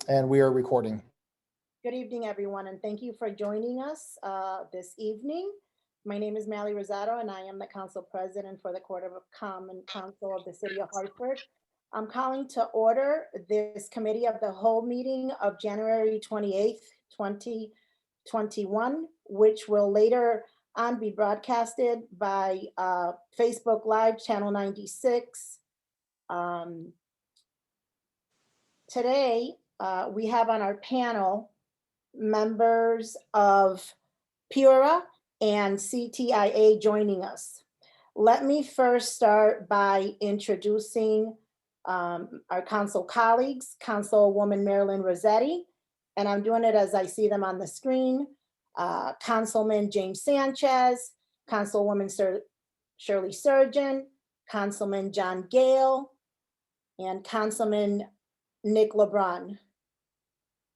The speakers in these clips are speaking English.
And we are recording. Good evening, everyone, and thank you for joining us this evening. My name is Mallory Rosado, and I am the Council President for the Court of Common Council of the City of Hartford. I'm calling to order this Committee of the Whole meeting of January 28th, 2021, which will later on be broadcasted by Facebook Live, Channel 96. Today, we have on our panel members of PURA and CTIA joining us. Let me first start by introducing our council colleagues, Councilwoman Marilyn Rossetti, and I'm doing it as I see them on the screen, Councilman James Sanchez, Councilwoman Shirley Surgeon, Councilman John Gale, and Councilman Nick LeBron.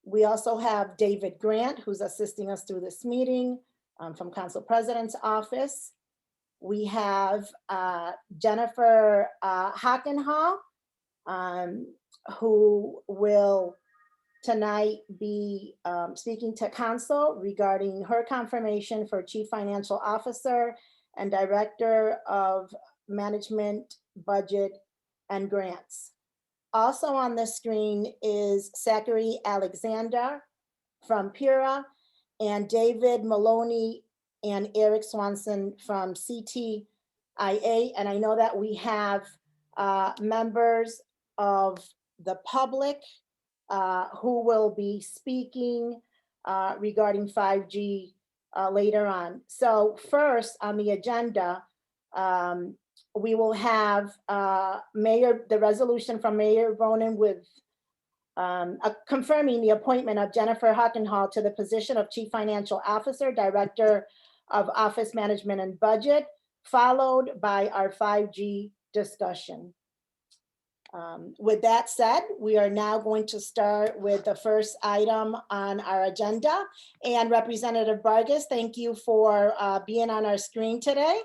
We also have David Grant, who's assisting us through this meeting from Council President's Office. We have Jennifer Hockenhall, who will tonight be speaking to Council regarding her confirmation for Chief Financial Officer and Director of Management, Budget, and Grants. Also on the screen is Zachary Alexander from PURA and David Maloney and Eric Swanson from CTIA. And I know that we have members of the public who will be speaking regarding 5G later on. So first on the agenda, we will have the resolution from Mayor Bonin with confirming the appointment of Jennifer Hockenhall to the position of Chief Financial Officer, Director of Office Management and Budget, followed by our 5G discussion. With that said, we are now going to start with the first item on our agenda. And Representative Vargas, thank you for being on our screen today.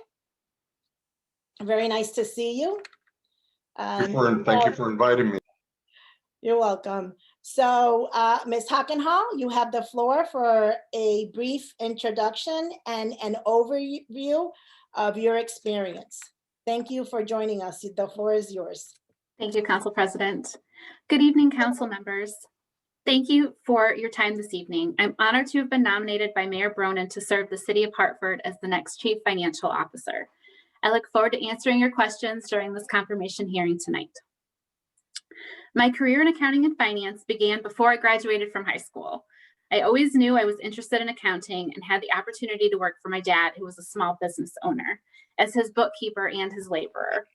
Very nice to see you. Thank you for inviting me. You're welcome. So Ms. Hockenhall, you have the floor for a brief introduction and an overview of your experience. Thank you for joining us. The floor is yours. Thank you, Council President. Good evening, Council members. Thank you for your time this evening. I'm honored to have been nominated by Mayor Bonin to serve the City of Hartford as the next Chief Financial Officer. I look forward to answering your questions during this confirmation hearing tonight. My career in accounting and finance began before I graduated from high school. I always knew I was interested in accounting and had the opportunity to work for my dad, who was a small business owner, as his bookkeeper and his laborer.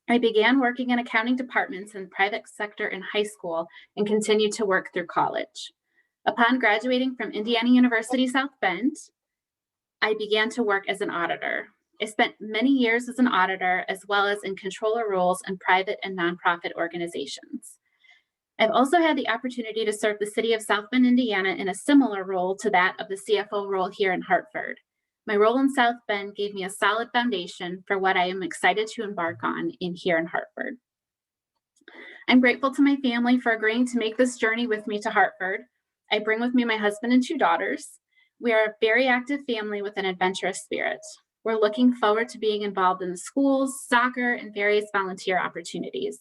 I began working in accounting departments in the private sector in high school and continued to work through college. Upon graduating from Indiana University South Bend, I began to work as an auditor. I spent many years as an auditor, as well as in controller roles in private and nonprofit organizations. I've also had the opportunity to serve the City of South Bend, Indiana in a similar role to that of the CFO role here in Hartford. My role in South Bend gave me a solid foundation for what I am excited to embark on here in Hartford. I'm grateful to my family for agreeing to make this journey with me to Hartford. I bring with me my husband and 2 daughters. We are a very active family with an adventurous spirit. We're looking forward to being involved in the schools, soccer, and various volunteer opportunities.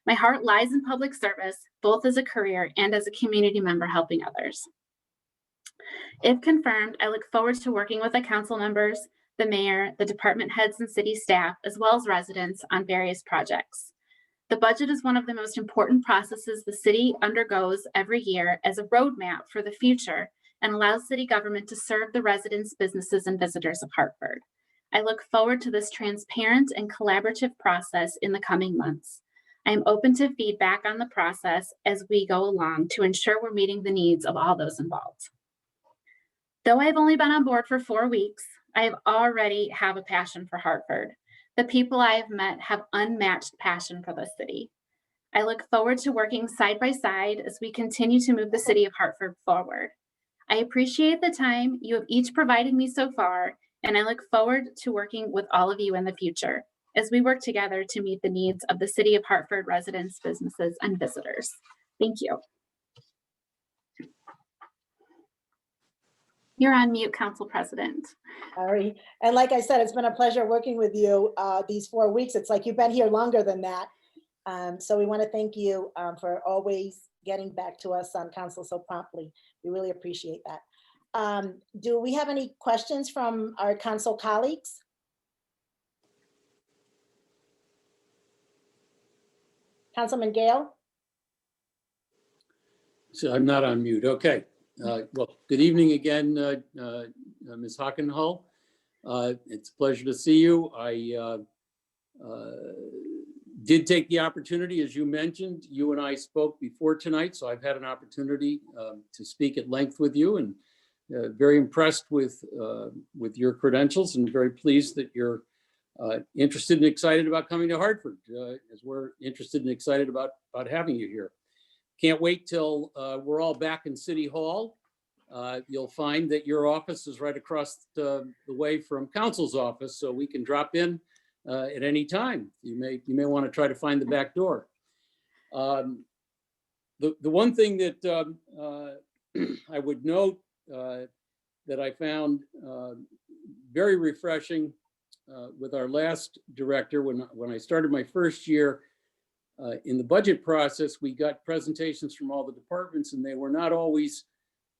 My heart lies in public service, both as a career and as a community member helping others. If confirmed, I look forward to working with the council members, the mayor, the department heads and city staff, as well as residents on various projects. The budget is one of the most important processes the city undergoes every year as a roadmap for the future and allows city government to serve the residents, businesses, and visitors of Hartford. I look forward to this transparent and collaborative process in the coming months. I am open to feedback on the process as we go along to ensure we're meeting the needs of all those involved. Though I've only been on board for 4 weeks, I already have a passion for Hartford. The people I have met have unmatched passion for the city. I look forward to working side by side as we continue to move the City of Hartford forward. I appreciate the time you have each provided me so far, and I look forward to working with all of you in the future as we work together to meet the needs of the City of Hartford residents, businesses, and visitors. Thank you. You're on mute, Council President. Sorry. And like I said, it's been a pleasure working with you these 4 weeks. It's like you've been here longer than that. So we want to thank you for always getting back to us on council so promptly. We really appreciate that. Do we have any questions from our council colleagues? Councilman Gale? So I'm not on mute. Okay. Well, good evening again, Ms. Hockenhull. It's a pleasure to see you. I did take the opportunity, as you mentioned, you and I spoke before tonight, so I've had an opportunity to speak at length with you, and very impressed with your credentials, and very pleased that you're interested and excited about coming to Hartford, as we're interested and excited about having you here. Can't wait till we're all back in City Hall. You'll find that your office is right across the way from Council's office, so we can drop in at any time. You may want to try to find the back door. The one thing that I would note that I found very refreshing with our last director, when I started my first year in the budget process, we got presentations from all the departments, and they were not always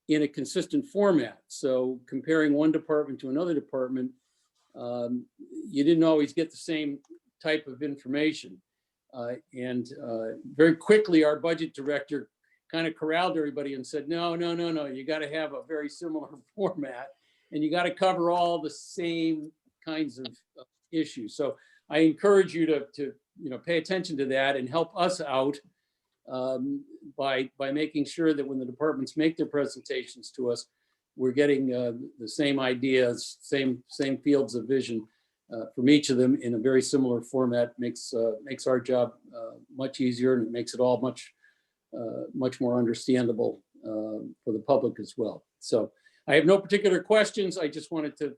in a consistent format. So comparing one department to another department, you didn't always get the same type of information. And very quickly, our budget director kind of corralled everybody and said, no, you got to have a very similar format, and you got to cover all the same kinds of issues. So I encourage you to pay attention to that and help us out by making sure that when the departments make their presentations to us, we're getting the same ideas, same fields of vision from each of them in a very similar format. Makes our job much easier, and it makes it all much more understandable for the public as well. So I have no particular questions. I just wanted to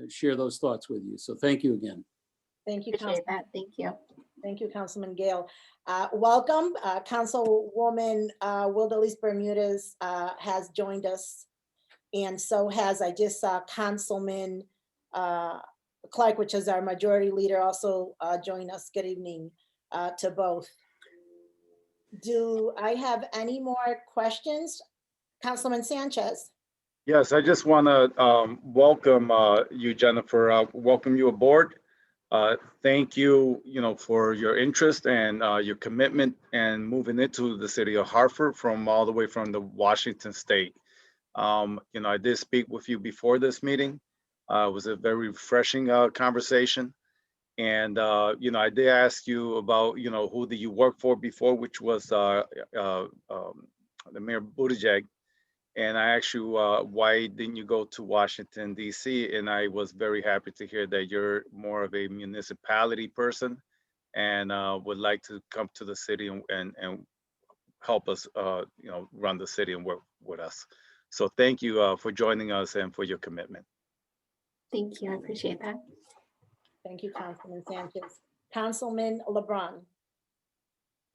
share those thoughts with you. So thank you again. Thank you, Appreciate that. Thank you. Thank you, Councilman Gale. Welcome, Councilwoman Wildelis Bermudez has joined us, and so has, I just saw Councilman Clark, which is our majority leader, also join us. Good evening to both. Do I have any more questions? Councilman Sanchez. Yes, I just want to welcome you, Jennifer. Welcome you aboard. Thank you, for your interest and your commitment and moving into the city of Hartford from all the way from the Washington state. I did speak with you before this meeting. It was a very refreshing conversation. And, I did ask you about, who did you work for before, which was the Mayor Buttigieg. And I asked you, why didn't you go to Washington, D.C.? And I was very happy to hear that you're more of a municipality person and would like to come to the city and help us, run the city and work with us. So thank you for joining us and for your commitment. Thank you. I appreciate that. Thank you, Councilman Sanchez. Councilman LeBron.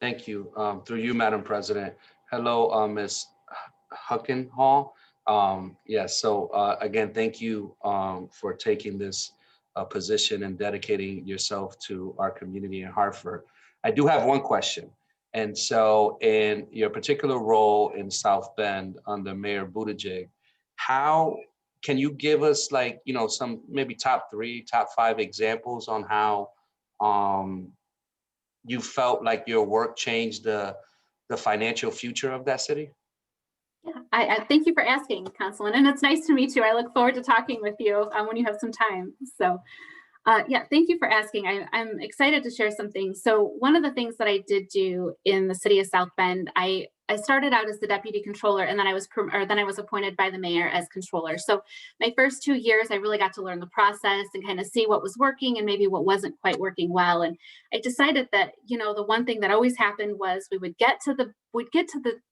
Thank you. Through you, Madam President. Hello, Ms. Hockenhull. Yes, so again, thank you for taking this position and dedicating yourself to our community in Hartford. I do have one question. And so in your particular role in South Bend under Mayor Buttigieg, how can you give us some maybe top 3, top 5 examples on how you felt like your work changed the financial future of that city? Yeah, I thank you for asking, Councilman, and it's nice to meet you. I look forward to talking with you when you have some time. So yeah, thank you for asking. I'm excited to share some things. So one of the things that I did do in the city of South Bend, I started out as the deputy controller, and then I was appointed by the mayor as controller. So my first 2 years, I really got to learn the process and kind of see what was working and maybe what wasn't quite working well. And I decided that, the one thing that always happened was we'd get to the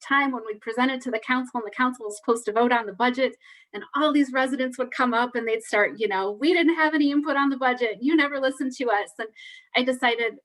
time when we presented to the council, and the council was supposed to vote on the budget, and all these residents would come up and they'd start, we didn't have any input on the budget. You never listened to us. And I decided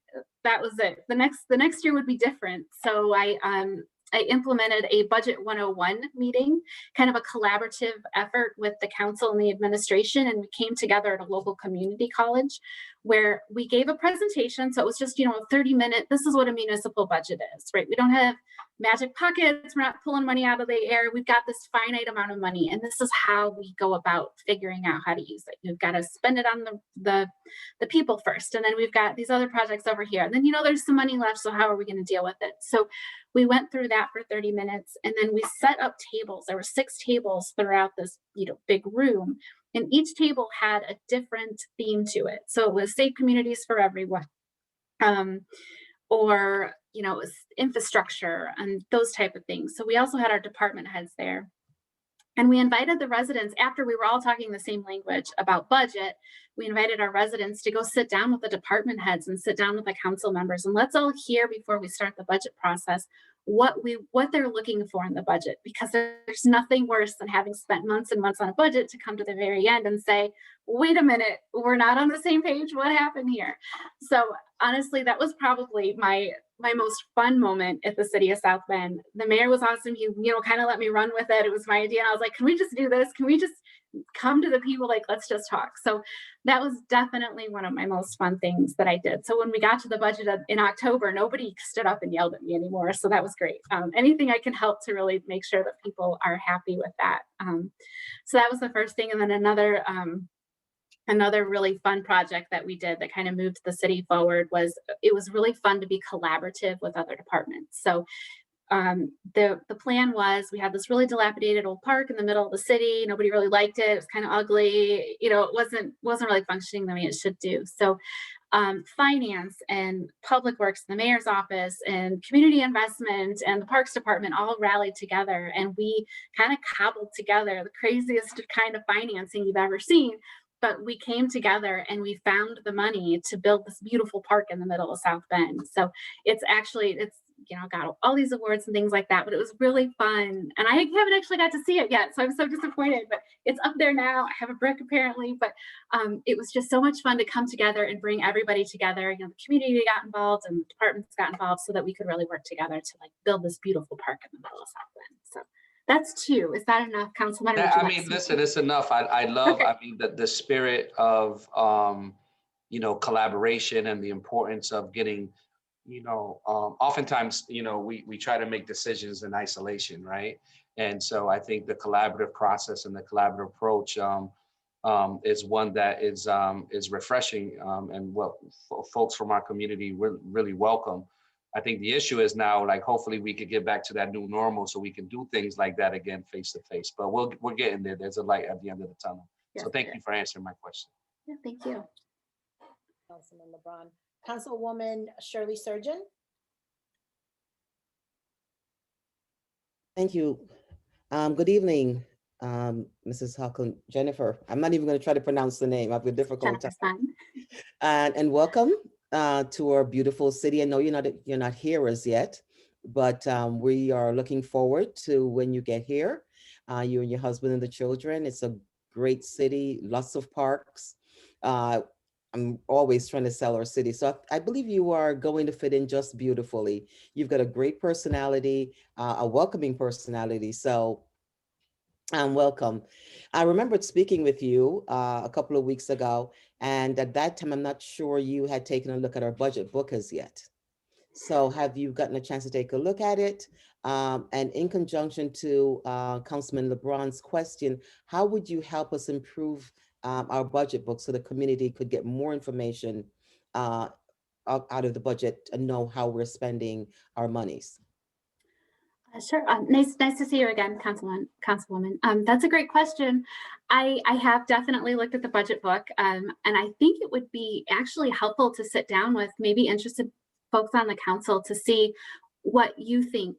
that was it. The next year would be different. So I I implemented a Budget 101 meeting, kind of a collaborative effort with the council and the administration. And we came together at a local community college where we gave a presentation. So it was just, a 30-minute, this is what a municipal budget is, right? We don't have magic pockets. We're not pulling money out of the air. We've got this finite amount of money. And this is how we go about figuring out how to use it. We've got to spend it on the people first. And then we've got these other projects over here. And then, there's some money left. So how are we going to deal with it? So we went through that for 30 minutes and then we set up tables. There were 6 tables throughout this, big room. And each table had a different theme to it. So it was safe communities for everyone. Or, it was infrastructure and those type of things. So we also had our department heads there. And we invited the residents, after we were all talking the same language about budget, we invited our residents to go sit down with the department heads and sit down with the council members. And let's all hear before we start the budget process what they're looking for in the budget, because there's nothing worse than having spent months and months on a budget to come to the very end and say, wait a minute, we're not on the same page. What happened here? So honestly, that was probably my most fun moment at the city of South Bend. The mayor was awesome. He, kind of let me run with it. It was my idea. And I was like, can we just do this? Can we just come to the people? Like, let's just talk. So that was definitely one of my most fun things that I did. So when we got to the budget in October, nobody stood up and yelled at me anymore. So that was great. Anything I can help to really make sure that people are happy with that. So that was the first thing. And then another really fun project that we did that kind of moved the city forward was, it was really fun to be collaborative with other departments. So the plan was, we had this really dilapidated old park in the middle of the city. Nobody really liked it. It was kind of ugly. It wasn't really functioning the way it should do. So finance and public works, the mayor's office and community investment and the parks department all rallied together. And we kind of cobbled together the craziest kind of financing you've ever seen. But we came together and we found the money to build this beautiful park in the middle of South Bend. So it's got all these awards and things like that, but it was really fun. And I haven't actually got to see it yet, so I'm so disappointed, but it's up there now. I have a brick apparently, but it was just so much fun to come together and bring everybody together. The community got involved and the departments got involved so that we could really work together to build this beautiful park in the middle of South Bend. So that's 2. Is that enough, Councilman? Listen, it's enough. I love, the spirit of, collaboration and the importance of getting, oftentimes, we try to make decisions in isolation, right? And so I think the collaborative process and the collaborative approach is one that is refreshing and what folks from our community really welcome. I think the issue is now, hopefully we could get back to that new normal so we can do things like that again, face to face. But we're getting there. There's a light at the end of the tunnel. Yes, so thank you for answering my question. Yeah, thank you. Councilman LeBron. Councilwoman Shirley Surgeon. Thank you. Good evening, Mrs. Hawkins, Jennifer. I'm not even going to try to pronounce the name. I have a difficult time. And welcome to our beautiful city. I know you're not here as yet, but we are looking forward to when you get here. You and your husband and the children. It's a great city, lots of parks. I'm always trying to sell our city. So I believe you are going to fit in just beautifully. You've got a great personality, a welcoming personality. So welcome. I remembered speaking with you a couple of weeks ago, and at that time, I'm not sure you had taken a look at our budget book as yet. So have you gotten a chance to take a look at it? And in conjunction to Councilman LeBron's question, how would you help us improve our budget book so the community could get more information out of the budget and know how we're spending our monies? Sure. Nice to see you again, Councilwoman. That's a great question. I have definitely looked at the budget book, and I think it would be actually helpful to sit down with maybe interested folks on the council to see what you think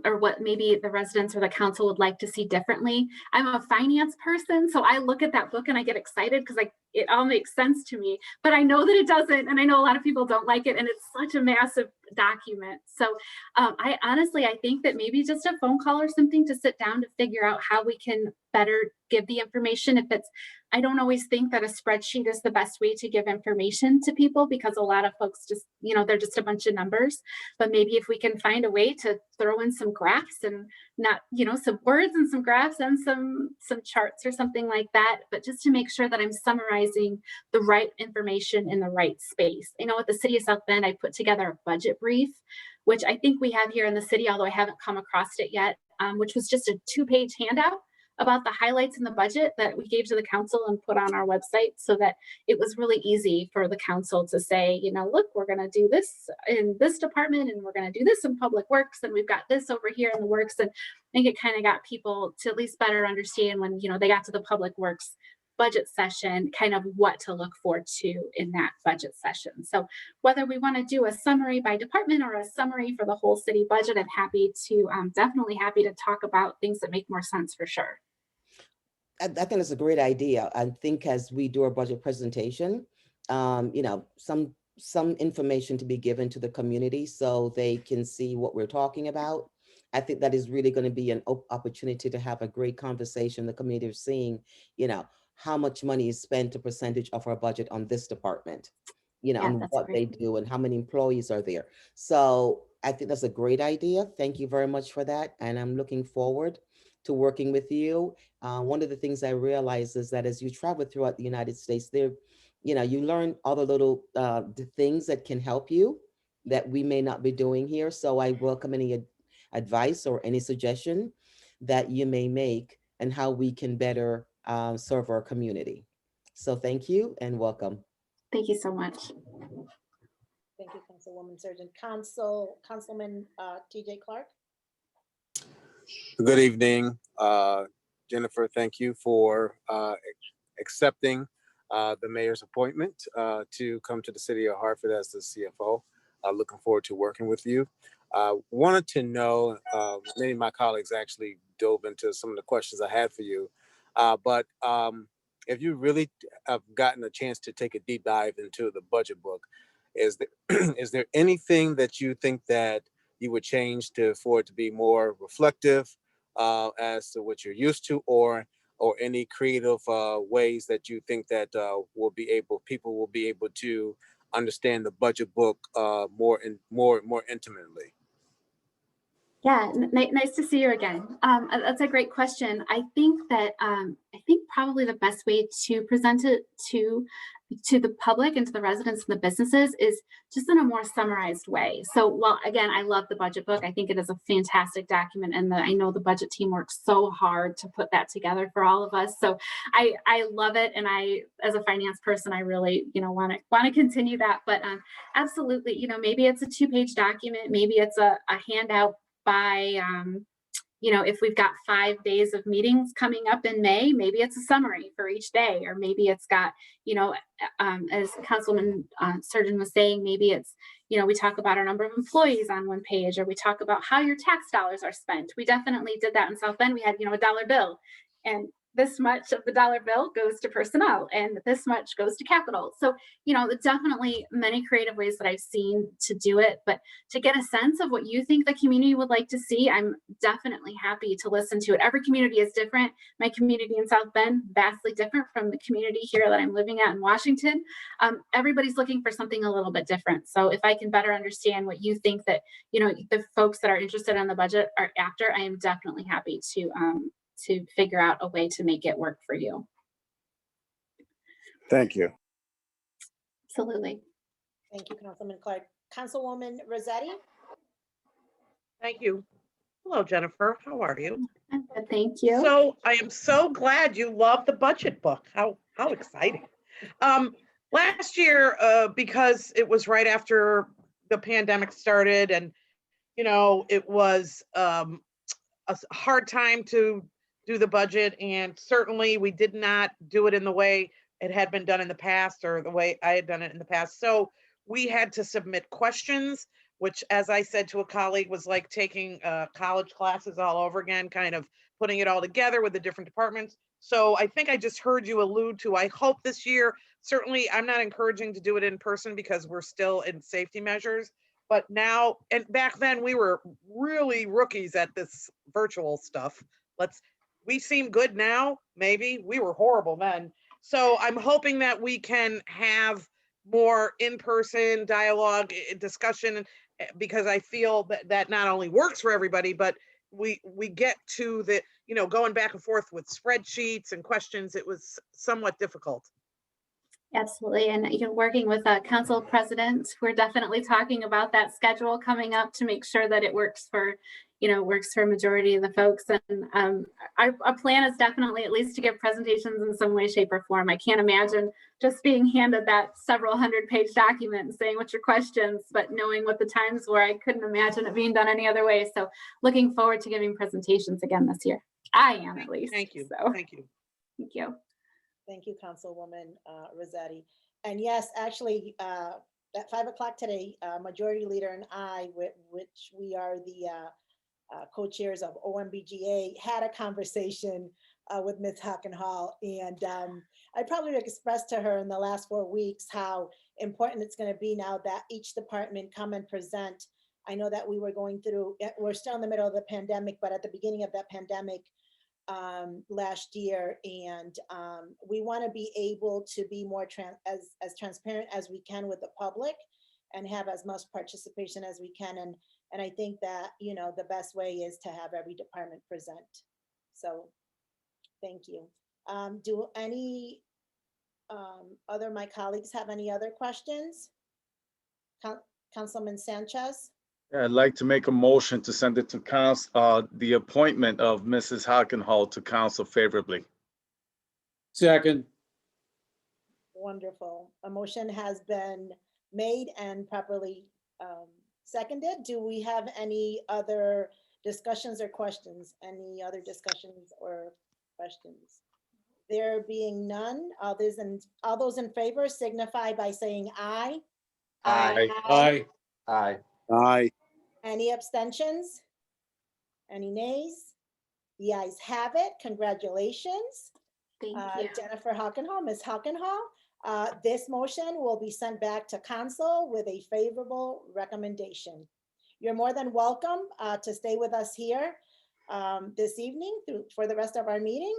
or what maybe the residents or the council would like to see differently. I'm a finance person, so I look at that book and I get excited because it all makes sense to me, but I know that it doesn't, and I know a lot of people don't like it, and it's such a massive document. So I think that maybe just a phone call or something to sit down to figure out how we can better give the information. If it's I don't always think that a spreadsheet is the best way to give information to people, because a lot of folks just, they're just a bunch of numbers. But maybe if we can find a way to throw in some graphs and not, some words and some graphs and some charts or something like that, but just to make sure that I'm summarizing the right information in the right space. I know at the City of South Bend, I put together a budget brief, which I think we have here in the city, although I haven't come across it yet, which was just a 2-page handout about the highlights in the budget that we gave to the council and put on our website, so that it was really easy for the council to say, look, we're going to do this in this department, and we're going to do this in public works, and we've got this over here in the works. And I think it kind of got people to at least better understand when, they got to the public works budget session, kind of what to look forward to in that budget session. So whether we want to do a summary by department or a summary for the whole city budget, I'm happy to, definitely happy to talk about things that make more sense for sure. I think it's a great idea. I think as we do our budget presentation, some information to be given to the community so they can see what we're talking about. I think that is really going to be an opportunity to have a great conversation. The community is seeing, how much money is spent, a percentage of our budget on this department, and what they do and how many employees are there. So I think that's a great idea. Thank you very much for that. And I'm looking forward to working with you. One of the things I realize is that as you travel throughout the United States, you learn all the little the things that can help you that we may not be doing here. So I welcome any advice or any suggestion that you may make and how we can better serve our community. So thank you and welcome. Thank you so much. Thank you, Councilwoman Surgeon. Councilman TJ Clark. Good evening, Jennifer. Thank you for accepting the mayor's appointment to come to the city of Hartford as the CFO. Looking forward to working with you. Wanted to know, many of my colleagues actually dove into some of the questions I had for you, but if you really have gotten a chance to take a deep dive into the budget book, is there anything that you think that you would change for it to be more reflective as to what you're used to, or any creative ways that you think that people will be able to understand the budget book more intimately? Yeah, nice to see you again. That's a great question. I think that probably the best way to present it to the public and to the residents and the businesses is just in a more summarized way. So, well, again, I love the budget book. I think it is a fantastic document, and I know the budget team works so hard to put that together for all of us. So I love it, and I, as a finance person, I really want to continue that. But absolutely, maybe it's a 2-page document, maybe it's a handout by if we've got 5 days of meetings coming up in May, maybe it's a summary for each day, or maybe it's got, as Councilman Surgeon was saying, maybe it's, we talk about our number of employees on one page, or we talk about how your tax dollars are spent. We definitely did that in South Bend. We had, a dollar bill, and this much of the dollar bill goes to personnel and this much goes to capital. So, definitely many creative ways that I've seen to do it, but to get a sense of what you think the community would like to see, I'm definitely happy to listen to it. Every community is different. My community in South Bend, vastly different from the community here that I'm living at in Washington. Everybody's looking for something a little bit different. So if I can better understand what you think that, the folks that are interested in the budget are after, I am definitely happy to figure out a way to make it work for you. Thank you. Absolutely. Thank you, Councilman Clark. Councilwoman Rossetti. Thank you. Hello, Jennifer. How are you? Good, thank you. So I am so glad you love the budget book. How exciting. Last year, because it was right after the pandemic started, and it was a hard time to do the budget, and certainly we did not do it in the way it had been done in the past, or the way I had done it in the past. So we had to submit questions, which, as I said to a colleague, was like taking college classes all over again, kind of putting it all together with the different departments. So I think I just heard you allude to, I hope this year, certainly I'm not encouraging to do it in person because we're still in safety measures, but now, and back then we were really rookies at this virtual stuff. We seem good now, maybe. We were horrible then. So I'm hoping that we can have more in-person dialogue, discussion, because I feel that that not only works for everybody, but we get to the, going back and forth with spreadsheets and questions. It was somewhat difficult. Absolutely. And working with council president, we're definitely talking about that schedule coming up to make sure that it works for, works for a majority of the folks. And our plan is definitely at least to give presentations in some way, shape, or form. I can't imagine just being handed that several 100-page document and saying, what's your questions? But knowing what the times were, I couldn't imagine it being done any other way. So looking forward to giving presentations again this year. I am, at least. Thank you. So, Thank you. thank you. Thank you, Councilwoman Rossetti. And yes, actually, at 5 o'clock today, Majority Leader and I, which we are the co-chairs of OMBGA, had a conversation with Ms. Hockenhall. And I probably expressed to her in the last 4 weeks how important it's going to be now that each department come and present. I know that we were going through, we're still in the middle of the pandemic, but at the beginning of that pandemic, last year, and we want to be able to be more as transparent as we can with the public and have as much participation as we can, and I think that the best way is to have every department present. So thank you. Do any other my colleagues have any other questions? Councilman Sanchez? Yeah, I'd like to make a motion to send it to council, the appointment of Mrs. Hockenhall to council favorably. Second. Wonderful. A motion has been made and properly seconded. Do we have any other discussions or questions? Any other discussions or questions? There being none, all those in favor signify by saying aye. Aye. Aye. Aye. Aye. Any abstentions? Any nays? The ayes have it. Congratulations. Thank you. Jennifer Hockenhall, Ms. Hockenhall. This motion will be sent back to council with a favorable recommendation. You're more than welcome to stay with us here this evening for the rest of our meeting.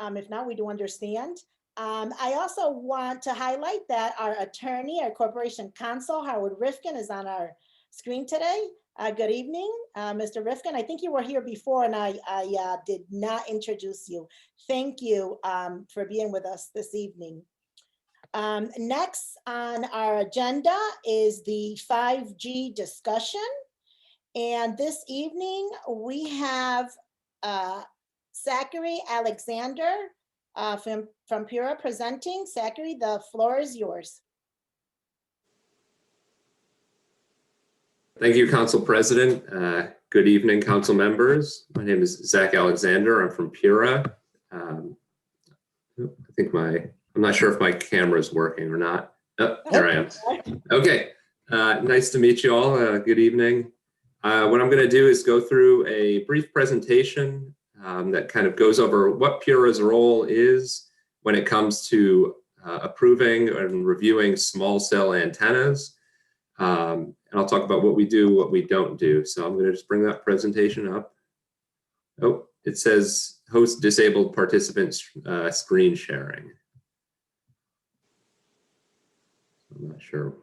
If not, we do understand. I also want to highlight that our attorney, our corporation counsel, Howard Rifkin, is on our screen today. Good evening, Mr. Rifkin. I think you were here before and I did not introduce you. Thank you for being with us this evening. Next on our agenda is the 5G discussion. And this evening we have Zachary Alexander from Pura presenting. Zachary, the floor is yours. Thank you, Council President. Good evening, Council members. My name is Zach Alexander. I'm from Pura. I'm not sure if my camera is working or not. Oh, there I am. Okay, nice to meet you all. Good evening. What I'm going to do is go through a brief presentation that kind of goes over what Pura's role is when it comes to approving and reviewing small cell antennas. And I'll talk about what we do, what we don't do. So I'm going to just bring that presentation up. Oh, it says host disabled participants screen sharing. I'm not sure.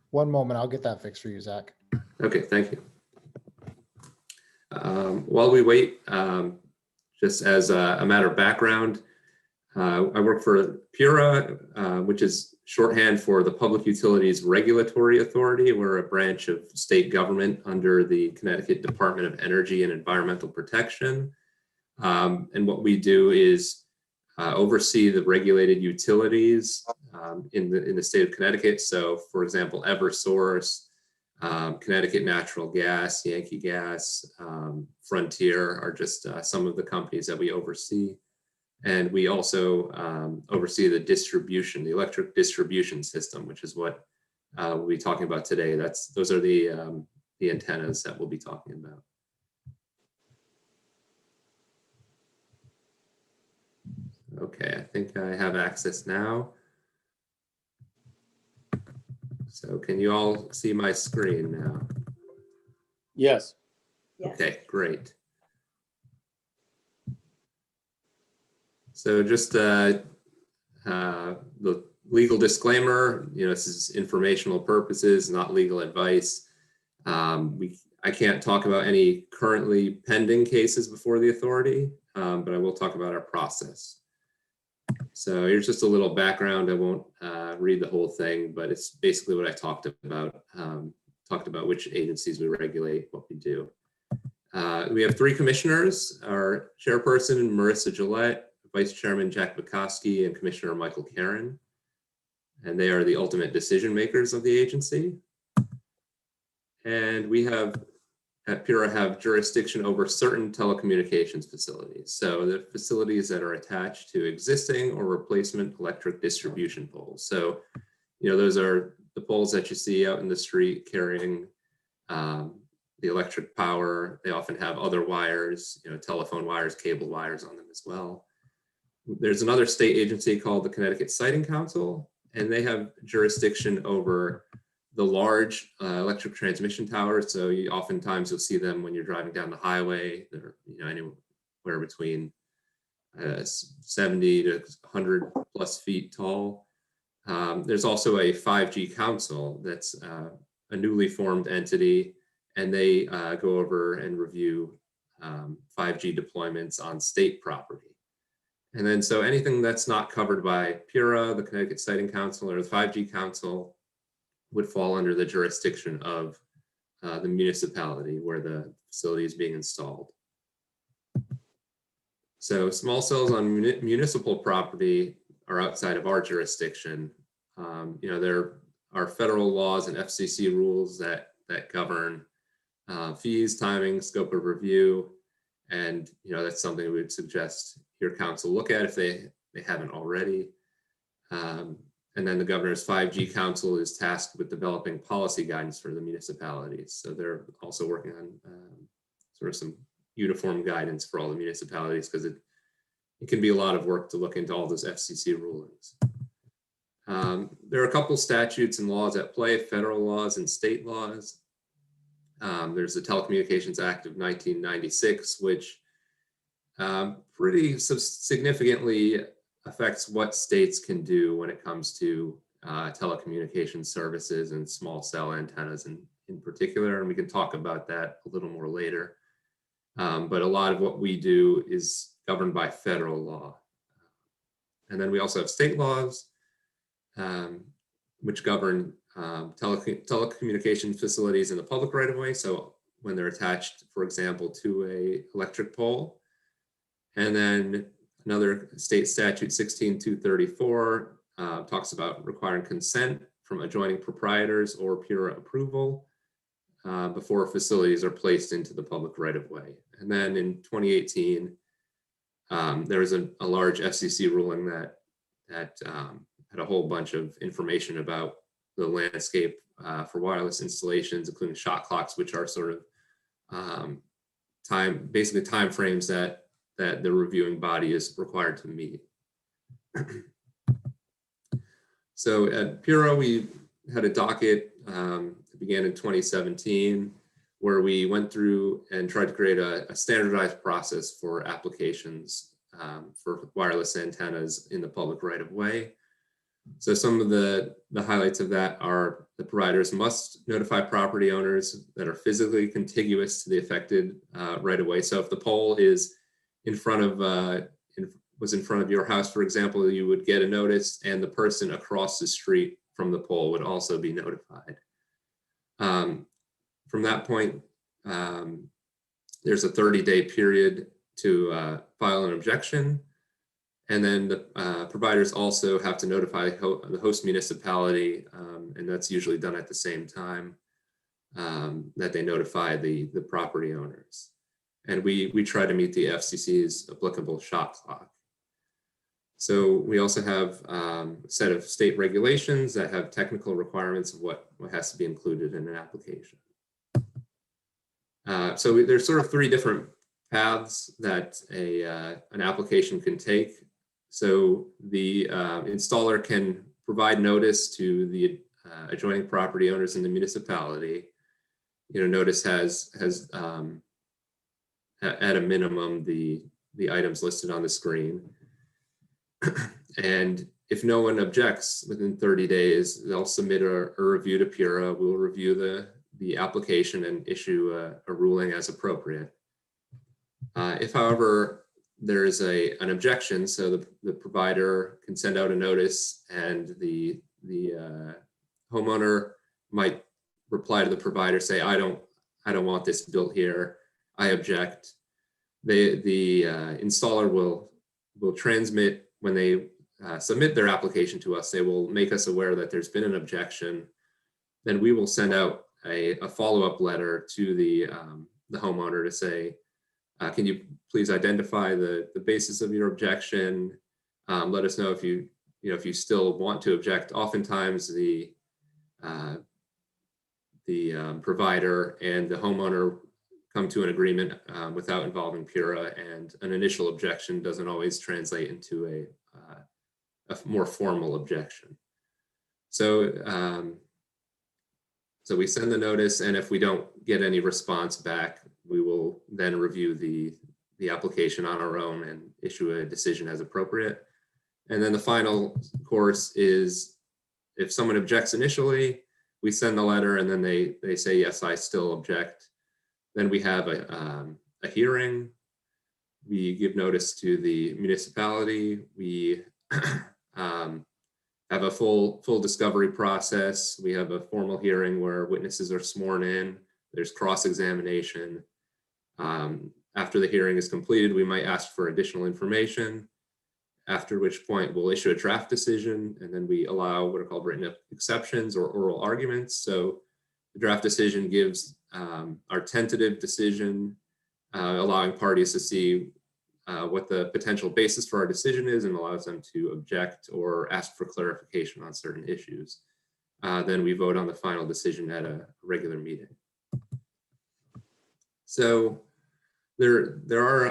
One moment, I'll get that fixed for you, Zach. Okay, thank you. While we wait, just as a matter of background, I work for Pura, which is shorthand for the Public Utilities Regulatory Authority. We're a branch of state government under the Connecticut Department of Energy and Environmental Protection. And what we do is oversee the regulated utilities in the state of Connecticut. So, for example, Eversource, Connecticut Natural Gas, Yankee Gas, Frontier are just some of the companies that we oversee. And we also oversee the distribution, the electric distribution system, which is what we'll be talking about today. Those are the antennas that we'll be talking about. Okay, I think I have access now. So can you all see my screen now? Yes. Yes. Okay, great. So just the legal disclaimer, this is informational purposes, not legal advice. I can't talk about any currently pending cases before the authority, but I will talk about our process. So here's just a little background. I won't read the whole thing, but it's basically what I talked about which agencies we regulate, what we do. We have 3 commissioners, our chairperson, Marissa Gillette, Vice Chairman Jack Bukowski, and Commissioner Michael Karen. And they are the ultimate decision makers of the agency. And we have, at PURA, have jurisdiction over certain telecommunications facilities. So the facilities that are attached to existing or replacement electric distribution poles. So, those are the poles that you see out in the street carrying the electric power. They often have other wires, telephone wires, cable wires on them as well. There's another state agency called the Connecticut Citing Council, and they have jurisdiction over the large electric transmission towers. So oftentimes you'll see them when you're driving down the highway. They're anywhere between 70 to 100 plus feet tall. There's also a 5G council that's a newly formed entity, and they go over and review 5G deployments on state property. And then so anything that's not covered by PURA, the Connecticut Citing Council, or the 5G Council would fall under the jurisdiction of the municipality where the facility is being installed. So small cells on municipal property are outside of our jurisdiction. There are federal laws and FCC rules that govern fees, timing, scope of review, and that's something we would suggest your council look at if they haven't already. And then the governor's 5G council is tasked with developing policy guidance for the municipalities. So they're also working on sort of some uniform guidance for all the municipalities, because it can be a lot of work to look into all those FCC rulings. There are a couple statutes and laws at play, federal laws and state laws. There's the Telecommunications Act of 1996, which pretty significantly affects what states can do when it comes to telecommunications services and small cell antennas in particular. And we can talk about that a little more later. But a lot of what we do is governed by federal law. And then we also have state laws, which govern telecommunications facilities in the public right of way. So when they're attached, for example, to an electric pole. And then another state statute, 16234, talks about requiring consent from adjoining proprietors or PURA approval before facilities are placed into the public right of way. And then in 2018, there was a large FCC ruling that had a whole bunch of information about the landscape for wireless installations, including shot clocks, which are sort of basically time frames that the reviewing body is required to meet. So at PURA, we had a docket that began in 2017, where we went through and tried to create a standardized process for applications for wireless antennas in the public right of way. So some of the highlights of that are the providers must notify property owners that are physically contiguous to the affected right of way. So if the pole is in front of your house, for example, you would get a notice, and the person across the street from the pole would also be notified. From that point, there's a 30-day period to file an objection. And then the providers also have to notify the host municipality, and that's usually done at the same time that they notify the property owners. And we try to meet the FCC's applicable shot clock. So we also have a set of state regulations that have technical requirements of what has to be included in an application. So there's sort of 3 different paths that an application can take. So the installer can provide notice to the adjoining property owners in the municipality. Notice has at a minimum, the items listed on the screen. And if no one objects within 30 days, they'll submit a review to PURA. We'll review the application and issue a ruling as appropriate. If, however, there is an objection, so the provider can send out a notice, and the homeowner might reply to the provider, say, I don't want this built here, I object. The installer will transmit, when they submit their application to us, they will make us aware that there's been an objection. Then we will send out a follow-up letter to the homeowner to say, can you please identify the basis of your objection? Let us know if you still want to object. Oftentimes the provider and the homeowner come to an agreement without involving PURA, and an initial objection doesn't always translate into a more formal objection. So we send the notice, and if we don't get any response back, we will then review the application on our own and issue a decision as appropriate. And then the final course is, if someone objects initially, we send the letter, and then they say, yes, I still object. Then we have a hearing. We give notice to the municipality. We have a full discovery process. We have a formal hearing where witnesses are sworn in. There's cross-examination. After the hearing is completed, we might ask for additional information, after which point we'll issue a draft decision, and then we allow what are called written exceptions or oral arguments. So the draft decision gives our tentative decision, allowing parties to see what the potential basis for our decision is, and allows them to object or ask for clarification on certain issues. Then we vote on the final decision at a regular meeting. So there are,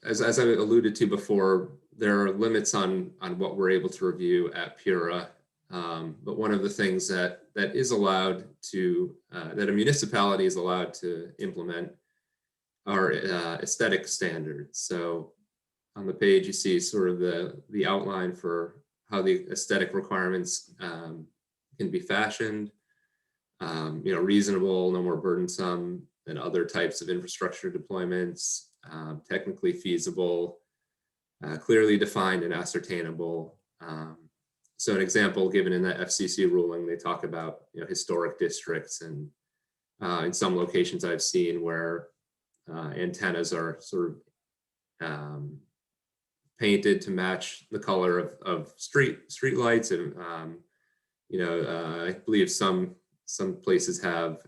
as I alluded to before, there are limits on what we're able to review at PURA. But one of the things that is allowed to, that a municipality is allowed to implement are aesthetic standards. So on the page, you see sort of the outline for how the aesthetic requirements can be fashioned. Reasonable, no more burdensome than other types of infrastructure deployments, technically feasible, clearly defined and ascertainable. So an example given in that FCC ruling, they talk about historic districts, and in some locations I've seen where antennas are sort of painted to match the color of street lights, and I believe some places have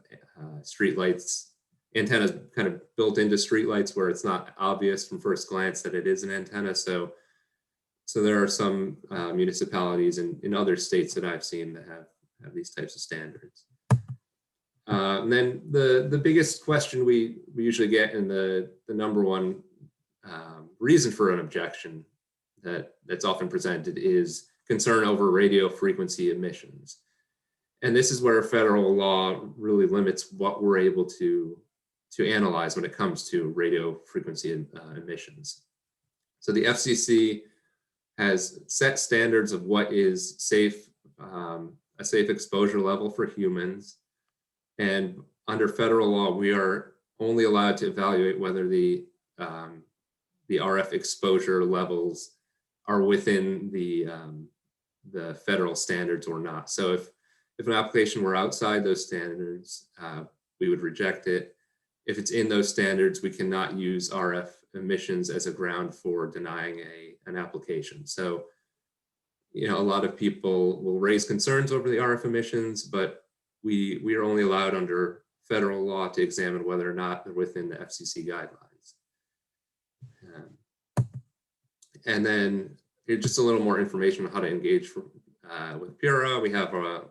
street lights, antennas kind of built into street lights where it's not obvious from first glance that it is an antenna. So there are some municipalities in other states that I've seen that have these types of standards. And then the biggest question we usually get, and the number one reason for an objection that's often presented, is concern over radio frequency emissions. And this is where federal law really limits what we're able to analyze when it comes to radio frequency emissions. So the FCC has set standards of what is safe, a safe exposure level for humans. And under federal law, we are only allowed to evaluate whether the RF exposure levels are within the federal standards or not. So if an application were outside those standards, we would reject it. If it's in those standards, we cannot use RF emissions as a ground for denying an application. So, a lot of people will raise concerns over the RF emissions, but we are only allowed under federal law to examine whether or not they're within the FCC guidelines. And then just a little more information on how to engage with PURA. We have a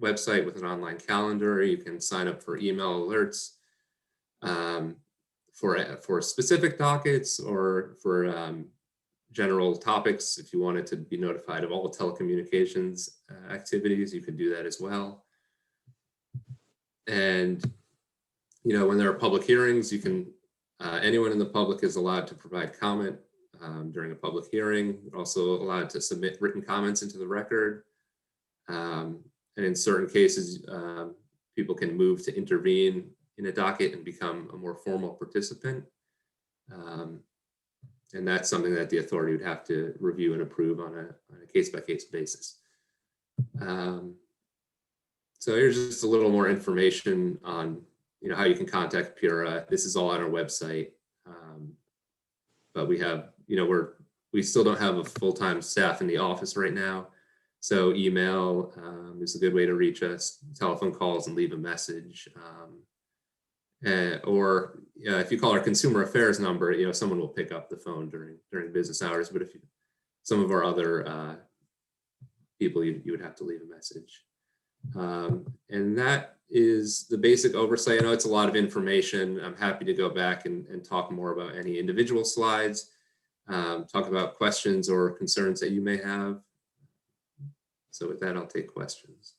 website with an online calendar. You can sign up for email alerts for specific dockets, or for general topics. If you wanted to be notified of all telecommunications activities, you could do that as well. And when there are public hearings, you can, anyone in the public is allowed to provide comment during a public hearing. They're also allowed to submit written comments into the record. And in certain cases, people can move to intervene in a docket and become a more formal participant. And that's something that the authority would have to review and approve on a case-by-case basis. So here's just a little more information on how you can contact PURA. This is all on our website. But we have, we still don't have a full-time staff in the office right now. So email is a good way to reach us, telephone calls and leave a message. Or if you call our consumer affairs number, someone will pick up the phone during business hours. But if some of our other people, you would have to leave a message. And that is the basic oversight. I know it's a lot of information. I'm happy to go back and talk more about any individual slides, talk about questions or concerns that you may have. So with that, I'll take questions.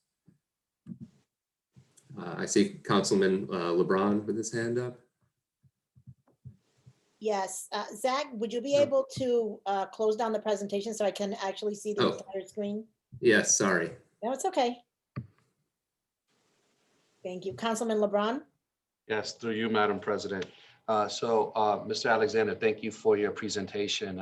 I see Councilman LeBron with his hand up. Yes, Zach, would you be able to close down the presentation so I can actually see the entire screen? Yes, sorry. No, it's okay. Thank you. Councilman LeBron? Yes, through you, Madam President. Mr. Alexander, thank you for your presentation.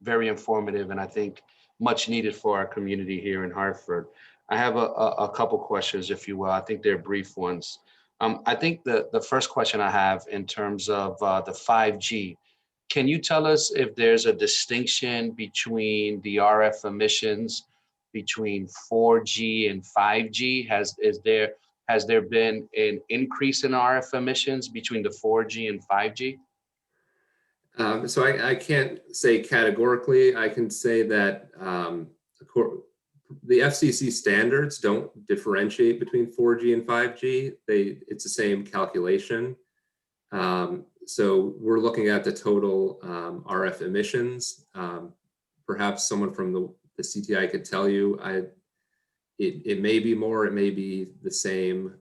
Very informative, and I think much needed for our community here in Hartford. I have a couple questions, if you will. I think they're brief ones. I think the first question I have in terms of the 5G, can you tell us if there's a distinction between the RF emissions between 4G and 5G? Has there been an increase in RF emissions between the 4G and 5G? So I can't say categorically. I can say that the FCC standards don't differentiate between 4G and 5G. It's the same calculation. So we're looking at the total RF emissions. Perhaps someone from the CTI could tell you. It may be more, it may be the same,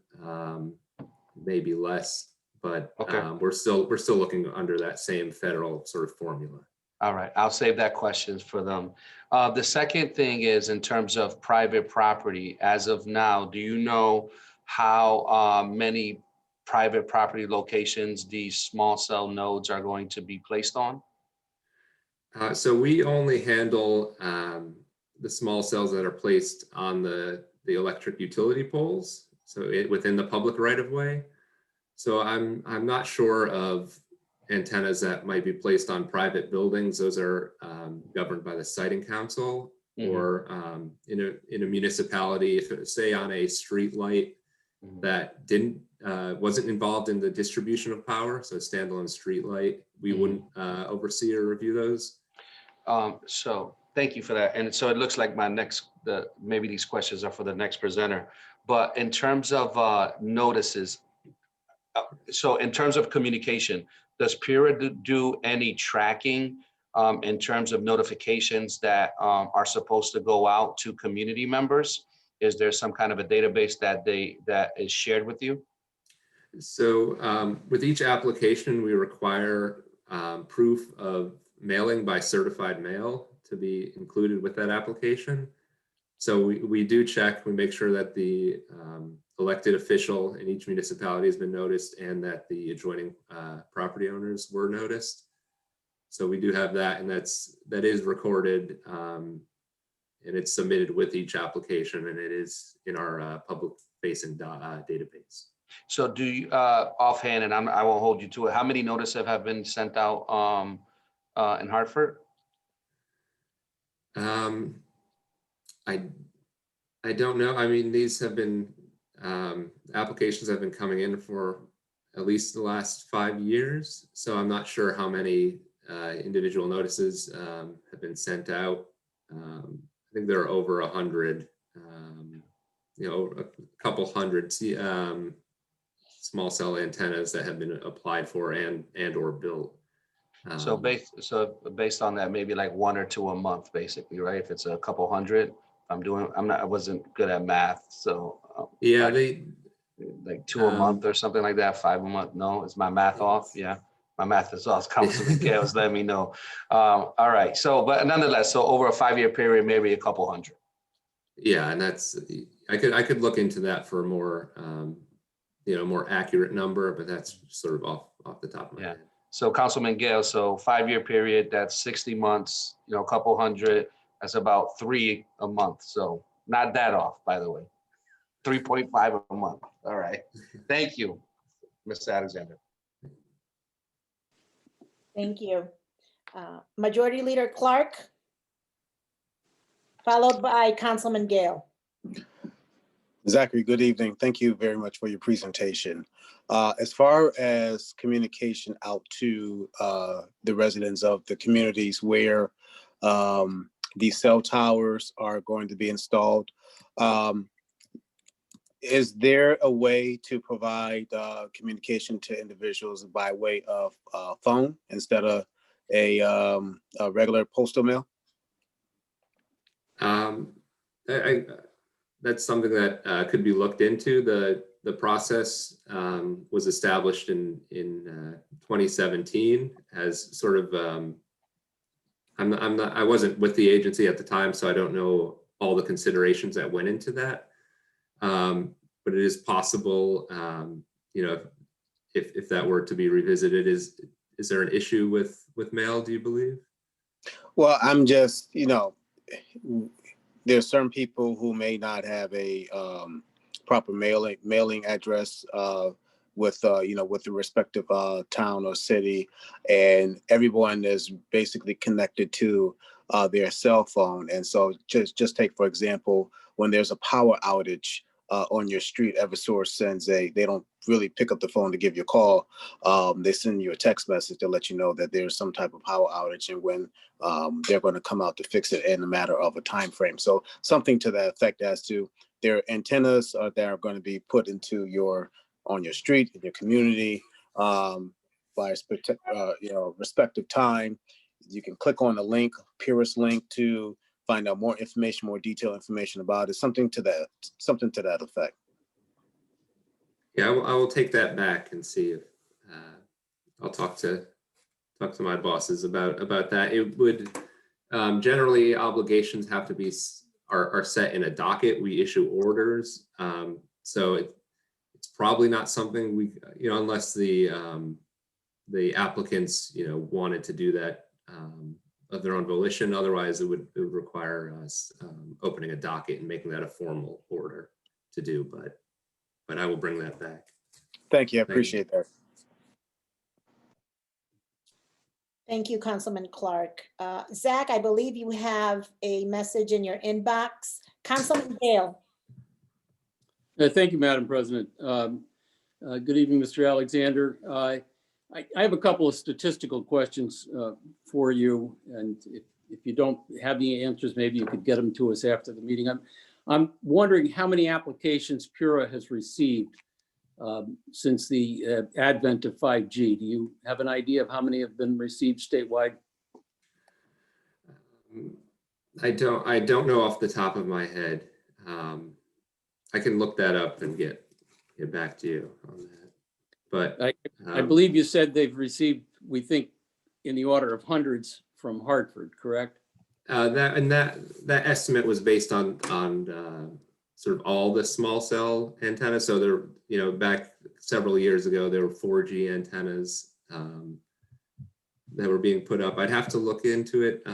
maybe less, but okay. We're still looking under that same federal sort of formula. All right, I'll save that question for them. The second thing is in terms of private property. As of now, do you know how many private property locations these small cell nodes are going to be placed on? So we only handle the small cells that are placed on the electric utility poles, so within the public right of way. So I'm not sure of antennas that might be placed on private buildings. Those are governed by the Citing Council, or in a municipality. If it was, say, on a street light that wasn't involved in the distribution of power, so a standalone street light, we wouldn't oversee or review those. So thank you for that. And so it looks like maybe these questions are for the next presenter. But in terms of notices, so in terms of communication, does PURA do any tracking in terms of notifications that are supposed to go out to community members? Is there some kind of a database that is shared with you? So with each application, we require proof of mailing by certified mail to be included with that application. So we do check, we make sure that the elected official in each municipality has been noticed and that the adjoining property owners were noticed. So we do have that, and that is recorded and it's submitted with each application, and it is in our public facing database. So do you, offhand, and I won't hold you to it, how many notices have been sent out in Hartford? I don't know. I mean, these have been applications have been coming in for at least the last 5 years. So I'm not sure how many individual notices have been sent out. I think there are over 100, a couple hundred small cell antennas that have been applied for and or built. So based on that, maybe like 1 or 2 a month, basically, right? If it's a couple hundred, I wasn't good at math, so yeah, like 2 a month or something like that, 5 a month? No, is my math off? Yeah, my math is off. Councilman Gales, let me know. All right, so, but nonetheless, so over a 5-year period, maybe a couple hundred. Yeah, and that's, I could look into that for a more, more accurate number, but that's sort of off the top of my head. So Councilman Gale, so 5-year period, that's 60 months, a couple hundred, that's about 3 a month. So not that off, by the way. 3.5 a month. All right. Thank you, Mr. Alexander. Thank you. Majority Leader Clark, followed by Councilman Gale. Zachary, good evening. Thank you very much for your presentation. As far as communication out to the residents of the communities where these cell towers are going to be installed, is there a way to provide communication to individuals by way of phone instead of a regular postal mail? That's something that could be looked into. The process was established in 2017 as sort of, I wasn't with the agency at the time, so I don't know all the considerations that went into that. But it is possible, if that were to be revisited, is there an issue with mail, do you believe? Well, I'm just, there's certain people who may not have a proper mailing address with the respective town or city, and everyone is basically connected to their cell phone. And so just take, for example, when there's a power outage on your street, Eversource sends they don't really pick up the phone to give you a call. They send you a text message to let you know that there's some type of power outage and when they're going to come out to fix it in a matter of a time frame. So something to that effect as to their antennas that are going to be put into on your street, in your community by a respective time. You can click on the link, Purist link, to find out more information, more detailed information about it. Something to that effect. Yeah, I will take that back and see if I'll talk to my bosses about that. It would generally, obligations have to be are set in a docket. We issue orders, so it's probably not something we unless the applicants wanted to do that of their own volition. Otherwise, it would require us opening a docket and making that a formal order to do. But I will bring that back. Thank you. I appreciate that. Thank you, Councilman Clark. Zach, I believe you have a message in your inbox. Councilman Gale. Thank you, Madam President. Good evening, Mr. Alexander. I have a couple of statistical questions for you, and if you don't have the answers, maybe you could get them to us after the meeting. I'm wondering how many applications Pura has received since the advent of 5G. Do you have an idea of how many have been received statewide? I don't know off the top of my head. I can look that up and get back to you on that. But I believe you said they've received, we think, in the order of hundreds from Hartford, correct? that estimate was based on sort of all the small cell antennas. So there, back several years ago, there were 4G antennas that were being put up. I'd have to look into it,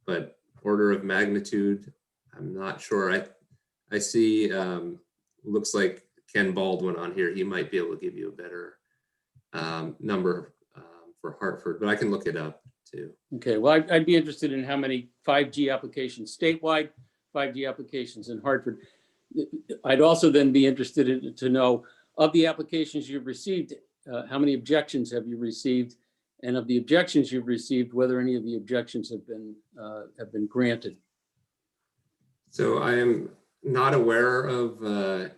but order of magnitude, I'm not sure. I see, looks like Ken Baldwin on here. He might be able to give you a better number for Hartford, but I can look it up too. Okay, well, I'd be interested in how many 5G applications statewide, 5G applications in Hartford. I'd also then be interested to know, of the applications you've received, how many objections have you received? And of the objections you've received, whether any of the objections have been granted. So I am not aware of,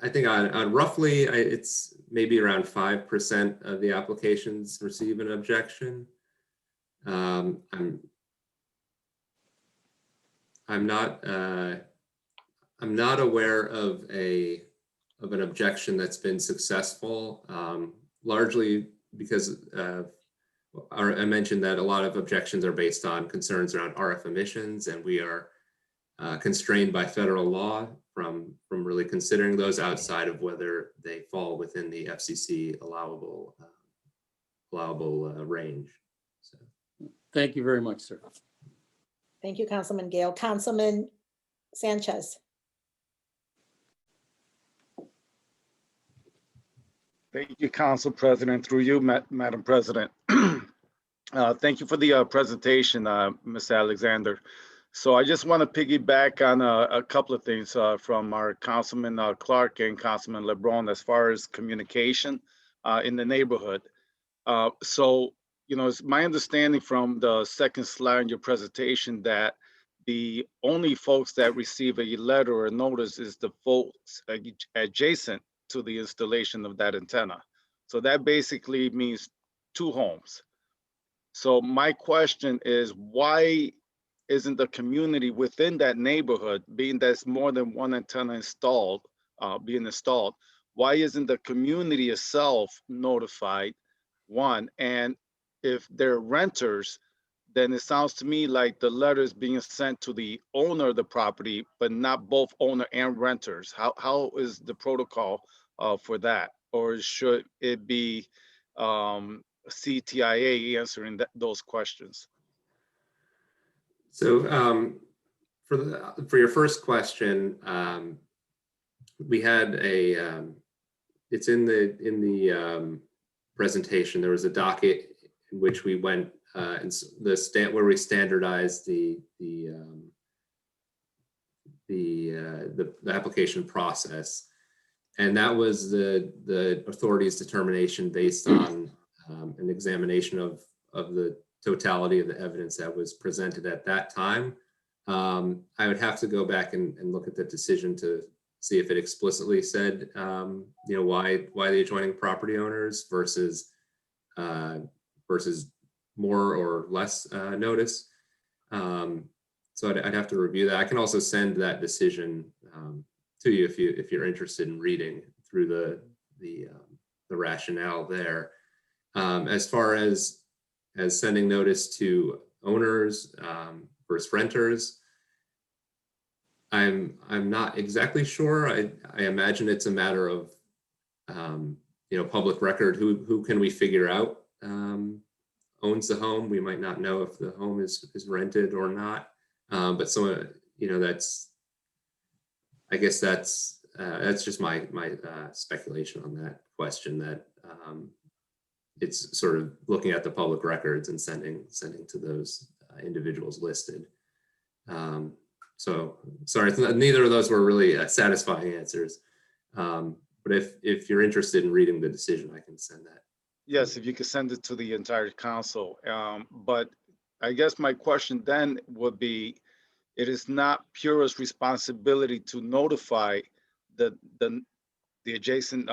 I think on roughly, it's maybe around 5% of the applications receive an objection. I'm not I'm not aware of an objection that's been successful, largely because I mentioned that a lot of objections are based on concerns around RF emissions, and we are constrained by federal law from really considering those outside of whether they fall within the FCC allowable range. So. Thank you very much, sir. Thank you, Councilman Gale. Councilman Sanchez. Thank you, Council President, through you, Madam President. Thank you for the presentation, Ms. Alexander. So I just want to piggyback on a couple of things from our Councilman Clark and Councilman LeBron as far as communication in the neighborhood. So, you know, it's my understanding from the second slide in your presentation that the only folks that receive a letter or a notice is the folks adjacent to the installation of that antenna. So that basically means 2 homes. So my question is, why isn't the community within that neighborhood, being there's more than 1 antenna installed, being installed, why isn't the community itself notified, 1? And if they're renters, then it sounds to me like the letter is being sent to the owner of the property, but not both owner and renters. How is the protocol for that? Or should it be CTIA answering those questions? So for your first question, we had it's in the presentation. There was a docket in which we went where we standardized the application process, and that was the authority's determination based on an examination of the totality of the evidence that was presented at that time. I would have to go back and look at the decision to see if it explicitly said, you know, why the adjoining property owners versus more or less notice. So I'd have to review that. I can also send that decision to you if you're interested in reading through the rationale there. As far as sending notice to owners versus renters, I'm not exactly sure. I imagine it's a matter of you know, public record. Who can we figure out owns the home? We might not know if the home is rented or not. But some, you know, I guess that's just my speculation on that question. That it's sort of looking at the public records and sending to those individuals listed. So sorry, neither of those were really satisfying answers. But if you're interested in reading the decision, I can send that. Yes, if you could send it to the entire council. But I guess my question then would be, it is not Pura's responsibility to notify the adjacent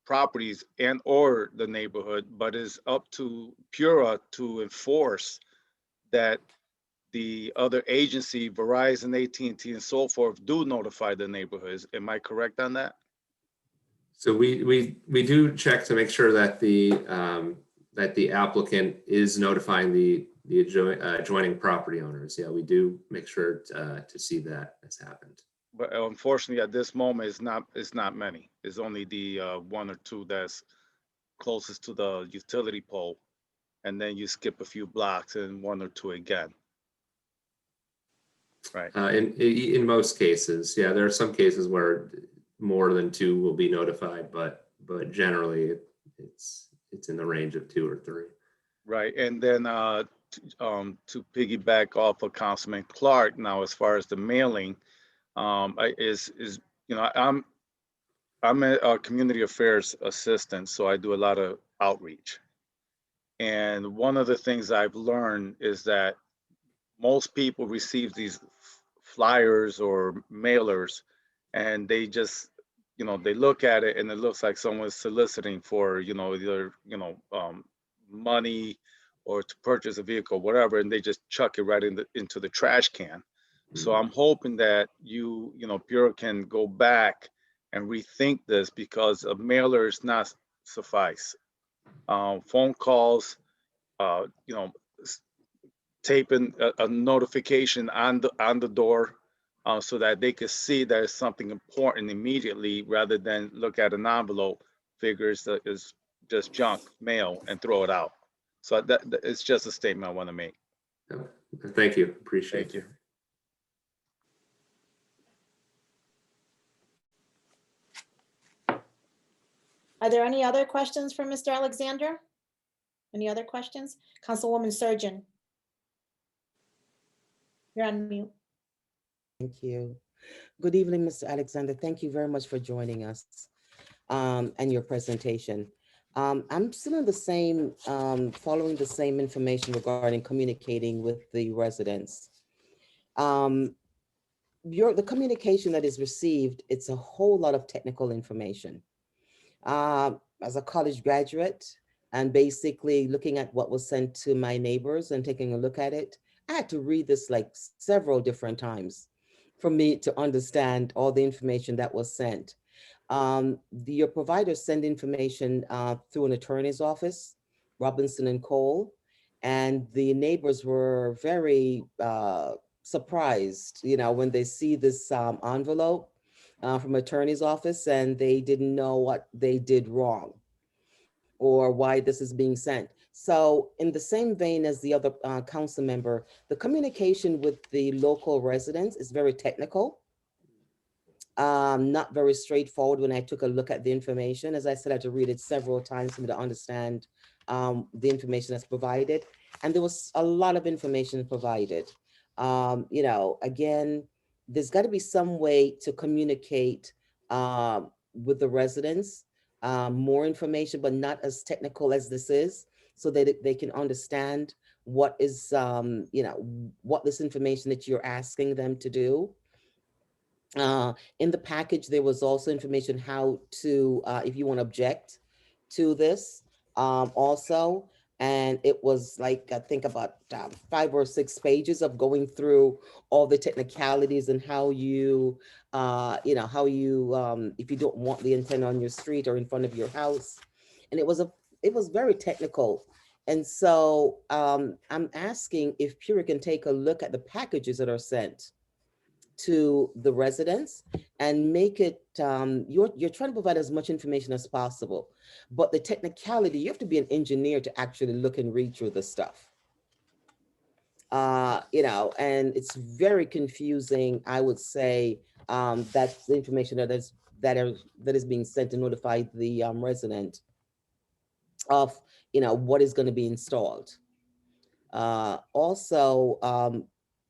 properties and or the neighborhood, but it's up to Pura to enforce that the other agency, Verizon, AT&T, and so forth, do notify the neighborhoods. Am I correct on that? So we do check to make sure that the applicant is notifying the adjoining property owners. Yeah, we do make sure to see that has happened. But unfortunately, at this moment, it's not many. It's only the 1 or 2 that's closest to the utility pole, and then you skip a few blocks and 1 or 2 again. Right. In most cases, yeah, there are some cases where more than 2 will be notified, but generally it's in the range of 2 or 3. Right, and then to piggyback off of Councilman Clark, now as far as the mailing, you know, I'm a community affairs assistant, so I do a lot of outreach. And one of the things I've learned is that most people receive these flyers or mailers, and they just, you know, they look at it and it looks like someone's soliciting for, you know, either, you know, money or to purchase a vehicle, whatever, and they just chuck it right into the trash can. So I'm hoping that Pura can go back and rethink this, because a mailer is not suffice. Phone calls, taping a notification on the door, so that they could see there's something important immediately, rather than look at an envelope, figures that is just junk mail and throw it out. So that it's just a statement I want to make. Thank you. Appreciate Thank you. Are there any other questions for Mr. Alexander? Any other questions? Councilwoman Surgeon. You're on mute. Thank you. Good evening, Mr. Alexander. Thank you very much for joining us and your presentation. I'm still on the same, following the same information regarding communicating with the residents. The communication that is received, it's a whole lot of technical information. As a college graduate and basically looking at what was sent to my neighbors and taking a look at it, I had to read this like several different times for me to understand all the information that was sent. Your providers send information through an attorney's office, Robinson and Cole, and the neighbors were very surprised, when they see this envelope from attorney's office, and they didn't know what they did wrong or why this is being sent. So in the same vein as the other council member, the communication with the local residents is very technical, not very straightforward. When I took a look at the information, as I said, I had to read it several times for me to understand the information that's provided. And there was a lot of information provided. Again, there's got to be some way to communicate with the residents, more information, but not as technical as this is, so that they can understand what is, what this information that you're asking them to do. In the package, there was also information how to, if you want to object to this also. And it was like, I think about 5 or 6 pages of going through all the technicalities and how you, if you don't want the antenna on your street or in front of your house. And it was very technical. And so I'm asking if Pura can take a look at the packages that are sent to the residents and make it, you're trying to provide as much information as possible, but the technicality, you have to be an engineer to actually look and read through the stuff. And it's very confusing, I would say. That's the information that is being sent to notify the resident of what is going to be installed. Also,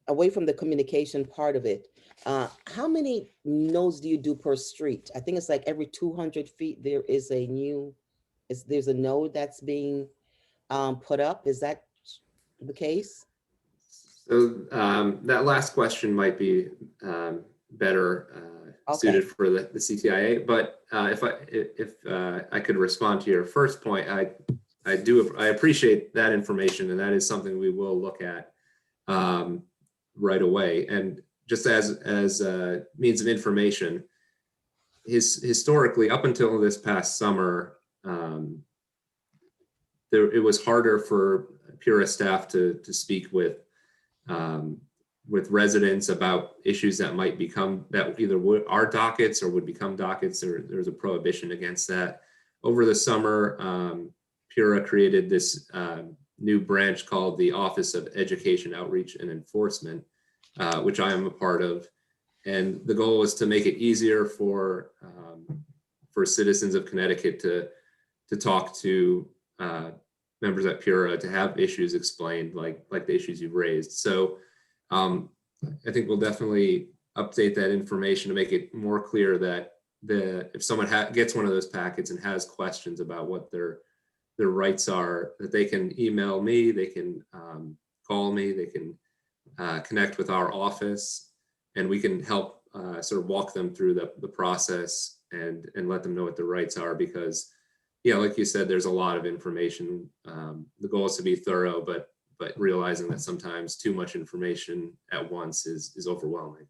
away from the communication part of it, how many nodes do you do per street? I think it's like every 200 feet there is there's a node that's being put up. Is that the case? So that last question might be better suited for the CTIA, but if I could respond to your first point, I appreciate that information, and that is something we will look at right away. And just as a means of information, historically, up until this past summer, it was harder for Pura staff to speak with residents about issues that might become, that either are dockets or would become dockets. There's a prohibition against that. Over the summer, Pura created this new branch called the Office of Education, Outreach, and Enforcement, which I am a part of. And the goal is to make it easier for citizens of Connecticut to talk to members at Pura, to have issues explained, like the issues you've raised. So I think we'll definitely update that information to make it more clear that if someone gets one of those packets and has questions about what their rights are, that they can email me, they can call me, they can connect with our office, and we can help sort of walk them through the process and let them know what their rights are. Because, yeah, like you said, there's a lot of information. The goal is to be thorough, but but realizing that sometimes too much information at once is overwhelming.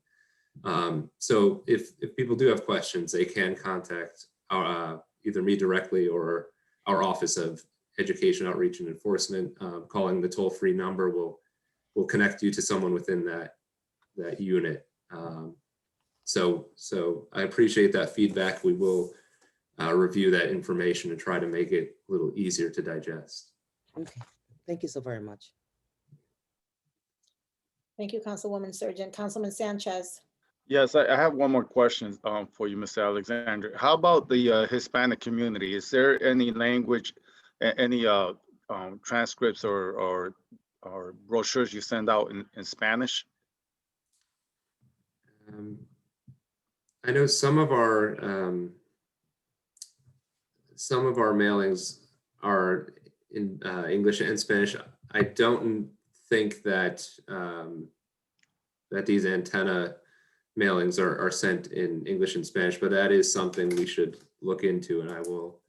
So if people do have questions, they can contact either me directly or our Office of Education Outreach and Enforcement. Calling the toll-free number will connect you to someone within that unit. So I appreciate that feedback. We will review that information and try to make it a little easier to digest. Okay, thank you so very much. Thank you, Councilwoman Surgeon. Councilman Sanchez. Yes, I have one more question for you, Mr. Alexander. How about the Hispanic community? Is there any language, any transcripts or brochures you send out in Spanish? I know some of our mailings are in English and Spanish. I don't think that that these antenna mailings are sent in English and Spanish, but that is something we should look into, and I will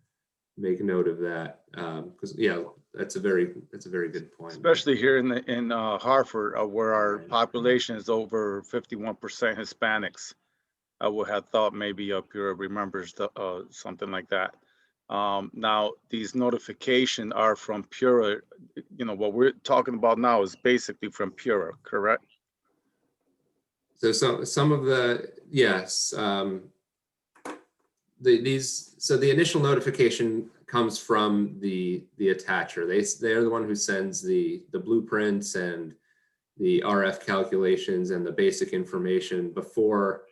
make note of that, because yeah, that's a very good point. Especially here in Hartford, where our population is over 51% Hispanics. I would have thought maybe Pura remembers something like that. Now, these notifications are from Pura. You know, what we're talking about now is basically from Pura, correct? So some of the, yes, the initial notification comes from the attacher. They're the one who sends the blueprints and the RF calculations and the basic information before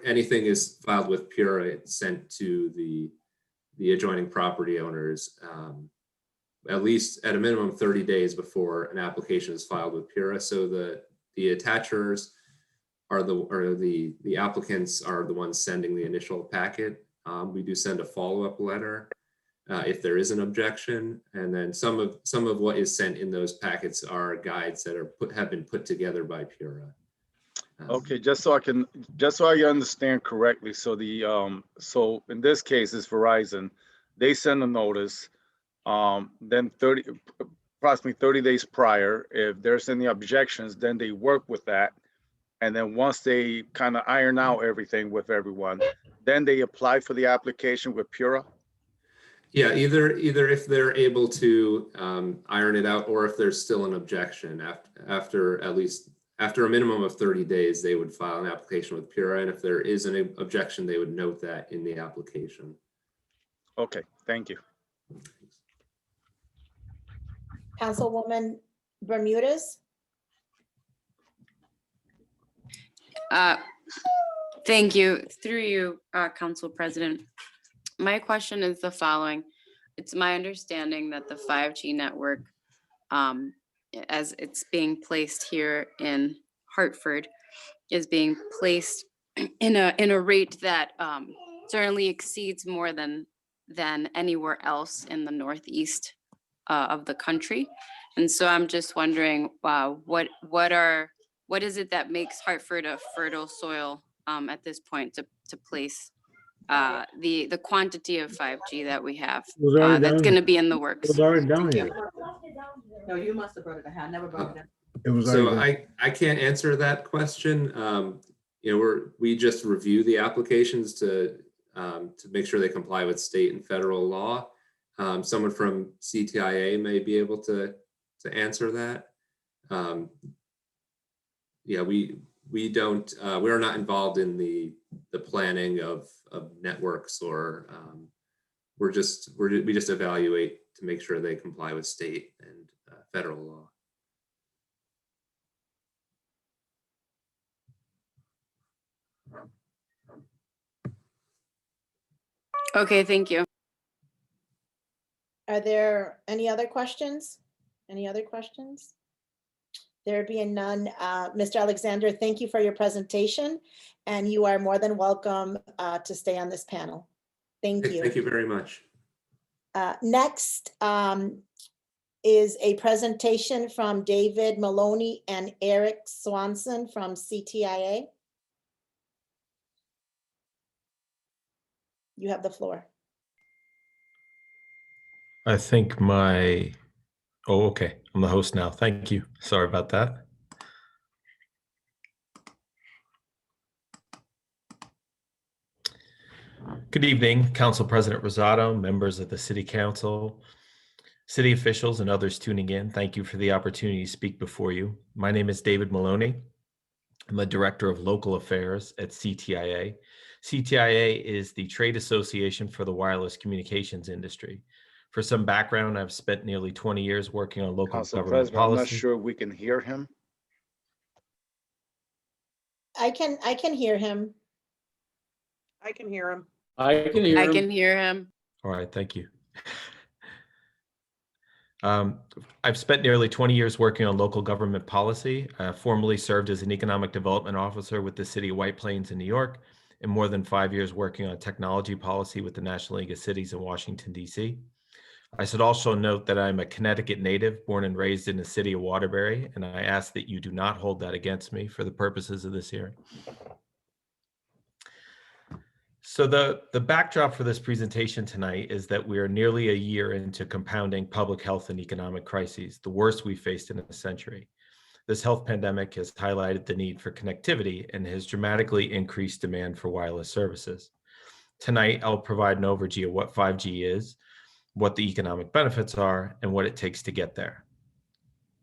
anything is filed with Pura, it's sent to the adjoining property owners, at least at a minimum 30 days before an application is filed with Pura. So the attachers are the applicants are the ones sending the initial packet. We do send a follow-up letter if there is an objection, and then some of what is sent in those packets are guides that have been put together by Pura. Okay, just so I understand correctly. So so in this case, it's Verizon. They send a notice. Then approximately 30 days prior, if there's any objections, then they work with that. And then once they kind of iron out everything with everyone, then they apply for the application with Pura? Yeah, either if they're able to iron it out, or if there's still an objection after a minimum of 30 days, they would file an application with Pura. And if there is an objection, they would note that in the application. Okay, thank you. Councilwoman Bermudez. Thank you. Through you, Council President. My question is the following. It's my understanding that the 5G network, as it's being placed here in Hartford, is being placed in a rate that certainly exceeds more than anywhere else in the Northeast of the country. And so I'm just wondering, what is it that makes Hartford a fertile soil at this point to place the quantity of 5G that we have that's going to be in the works? It was already down here. No, you must have brought it down. I never brought it down. It was So already I can't answer that question. You know, we just review the applications to make sure they comply with state and federal law. Someone from CTIA may be able to answer that. Yeah, we don't, we're not involved in the planning of networks, or we just evaluate to make sure they comply with state and federal law. Okay, thank you. Are there any other questions? Any other questions? There being none, Mr. Alexander, thank you for your presentation, and you are more than welcome to stay on this panel. Thank you. Thank you very much. Next is a presentation from David Maloney and Eric Swanson from CTIA. You have the floor. I think my Oh, okay. I'm the host now. Thank you. Sorry about that. Good evening, Council President Rosado, members of the City Council, city officials, and others tuning in. Thank you for the opportunity to speak before you. My name is David Maloney. I'm the Director of Local Affairs at CTIA. CTIA is the trade association for the wireless communications industry. For some background, I've spent nearly 20 years working on local Council government President, I'm not policy. sure we can hear him. I can hear him. I can hear him. I can hear I him. can hear him. All right, thank you. I've spent nearly 20 years working on local government policy. I formerly served as an economic development officer with the city of White Plains in New York, and more than 5 years working on technology policy with the National League of Cities in Washington, D.C. I should also note that I'm a Connecticut native, born and raised in the city of Waterbury, and I ask that you do not hold that against me for the purposes of this hearing. So the backdrop for this presentation tonight is that we are nearly a year into compounding public health and economic crises, the worst we've faced in a century. This health pandemic has highlighted the need for connectivity and has dramatically increased demand for wireless services. Tonight, I'll provide an overview of what 5G is, what the economic benefits are, and what it takes to get there.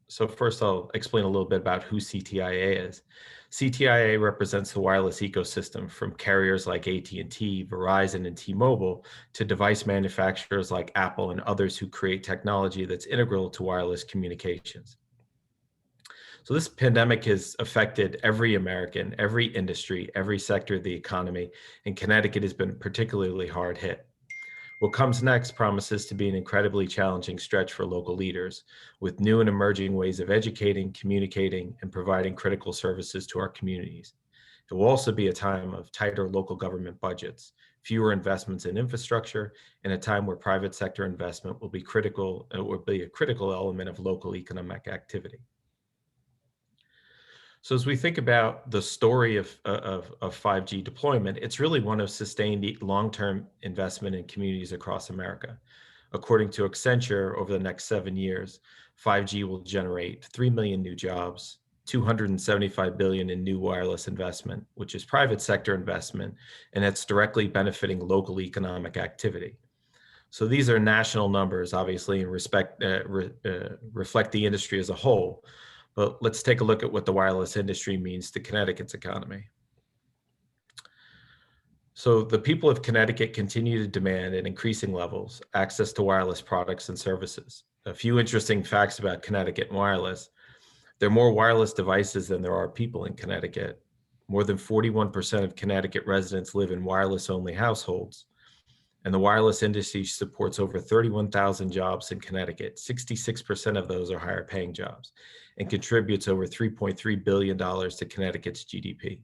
So first, I'll explain a little bit about who CTIA is. CTIA represents the wireless ecosystem from carriers like AT&T, Verizon, and T-Mobile to device manufacturers like Apple and others who create technology that's integral to wireless communications. So this pandemic has affected every American, every industry, every sector of the economy, and Connecticut has been particularly hard hit. What comes next promises to be an incredibly challenging stretch for local leaders, with new and emerging ways of educating, communicating, and providing critical services to our communities. It will also be a time of tighter local government budgets, fewer investments in infrastructure, and a time where private sector investment will be critical. It will be a critical element of local economic activity. So as we think about the story of 5G deployment, it's really one of sustained long-term investment in communities across America. According to Accenture, over the next 7 years, 5G will generate 3 million new jobs, 275 billion in new wireless investment, which is private sector investment, and it's directly benefiting local economic activity. So these are national numbers, obviously, and reflect the industry as a whole. But let's take a look at what the wireless industry means to Connecticut's economy. So the people of Connecticut continue to demand at increasing levels access to wireless products and services. A few interesting facts about Connecticut and wireless. There are more wireless devices than there are people in Connecticut. More than 41% of Connecticut residents live in wireless-only households. And the wireless industry supports over 31,000 jobs in Connecticut. 66% of those are higher paying jobs and contributes over $3.3 billion to Connecticut's GDP.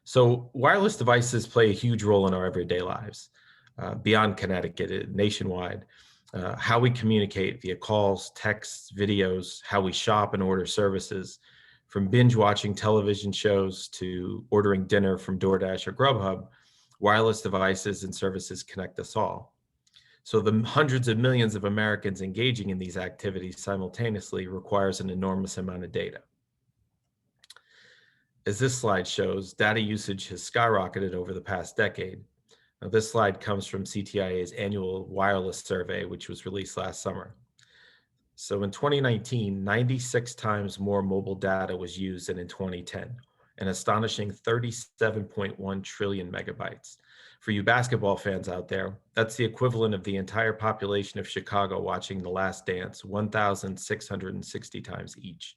So wireless devices play a huge role in our everyday lives, beyond Connecticut, nationwide. How we communicate via calls, texts, videos, how we shop and order services, from binge watching television shows to ordering dinner from DoorDash or Grubhub, wireless devices and services connect us all. So the hundreds of millions of Americans engaging in these activities simultaneously requires an enormous amount of data. As this slide shows, data usage has skyrocketed over the past decade. Now, this slide comes from CTIA's annual wireless survey, which was released last summer. So in 2019, 96 times more mobile data was used than in 2010. An astonishing 37.1 trillion megabytes. For you basketball fans out there, that's the equivalent of the entire population of Chicago watching The Last Dance 1,660 times each.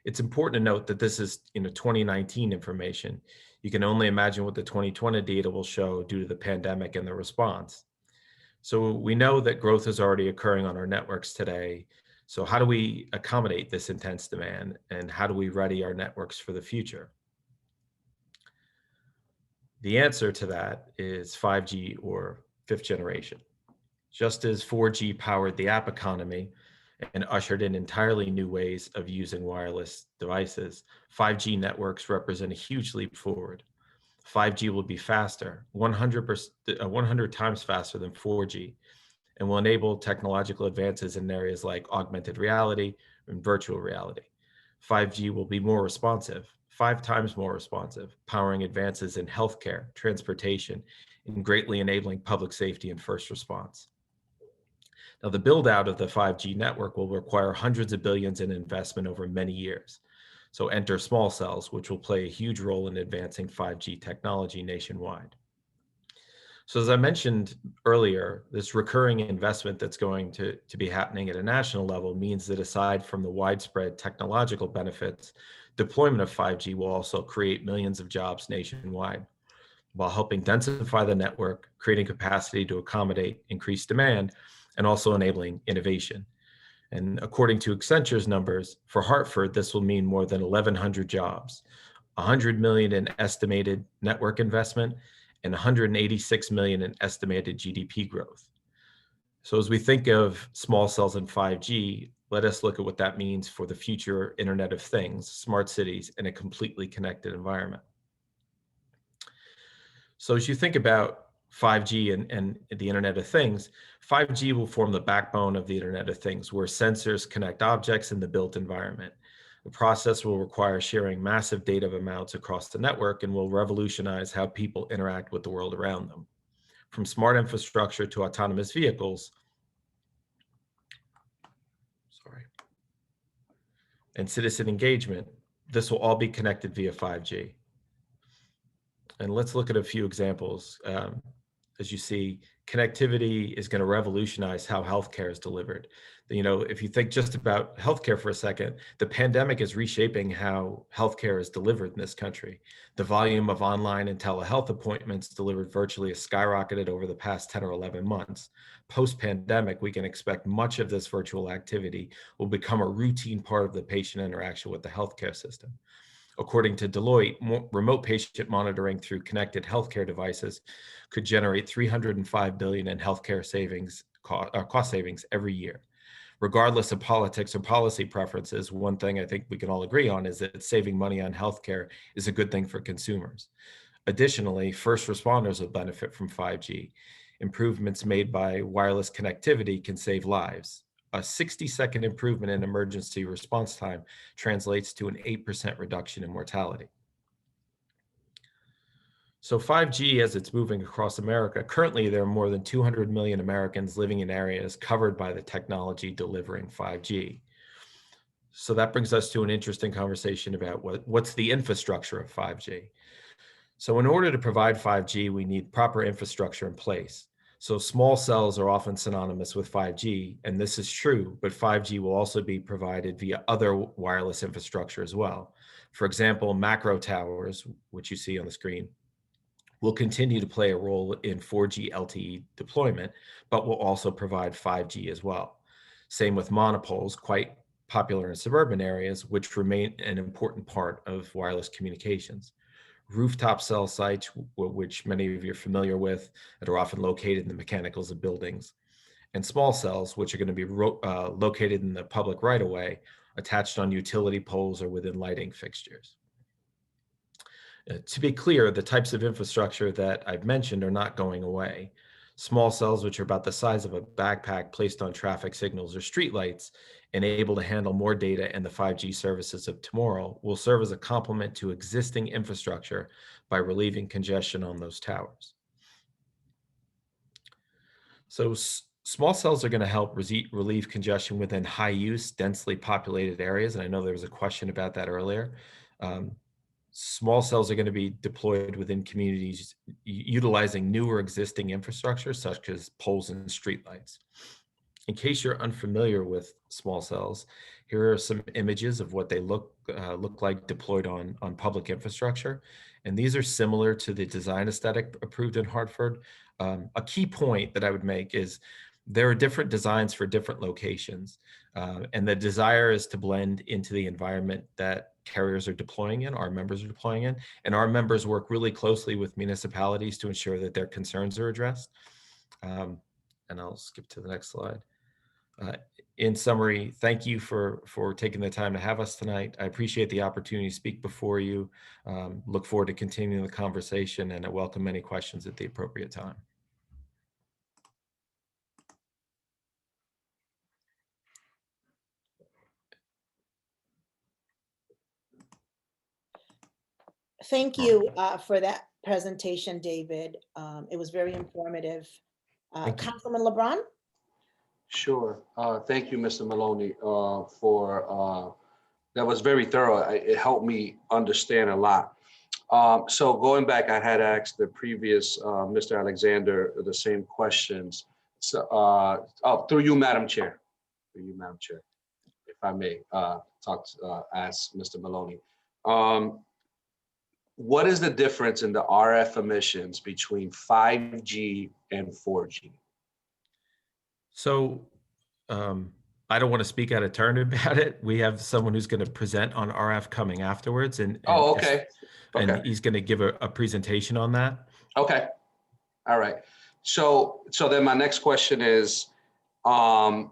It's important to note that this is 2019 information. You can only imagine what the 2020 data will show due to the pandemic and the response. So we know that growth is already occurring on our networks today. So how do we accommodate this intense demand, and how do we ready our networks for the future? The answer to that is 5G or fifth generation. Just as 4G powered the app economy and ushered in entirely new ways of using wireless devices, 5G networks represent a huge leap forward. 5G will be faster, 100 times faster than 4G, and will enable technological advances in areas like augmented reality and virtual reality. 5G will be more responsive, 5 times more responsive, powering advances in healthcare, transportation, and greatly enabling public safety and first response. Now, the build out of the 5G network will require hundreds of billions in investment over many years. So enter small cells, which will play a huge role in advancing 5G technology nationwide. So as I mentioned earlier, this recurring investment that's going to be happening at a national level means that aside from the widespread technological benefits, deployment of 5G will also create millions of jobs nationwide, while helping densify the network, creating capacity to accommodate increased demand, and also enabling innovation. And according to Accenture's numbers, for Hartford, this will mean more than 1,100 jobs, 100 million in estimated network investment, and 186 million in estimated GDP growth. So as we think of small cells and 5G, let us look at what that means for the future Internet of Things, smart cities, and a completely connected environment. So as you think about 5G and the Internet of Things, 5G will form the backbone of the Internet of Things, where sensors connect objects in the built environment. The process will require sharing massive data amounts across the network and will revolutionize how people interact with the world around them. From smart infrastructure to autonomous vehicles, and citizen engagement, this will all be connected via 5G. And let's look at a few examples. As you see, connectivity is going to revolutionize how healthcare is delivered. You know, if you think just about healthcare for a second, the pandemic is reshaping how healthcare is delivered in this country. The volume of online and telehealth appointments delivered virtually has skyrocketed over the past 10 or 11 months. Post-pandemic, we can expect much of this virtual activity will become a routine part of the patient interaction with the healthcare system. According to Deloitte, remote patient monitoring through connected healthcare devices could generate $305 billion in healthcare savings, cost savings every year. Regardless of politics or policy preferences, one thing I think we can all agree on is that saving money on healthcare is a good thing for consumers. Additionally, first responders will benefit from 5G. Improvements made by wireless connectivity can save lives. A 60-second improvement in emergency response time translates to an 8% reduction in mortality. So 5G, as it's moving across America, currently there are more than 200 million Americans living in areas covered by the technology delivering 5G. So that brings us to an interesting conversation about what's the infrastructure of 5G. So in order to provide 5G, we need proper infrastructure in place. So small cells are often synonymous with 5G, and this is true, but 5G will also be provided via other wireless infrastructure as well. For example, macro towers, which you see on the screen, will continue to play a role in 4G LTE deployment, but will also provide 5G as well. Same with monopoles, quite popular in suburban areas, which remain an important part of wireless communications. Rooftop cell sites, which many of you are familiar with, that are often located in the mechanicals of buildings, and small cells, which are going to be located in the public right-of-way, attached on utility poles or within lighting fixtures. To be clear, the types of infrastructure that I've mentioned are not going away. Small cells, which are about the size of a backpack placed on traffic signals or streetlights and able to handle more data and the 5G services of tomorrow, will serve as a complement to existing infrastructure by relieving congestion on those towers. So small cells are going to help relieve congestion within high-use, densely populated areas, and I know there was a question about that earlier. Small cells are going to be deployed within communities utilizing new or existing infrastructure, such as poles and streetlights. In case you're unfamiliar with small cells, here are some images of what they look like deployed on public infrastructure. And these are similar to the design aesthetic approved in Hartford. A key point that I would make is there are different designs for different locations. And the desire is to blend into the environment that carriers are deploying in, our members are deploying in, and our members work really closely with municipalities to ensure that their concerns are addressed. And I'll skip to the next slide. In summary, thank you for taking the time to have us tonight. I appreciate the opportunity to speak before you. Look forward to continuing the conversation, and I welcome any questions at the appropriate time. Thank you for that presentation, David. It was very informative. Thank you. Councilman LeBron? Sure. Thank you, Mr. Maloney, for that was very thorough. It helped me understand a lot. So going back, I had asked the previous Mr. Alexander the same questions. So through you, Madam Chair, if I may ask Mr. Maloney. What is the difference in the RF emissions between 5G and 4G? So I don't want to speak out of turn about it. We have someone who's going to present on RF coming afterwards, and Oh, okay. And he's going to give a presentation on that. Okay. All right. So then my next question is, and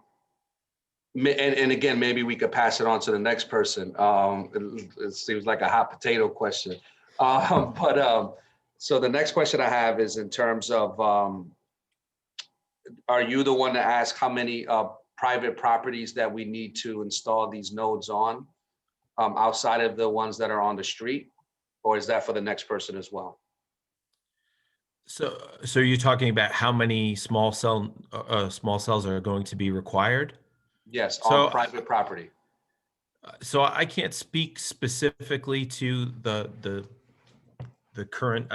again, maybe we could pass it on to the next person. It seems like a hot potato question. So the next question I have is in terms of, are you the one to ask how many private properties that we need to install these nodes on outside of the ones that are on the street? Or is that for the next person as well? So you're talking about how many small cells are going to be required? Yes, So, on private property. So I can't speak specifically to the current,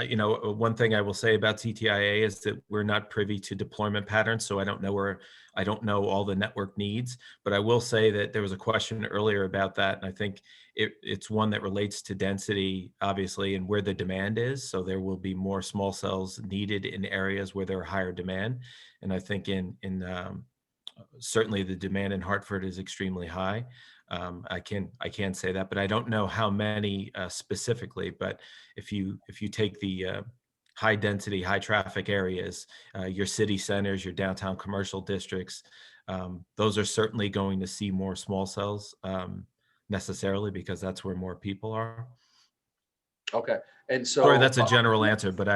one thing I will say about CTIA is that we're not privy to deployment patterns. So I don't know all the network needs, but I will say that there was a question earlier about that. And I think it's one that relates to density, obviously, and where the demand is. So there will be more small cells needed in areas where there are higher demand. And I think certainly the demand in Hartford is extremely high. I can say that, but I don't know how many specifically. But if you take the high density, high traffic areas, your city centers, your downtown commercial districts, those are certainly going to see more small cells necessarily because that's where more people are. Okay, and so sorry, that's a general answer, but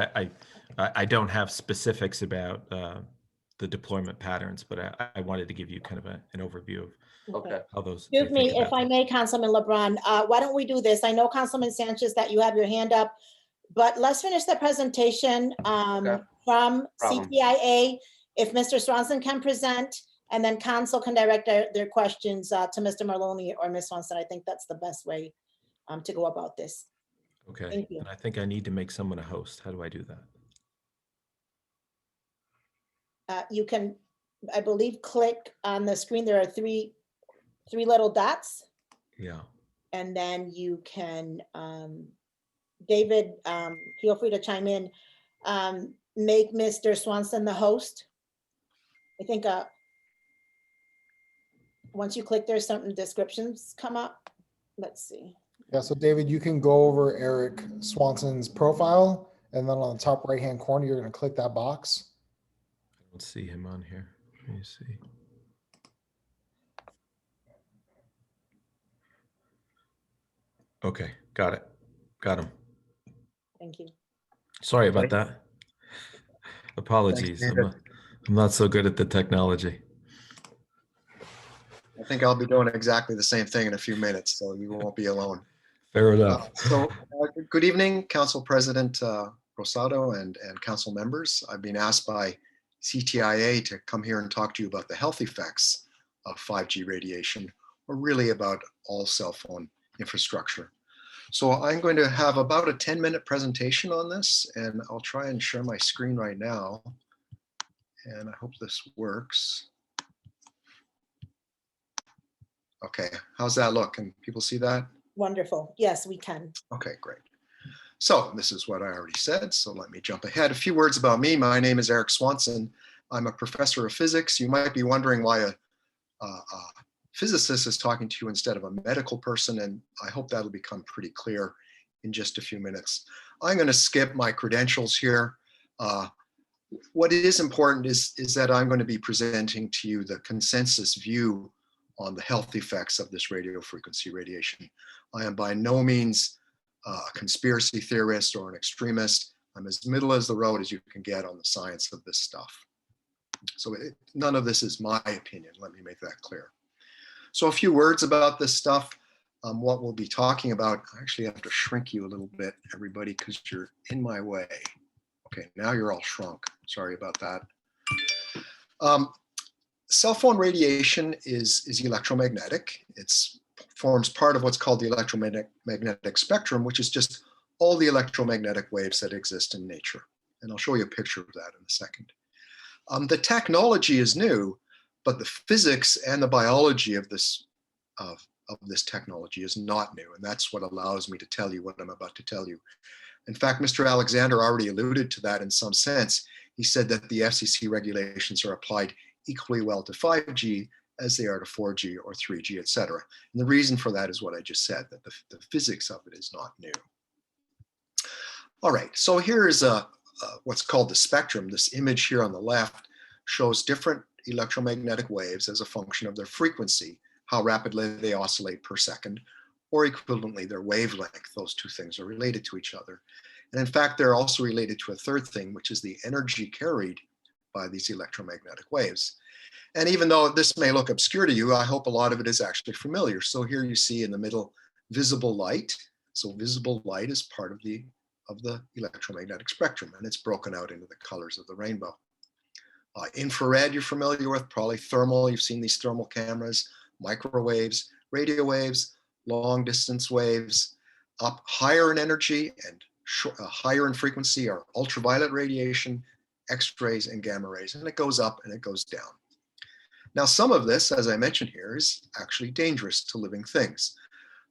I don't have specifics about the deployment patterns, but I wanted to give you kind of an overview of how those. Excuse me, if I may, Councilman LeBron, why don't we do this? I know, Councilman Sanchez, that you have your hand up, but let's finish the presentation from CTIA. If Mr. Swanson can present, and then council can direct their questions to Mr. Maloney or Ms. Swanson. I think that's the best way to go about this. Okay. Thank you. And I think I need to make someone a host. How do I do that? You can, I believe, click on the screen. There are three little dots. Yeah. And then you can, David, feel free to chime in, make Mr. Swanson the host. I think once you click, there's some descriptions come up. Let's see. Yeah, so David, you can go over Eric Swanson's profile, and then on the top right-hand corner, you're going to click that box. I don't see him on here. Let me see. Okay, got it. Got him. Thank you. Sorry about that. Apologies. I'm not so good at the technology. I think I'll be doing exactly the same thing in a few minutes, so you won't be alone. Fair enough. Good evening, Council President Rosado and council members. I've been asked by CTIA to come here and talk to you about the health effects of 5G radiation, or really about all cell phone infrastructure. So I'm going to have about a 10-minute presentation on this, and I'll try and share my screen right now. And I hope this works. Okay, how's that look? Can people see that? Wonderful. Yes, we can. Okay, great. So this is what I already said, so let me jump ahead. A few words about me. My name is Eric Swanson. I'm a professor of physics. You might be wondering why a physicist is talking to you instead of a medical person, and I hope that'll become pretty clear in just a few minutes. I'm going to skip my credentials here. What is important is that I'm going to be presenting to you the consensus view on the health effects of this radio frequency radiation. I am by no means a conspiracy theorist or an extremist. I'm as middle as the road as you can get on the science of this stuff. So none of this is my opinion. Let me make that clear. So a few words about this stuff. what we'll be talking about. I actually have to shrink you a little bit, everybody, because you're in my way. Okay, now you're all shrunk. Sorry about that. Cell phone radiation is electromagnetic. It forms part of what's called the electromagnetic spectrum, which is just all the electromagnetic waves that exist in nature. And I'll show you a picture of that in a second. The technology is new, but the physics and the biology of this technology is not new. And that's what allows me to tell you what I'm about to tell you. In fact, Mr. Alexander already alluded to that in some sense. He said that the FCC regulations are applied equally well to 5G as they are to 4G or 3G, et cetera. And the reason for that is what I just said, that the physics of it is not new. All right, so here is what's called the spectrum. This image here on the left shows different electromagnetic waves as a function of their frequency, how rapidly they oscillate per second, or equivalently their wavelength. Those two things are related to each other. And in fact, they're also related to a third thing, which is the energy carried by these electromagnetic waves. And even though this may look obscure to you, I hope a lot of it is actually familiar. So here you see in the middle, visible light. So visible light is part of the electromagnetic spectrum, and it's broken out into the colors of the rainbow. Infrared you're familiar with, probably thermal, you've seen these thermal cameras, microwaves, radio waves, long distance waves. Up higher in energy and higher in frequency are ultraviolet radiation, X-rays, and gamma rays, and it goes up and it goes down. Now, some of this, as I mentioned here, is actually dangerous to living things.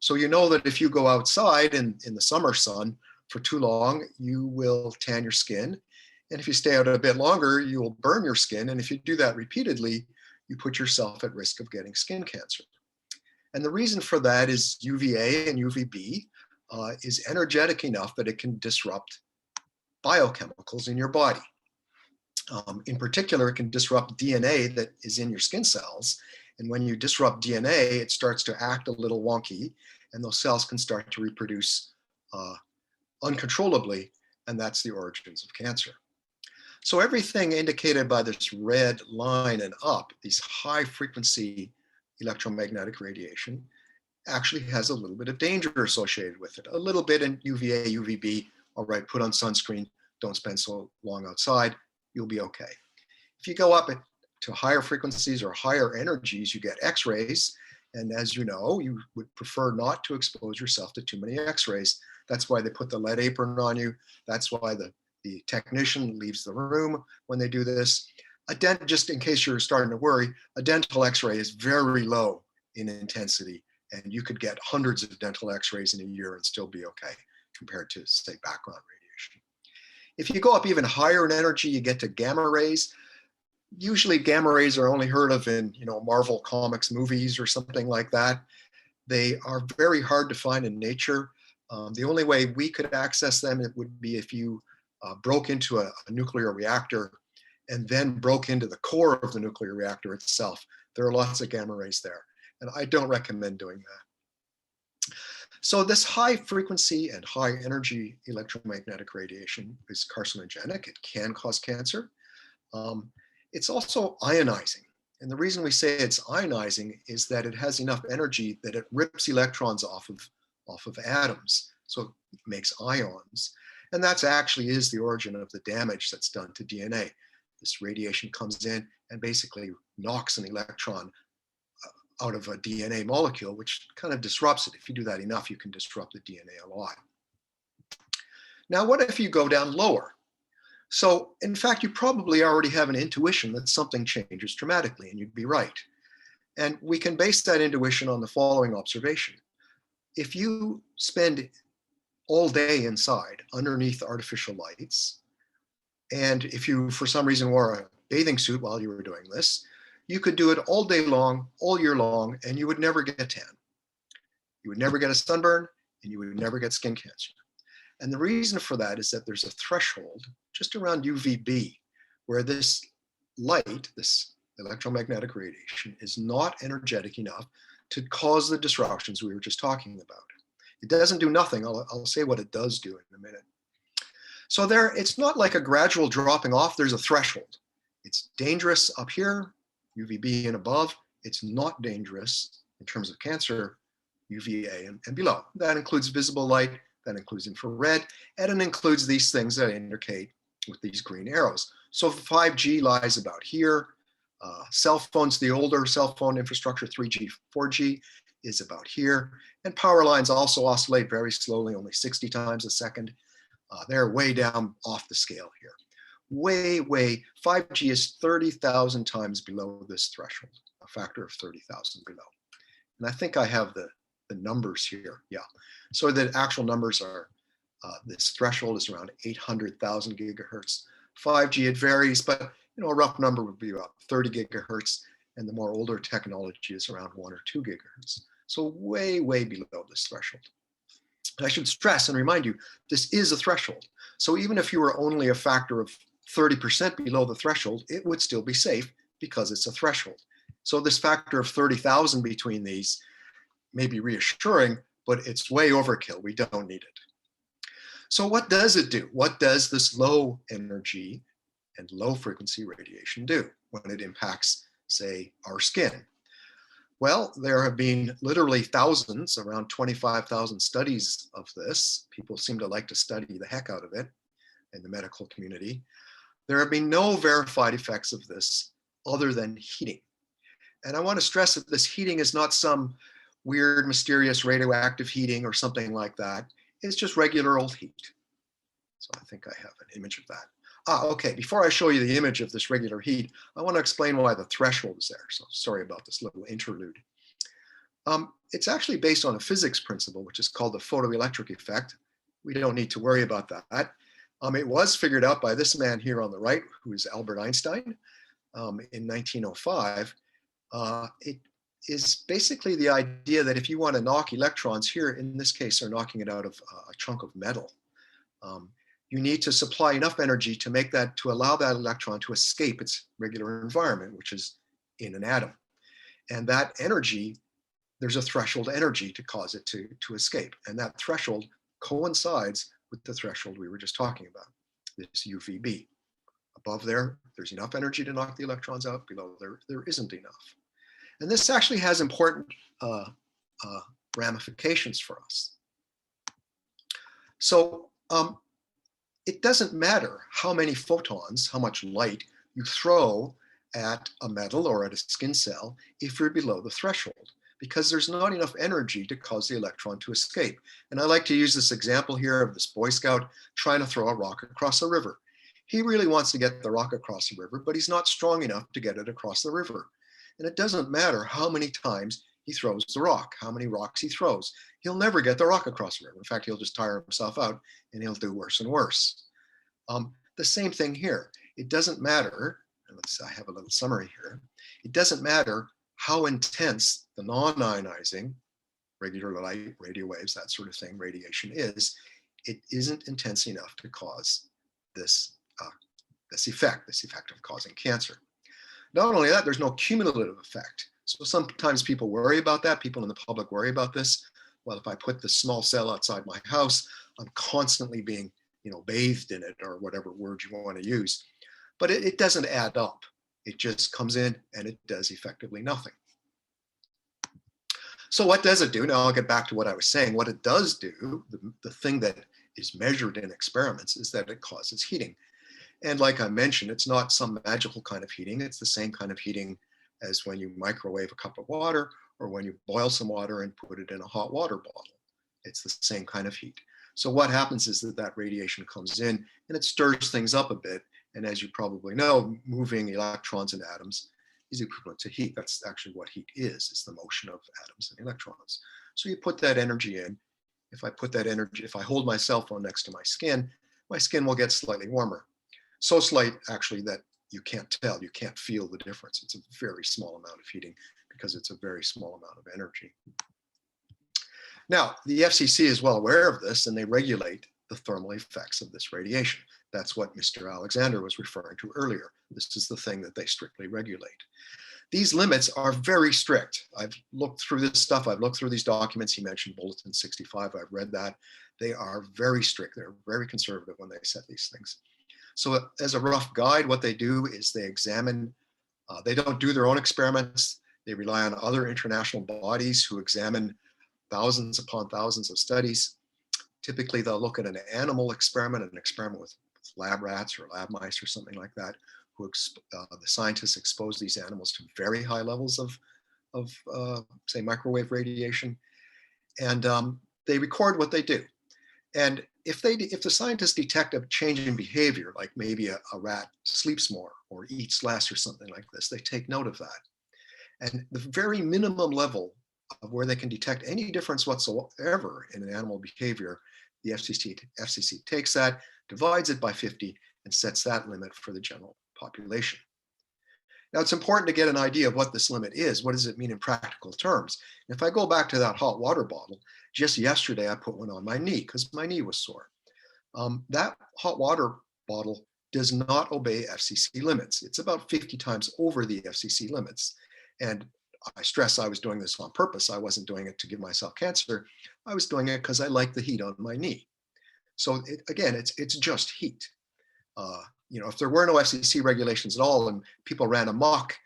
So you know that if you go outside in the summer sun for too long, you will tan your skin. And if you stay out a bit longer, you will burn your skin. And if you do that repeatedly, you put yourself at risk of getting skin cancer. And the reason for that is UVA and UVB is energetic enough that it can disrupt biochemicals in your body. In particular, it can disrupt DNA that is in your skin cells. And when you disrupt DNA, it starts to act a little wonky, and those cells can start to reproduce uncontrollably, and that's the origins of cancer. So everything indicated by this red line and up, these high frequency electromagnetic radiation, actually has a little bit of danger associated with it. A little bit in UVA, UVB, all right, put on sunscreen, don't spend so long outside, you'll be okay. If you go up to higher frequencies or higher energies, you get X-rays. And as you know, you would prefer not to expose yourself to too many X-rays. That's why they put the lead apron on you. That's why the technician leaves the room when they do this. Just in case you're starting to worry, a dental X-ray is very low in intensity, and you could get hundreds of dental X-rays in a year and still be okay compared to, say, background radiation. If you go up even higher in energy, you get to gamma rays. Usually gamma rays are only heard of in, Marvel Comics movies or something like that. They are very hard to find in nature. The only way we could access them, it would be if you broke into a nuclear reactor and then broke into the core of the nuclear reactor itself. There are lots of gamma rays there, and I don't recommend doing that. So this high frequency and high energy electromagnetic radiation is carcinogenic. It can cause cancer. It's also ionizing. And the reason we say it's ionizing is that it has enough energy that it rips electrons off of atoms. So it makes ions. And that actually is the origin of the damage that's done to DNA. This radiation comes in and basically knocks an electron out of a DNA molecule, which kind of disrupts it. If you do that enough, you can disrupt the DNA a lot. Now, what if you go down lower? So in fact, you probably already have an intuition that something changes dramatically, and you'd be right. And we can base that intuition on the following observation. If you spend all day inside underneath artificial lights, and if you, for some reason, wore a bathing suit while you were doing this, you could do it all day long, all year long, and you would never get a tan. You would never get a sunburn, and you would never get skin cancer. And the reason for that is that there's a threshold just around UVB where this light, this electromagnetic radiation, is not energetic enough to cause the disruptions we were just talking about. It doesn't do nothing. I'll say what it does do in a minute. So it's not like a gradual dropping off. There's a threshold. It's dangerous up here, UVB and above. It's not dangerous in terms of cancer, UVA and below. That includes visible light, that includes infrared, and it includes these things that indicate with these green arrows. So 5G lies about here. Cell phones, the older cell phone infrastructure, 3G, 4G is about here. And power lines also oscillate very slowly, only 60 times a second. They're way down off the scale here. Way, 5G is 30,000 times below this threshold, a factor of 30,000 below. And I think I have the numbers here, yeah. So the actual numbers are, this threshold is around 800,000 gigahertz. 5G, it varies, but a rough number would be about 30 gigahertz, and the more older technology is around 1 or 2 gigahertz. So way below this threshold. I should stress and remind you, this is a threshold. So even if you were only a factor of 30% below the threshold, it would still be safe because it's a threshold. So this factor of 30,000 between these may be reassuring, but it's way overkill. We don't need it. So what does it do? What does this low energy and low frequency radiation do when it impacts, say, our skin? Well, there have been literally thousands, around 25,000 studies of this. People seem to like to study the heck out of it in the medical community. There have been no verified effects of this other than heating. And I want to stress that this heating is not some weird, mysterious radioactive heating or something like that. It's just regular old heat. So I think I have an image of that. Okay, before I show you the image of this regular heat, I want to explain why the threshold is there. So sorry about this little interlude. It's actually based on a physics principle, which is called the photoelectric effect. We don't need to worry about that. It was figured out by this man here on the right, who is Albert Einstein, in 1905. It is basically the idea that if you want to knock electrons here, in this case, they're knocking it out of a chunk of metal. You need to supply enough energy to make that, to allow that electron to escape its regular environment, which is in an atom. And that energy, there's a threshold energy to cause it to escape. And that threshold coincides with the threshold we were just talking about, this UVB. Above there, there's enough energy to knock the electrons out. Below there isn't enough. And this actually has important ramifications for us. So it doesn't matter how many photons, how much light you throw at a metal or at a skin cell if you're below the threshold, because there's not enough energy to cause the electron to escape. And I like to use this example here of this Boy Scout trying to throw a rock across a river. He really wants to get the rock across the river, but he's not strong enough to get it across the river. And it doesn't matter how many times he throws the rock, how many rocks he throws. He'll never get the rock across the river. In fact, he'll just tire himself out and he'll do worse and worse. The same thing here. It doesn't matter, and I have a little summary here. It doesn't matter how intense the non-ionizing, regular light, radio waves, that sort of thing, radiation is. It isn't intense enough to cause this effect of causing cancer. Not only that, there's no cumulative effect. So sometimes people worry about that. People in the public worry about this. Well, if I put this small cell outside my house, I'm constantly being, bathed in it, or whatever word you want to use. But it doesn't add up. It just comes in and it does effectively nothing. So what does it do? Now I'll get back to what I was saying. What it does do, the thing that is measured in experiments, is that it causes heating. And like I mentioned, it's not some magical kind of heating. It's the same kind of heating as when you microwave a cup of water, or when you boil some water and put it in a hot water bottle. It's the same kind of heat. So what happens is that radiation comes in and it stirs things up a bit. And as you probably know, moving electrons and atoms is equivalent to heat. That's actually what heat is. It's the motion of atoms and electrons. So you put that energy in. If I hold my cell phone next to my skin will get slightly warmer. So slight, actually, that you can't tell, you can't feel the difference. It's a very small amount of heating because it's a very small amount of energy. Now, the FCC is well aware of this, and they regulate the thermal effects of this radiation. That's what Mr. Alexander was referring to earlier. This is the thing that they strictly regulate. These limits are very strict. I've looked through this stuff. I've looked through these documents. He mentioned Bulletin 65. I've read that. They are very strict. They're very conservative when they set these things. So as a rough guide, what they do is they examine, they don't do their own experiments. They rely on other international bodies who examine thousands upon thousands of studies. Typically, they'll look at an animal experiment, an experiment with lab rats or lab mice or something like that, who the scientists expose these animals to very high levels of say, microwave radiation. And they record what they do. And if the scientists detect a change in behavior, like maybe a rat sleeps more or eats less or something like this, they take note of that. And the very minimum level of where they can detect any difference whatsoever in an animal behavior, the FCC takes that, divides it by 50, and sets that limit for the general population. Now, it's important to get an idea of what this limit is. What does it mean in practical terms? If I go back to that hot water bottle, just yesterday I put one on my knee because my knee was sore. That hot water bottle does not obey FCC limits. It's about 50 times over the FCC limits. And I stress I was doing this on purpose. I wasn't doing it to give myself cancer. I was doing it because I like the heat on my knee. So again, it's just heat. If there were no FCC regulations at all and people ran amok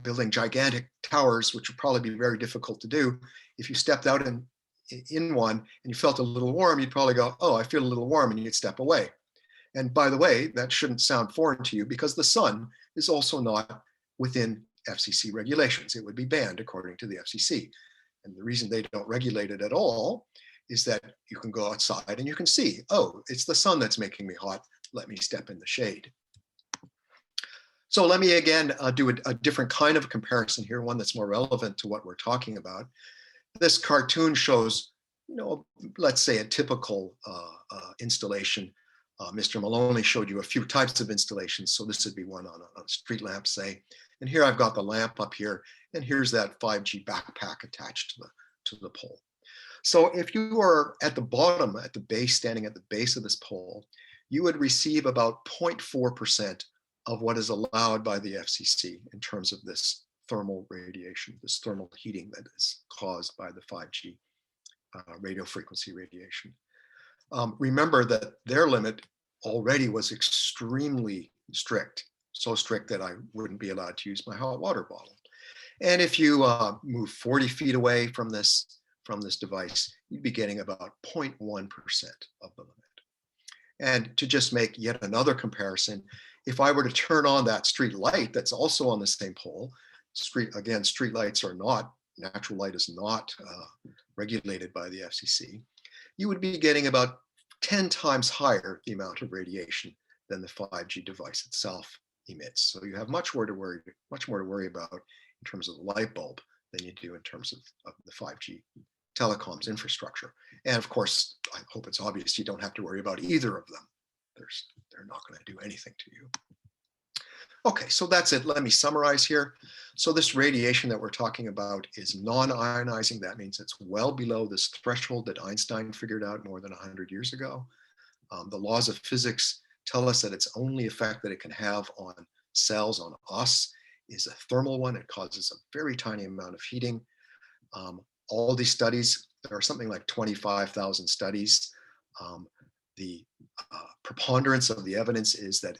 building gigantic towers, which would probably be very difficult to do, if you stepped out in one and you felt a little warm, you'd probably go, oh, I feel a little warm, and you'd step away. And by the way, that shouldn't sound foreign to you because the sun is also not within FCC regulations. It would be banned according to the FCC. And the reason they don't regulate it at all is that you can go outside and you can see, oh, it's the sun that's making me hot. Let me step in the shade. So let me again do a different kind of comparison here, one that's more relevant to what we're talking about. This cartoon shows, let's say a typical installation. Mr. Maloney showed you a few types of installations. So this would be one on a street lamp, say. And here I've got the lamp up here, and here's that 5G backpack attached to the pole. So if you are at the bottom, at the base, standing at the base of this pole, you would receive about 0.4% of what is allowed by the FCC in terms of this thermal radiation, this thermal heating that is caused by the 5G radio frequency radiation. Remember that their limit already was extremely strict, so strict that I wouldn't be allowed to use my hot water bottle. And if you move 40 feet away from this device, you'd be getting about 0.1% of the limit. And to just make yet another comparison, if I were to turn on that street light that's also on the same pole, street lights are not, natural light is not regulated by the FCC, you would be getting about 10 times higher the amount of radiation than the 5G device itself emits. So you have much more to worry about in terms of the light bulb than you do in terms of the 5G telecoms infrastructure. And of course, I hope it's obvious you don't have to worry about either of them. They're not going to do anything to you. Okay, so that's it. Let me summarize here. So this radiation that we're talking about is non-ionizing. That means it's well below this threshold that Einstein figured out more than 100 years ago. The laws of physics tell us that its only effect that it can have on cells, on us, is a thermal one. It causes a very tiny amount of heating. All these studies, there are something like 25,000 studies. The preponderance of the evidence is that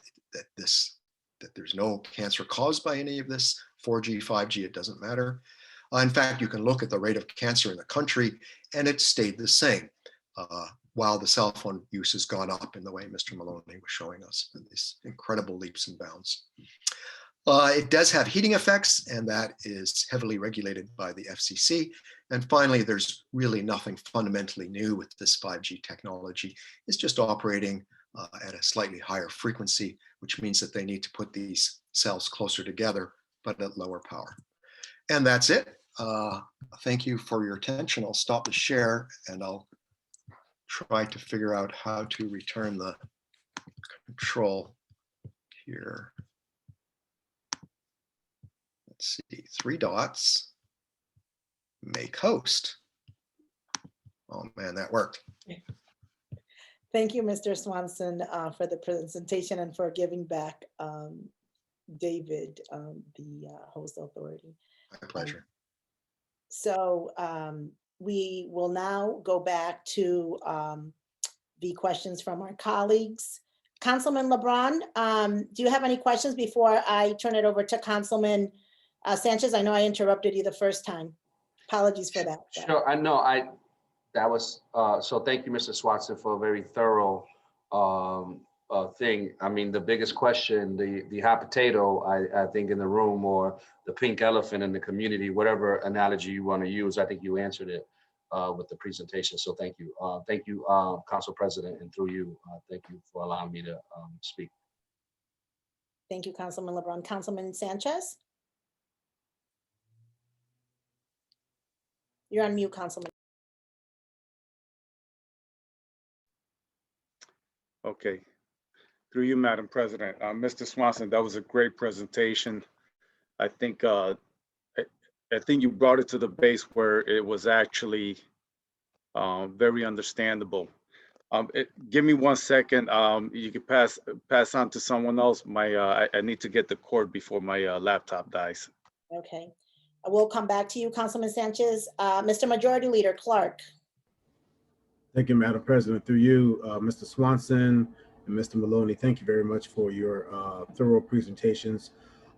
there's no cancer caused by any of this, 4G, 5G, it doesn't matter. In fact, you can look at the rate of cancer in the country and it stayed the same while the cell phone use has gone up in the way Mr. Maloney was showing us, these incredible leaps and bounds. It does have heating effects, and that is heavily regulated by the FCC. And finally, there's really nothing fundamentally new with this 5G technology. It's just operating at a slightly higher frequency, which means that they need to put these cells closer together, but at lower power. And that's it. Thank you for your attention. I'll stop the share and I'll try to figure out how to return the control here. Let's see, 3 dots, make host. Oh man, that worked. Thank you, Mr. Swanson, for the presentation and for giving back David, the host authority. My pleasure. So we will now go back to the questions from our colleagues. Councilman LeBron, do you have any questions before I turn it over to Councilman Sanchez? I know I interrupted you the first time. Apologies for that. so. Sure, I know, that was, so thank you, Mr. Swanson, for a very thorough thing. I mean, the biggest question, the hot potato, I think in the room, or the pink elephant in the community, whatever analogy you want to use, I think you answered it with the presentation. So thank you. Thank you, Council President, and through you, thank you for allowing me to speak. Thank you, Councilman LeBron. Councilman Sanchez? You're on mute, Councilman. Okay. Through you, Madam President. Mr. Swanson, that was a great presentation. I think I think you brought it to the base where it was actually very understandable. Give me 1 second. You can pass on to someone else. I need to get the cord before my laptop dies. Okay. We'll come back to you, Councilman Sanchez. Mr. Majority Leader Clark. Thank you, Madam President. Through you, Mr. Swanson and Mr. Maloney, thank you very much for your thorough presentations.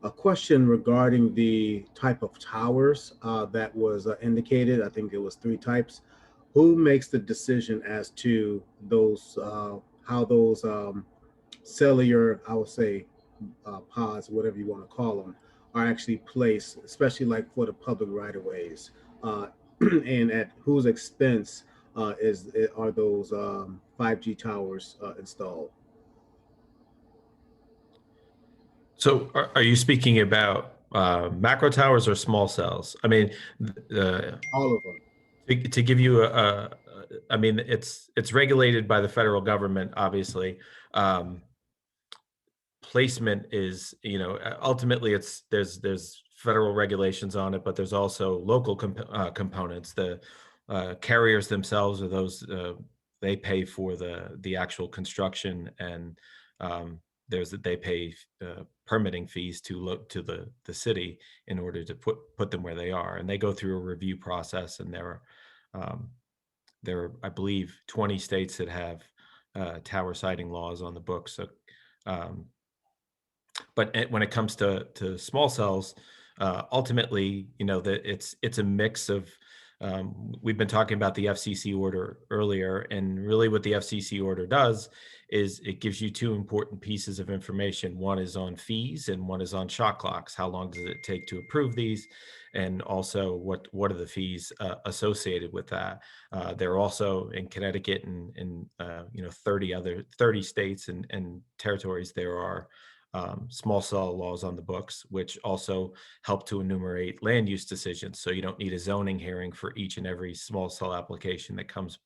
A question regarding the type of towers that was indicated. I think it was 3 types. Who makes the decision as to those, how those cellular, I would say, pods, whatever you want to call them, are actually placed, especially like for the public right-of-ways, and at whose expense are those 5G towers installed? So are you speaking about macro towers or small cells? I mean, all of them. To give you I mean, it's regulated by the federal government, obviously. Placement is, you know, ultimately there's federal regulations on it, but there's also local components. The carriers themselves are those, they pay for the actual construction, and they pay permitting fees to the city in order to put them where they are, and they go through a review process. And there are, I believe, 20 states that have tower siting laws on the books. So, but when it comes to small cells, ultimately, you know, that it's a mix of. We've been talking about the FCC order earlier, and really what the FCC order does is it gives you 2 important pieces of information. One is on fees and one is on shot clocks. How long does it take to approve these? And also what are the fees associated with that? They're also in Connecticut and you know, 30 states and territories. There are small cell laws on the books, which also help to enumerate land use decisions. So you don't need a zoning hearing for each and every small cell application that comes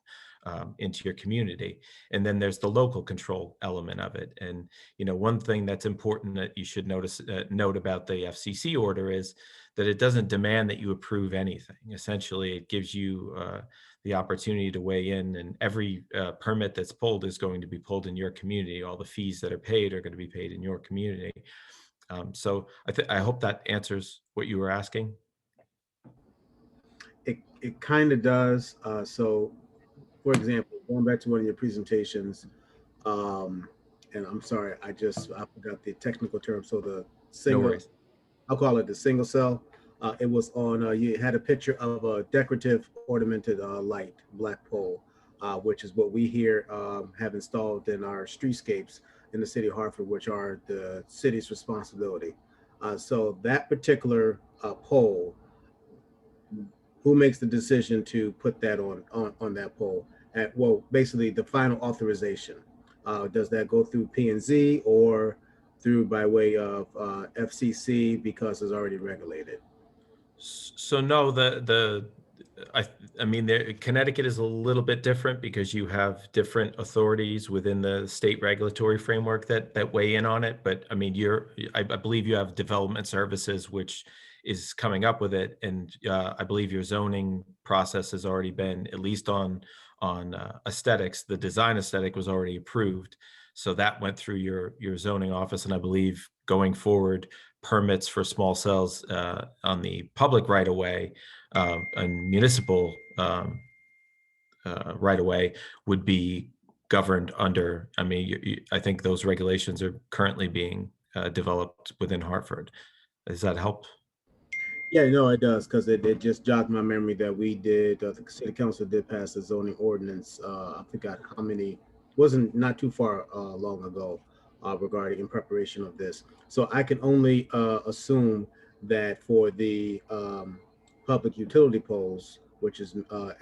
into your community. And then there's the local control element of it. And, you know, one thing that's important that you should note about the FCC order is that it doesn't demand that you approve anything. Essentially, it gives you the opportunity to weigh in, and every permit that's pulled is going to be pulled in your community. All the fees that are paid are going to be paid in your community. So I hope that answers what you were asking. It kind of does. So, for example, going back to one of your presentations, and I'm sorry, I forgot the technical term. So the single, no worries. I'll call it the single cell. It was on, you had a picture of a decorative ornamented light, black pole, which is what we here have installed in our streetscapes in the city of Hartford, which are the city's responsibility. So that particular pole, who makes the decision to put that on that pole? Well, basically the final authorization. Does that go through P&Z or through by way of FCC because it's already regulated? So no, I mean, Connecticut is a little bit different because you have different authorities within the state regulatory framework that weigh in on it. But I mean, I believe you have development services, which is coming up with it. And I believe your zoning process has already been, at least on aesthetics, the design aesthetic was already approved. So that went through your zoning office. And I believe going forward, permits for small cells on the public right-of-way and municipal right-of-way would be governed under, I mean, I think those regulations are currently being developed within Hartford. Does that help? Yeah, no, it does, because it just jogged my memory that we did, the city council did pass a zoning ordinance, I forgot how many, wasn't not too far long ago, regarding in preparation of this. So I can only assume that for the public utility poles, which is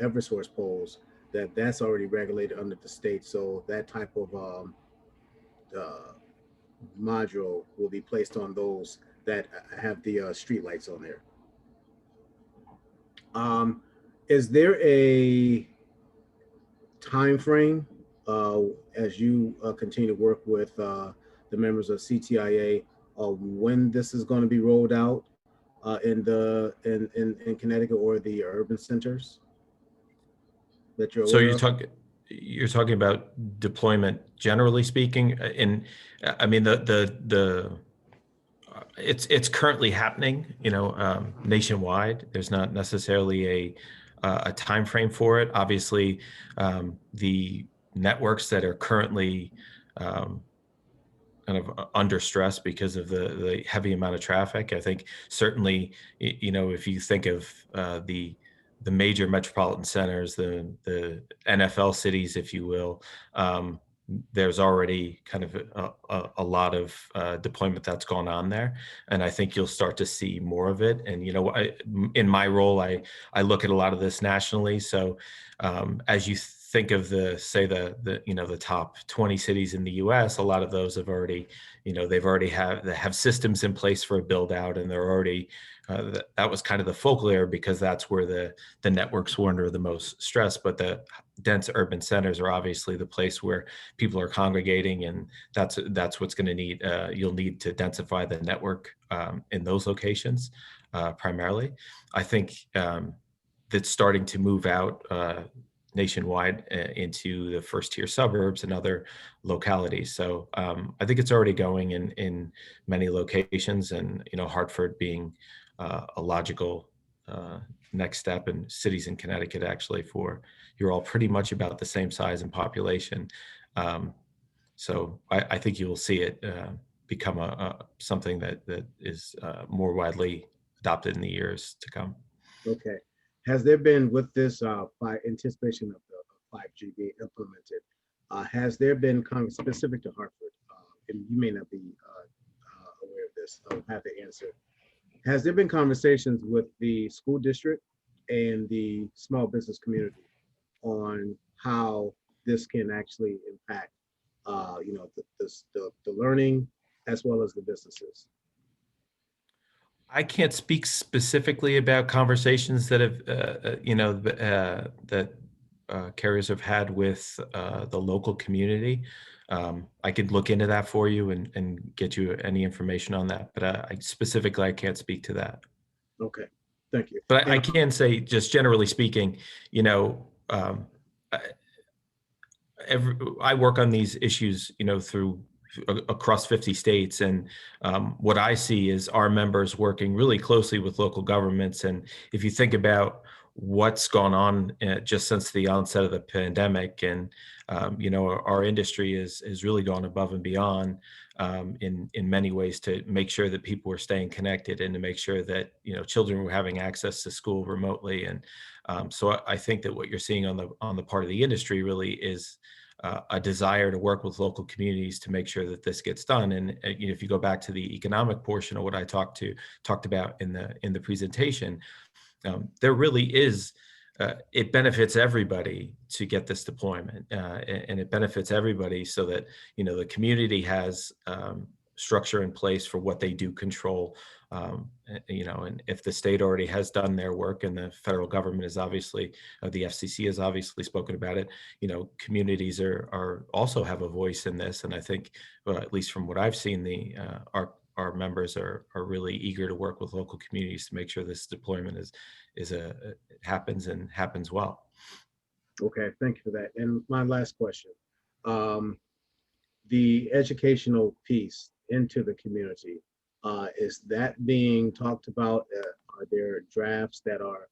Eversource poles, that's already regulated under the state. So that type of uh, module will be placed on those that have the street lights on there. Is there a time frame as you continue to work with the members of CTIA when this is going to be rolled out in Connecticut or the urban centers that you're So aware of? you're talking about deployment generally speaking, and I mean it's currently happening, nationwide. There's not necessarily a time frame for it. Obviously, the networks that are currently kind of under stress because of the heavy amount of traffic. I think certainly, if you think of the major metropolitan centers, the NFL cities, if you will, there's already kind of a lot of deployment that's gone on there, and I think you'll start to see more of it. And in my role, I look at a lot of this nationally. So as you think of the top 20 cities in the U.S., a lot of those have already, they have systems in place for a build out, and they're already that was kind of the focal area because that's where the networks were under the most stress. But the dense urban centers are obviously the place where people are congregating, and that's what's going to need. You'll need to densify the network in those locations primarily. I think that's starting to move out nationwide into the first tier suburbs and other localities. So I think it's already going in many locations, and Hartford being a logical next step, and cities in Connecticut actually, for you're all pretty much about the same size and population. So I think you will see it become something that is more widely adopted in the years to come. Okay. Has there been, with this by anticipation of the 5G being implemented, has there been specific to Hartford, and you may not be aware of this, I'll have to answer. Has there been conversations with the school district and the small business community on how this can actually impact, the learning as well as the businesses? I can't speak specifically about conversations that have, that carriers have had with the local community. I could look into that for you and get you any information on that, but I can't speak to that. Okay, thank you. But I can say, just generally speaking, I work on these issues, through across 50 states. And what I see is our members working really closely with local governments. And if you think about what's gone on just since the onset of the pandemic, and our industry has really gone above and beyond in many ways to make sure that people were staying connected, and to make sure that children were having access to school remotely. And so I think that what you're seeing on the part of the industry really is a desire to work with local communities to make sure that this gets done. And if you go back to the economic portion of what I talked about in the presentation, there really is. It benefits everybody to get this deployment, and it benefits everybody so that the community has structure in place for what they do control. And if the state already has done their work, and the federal government is obviously, the FCC has obviously spoken about it, communities are also have a voice in this. And I think, at least from what I've seen, our members are really eager to work with local communities to make sure this deployment happens well. Okay, thank you for that. And my last question, the educational piece into the community, is that being talked about? Are there drafts that are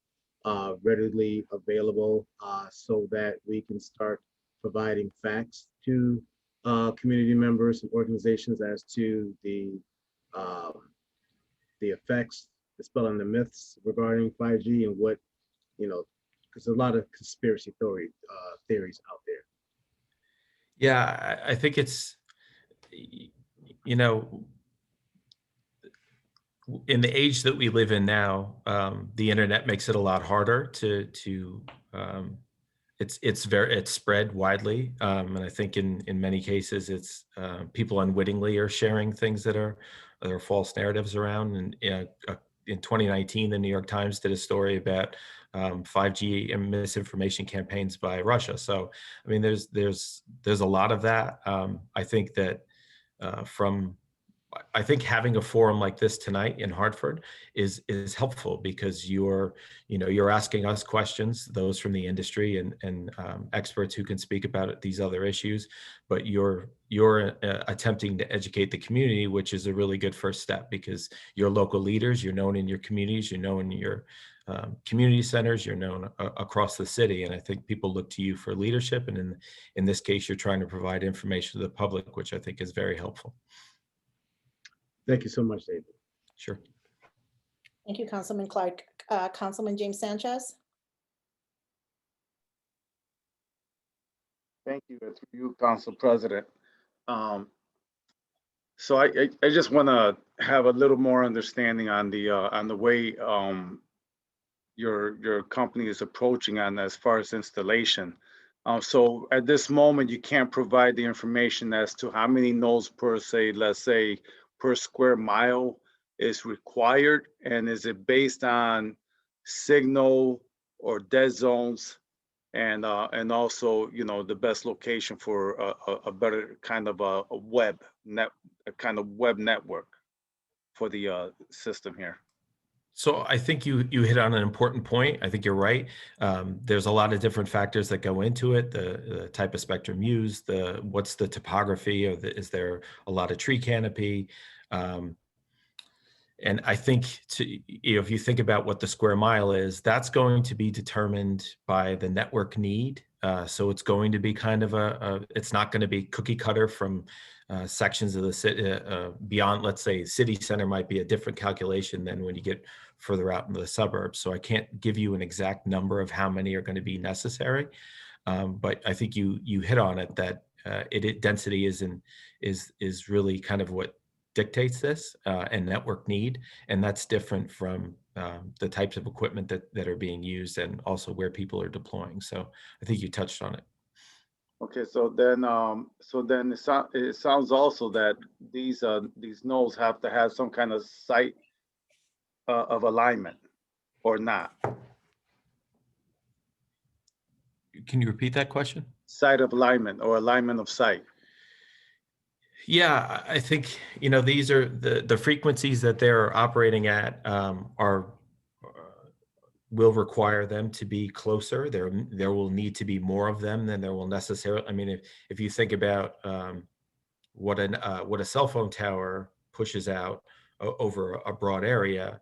readily available so that we can start providing facts to community members and organizations as to the effects dispelling the myths regarding 5G and what, because a lot of conspiracy theories out there. Yeah, I think it's, in the age that we live in now, the internet makes it a lot harder it's spread widely. And I think in many cases, it's people unwittingly are sharing things that are false narratives around. And in 2019, the New York Times did a story about 5G and misinformation campaigns by Russia. So, I mean, there's a lot of that. I think that I think having a forum like this tonight in Hartford is helpful because you're asking us questions, those from the industry and experts who can speak about these other issues, but you're attempting to educate the community, which is a really good first step because you're local leaders, you're known in your communities, you're known in your community centers, you're known across the city, and I think people look to you for leadership. And in this case, you're trying to provide information to the public, which I think is very helpful. Thank you so much, David. Sure. Thank you, Councilman Clark. Councilman James Sanchez. Thank you. That's for you, Council President. So I just want to have a little more understanding on the way your company is approaching on as far as installation. So at this moment, you can't provide the information as to how many nodes per se, let's say, per square mile is required, and is it based on signal or dead zones, and also the best location for a better kind of a web network for the system here. So I think you hit on an important point. I think you're right. There's a lot of different factors that go into it. The type of spectrum used, what's the topography, or is there a lot of tree canopy? And I think if you think about what the square mile is, that's going to be determined by the network need. So it's going to be kind of it's not going to be cookie cutter from sections of the city beyond, let's say, city center might be a different calculation than when you get further out into the suburbs. So I can't give you an exact number of how many are going to be necessary. But I think you hit on it that density is really kind of what dictates this and network need, and that's different from the types of equipment that are being used and also where people are deploying. So I think you touched on it. Okay, so then it sounds also that these nodes have to have some kind of site of alignment, or not. Can you repeat that question? Site of alignment or alignment of site. Yeah, I think, these are the frequencies that they're operating at will require them to be closer. There will need to be more of them than there will necessarily. I mean, if you think about what a cell phone tower pushes out over a broad area,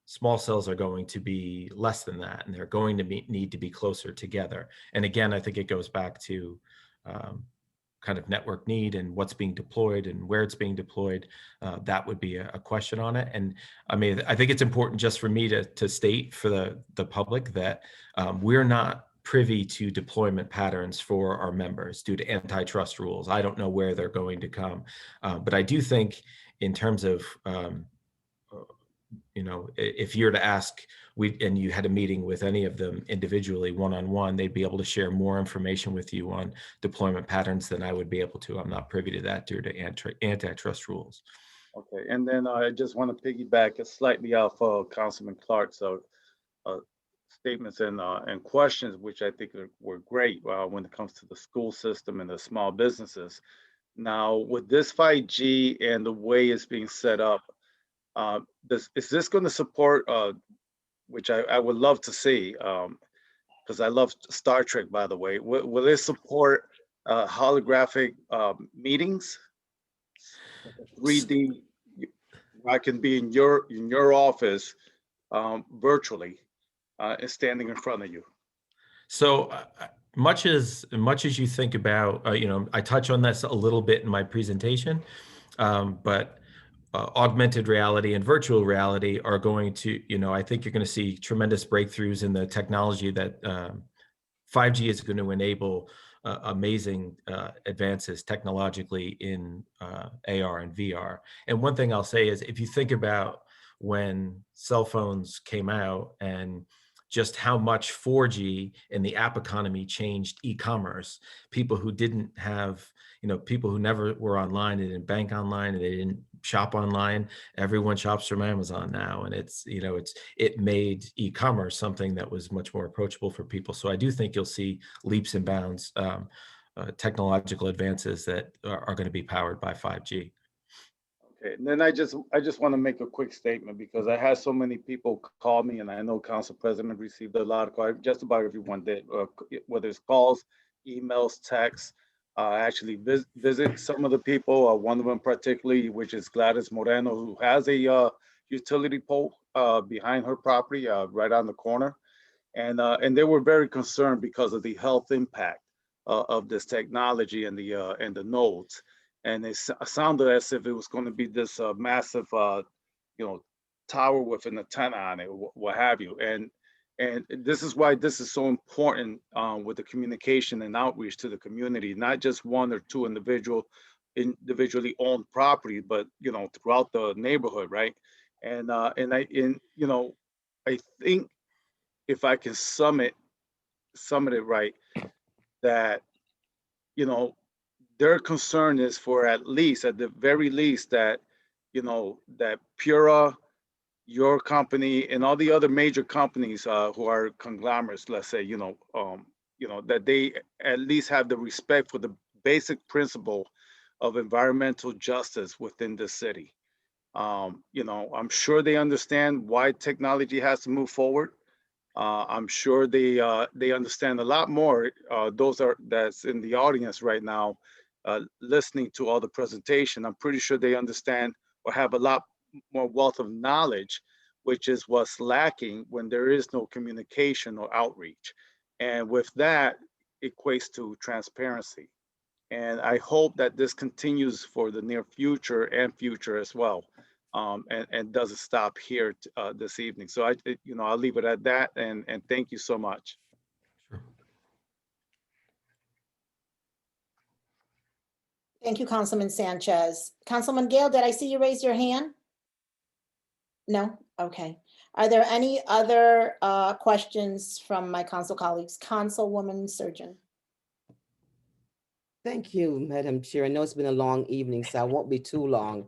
small cells are going to be less than that, and they're going to need to be closer together. And again, I think it goes back to kind of network need and what's being deployed and where it's being deployed. That would be a question on it. And I mean, I think it's important just for me to state for the public that we're not privy to deployment patterns for our members due to antitrust rules. I don't know where they're going to come. But I do think in terms of, if you're to ask, and you had a meeting with any of them individually, one-on-one, they'd be able to share more information with you on deployment patterns than I would be able to. I'm not privy to that due to antitrust rules. Okay, and then I just want to piggyback slightly off Councilman Clark's statements and questions, which I think were great when it comes to the school system and the small businesses. Now, with this 5G and the way it's being set up, is this going to support, which I would love to see, because I love Star Trek, by the way, will it support holographic meetings? 3D, I can be in your office virtually and standing in front of you. So much as you think about, I touch on this a little bit in my presentation, but augmented reality and virtual reality are going to, I think you're going to see tremendous breakthroughs in the technology that 5G is going to enable amazing advances technologically in AR and VR. And one thing I'll say is, if you think about when cell phones came out and just how much 4G and the app economy changed e-commerce, people who didn't have, people who never were online, they didn't bank online, and they didn't shop online, everyone shops from Amazon now. And it made e-commerce something that was much more approachable for people. So I do think you'll see leaps and bounds, technological advances that are going to be powered by 5G. Okay, and then I just want to make a quick statement, because I had so many people call me, and I know Council President received a lot of calls. Just about everyone did, whether it's calls, emails, texts. I actually visit some of the people. One of them particularly, which is Gladys Moreno, who has a utility pole behind her property, right on the corner, and they were very concerned because of the health impact of this technology and the nodes. And it sounded as if it was going to be this massive, tower with an antenna on it, what have you. And this is why this is so important with the communication and outreach to the community, not just one or two individually owned property, but throughout the neighborhood, right? And I think if I can sum it right, that their concern is for at the very least, that that Pura, your company, and all the other major companies who are conglomerates, let's say, that they at least have the respect for the basic principle of environmental justice within the city. I'm sure they understand why technology has to move forward. I'm sure they understand a lot more. That's in the audience right now, listening to all the presentation. I'm pretty sure they understand or have a lot more wealth of knowledge, which is what's lacking when there is no communication or outreach. And with that equates to transparency. And I hope that this continues for the near future and future as well. And doesn't stop here this evening. So I'll leave it at that, and thank you so much. Sure. Thank you, Councilman Sanchez. Councilman Gale, did I see you raise your hand? No? Okay. Are there any other questions from my council colleagues? Councilwoman Surgeon. Thank you, Madam Chair. I know it's been a long evening, so I won't be too long.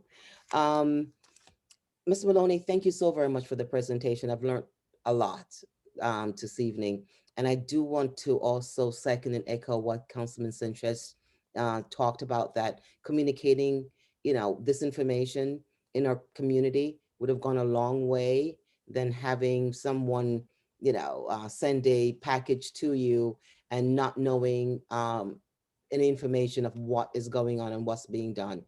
Mr. Maloney, thank you so very much for the presentation. I've learned a lot this evening. And I do want to also second and echo what Councilman Sanchez talked about, that communicating, this information in our community would have gone a long way than having someone, send a package to you and not knowing any information of what is going on and what's being done.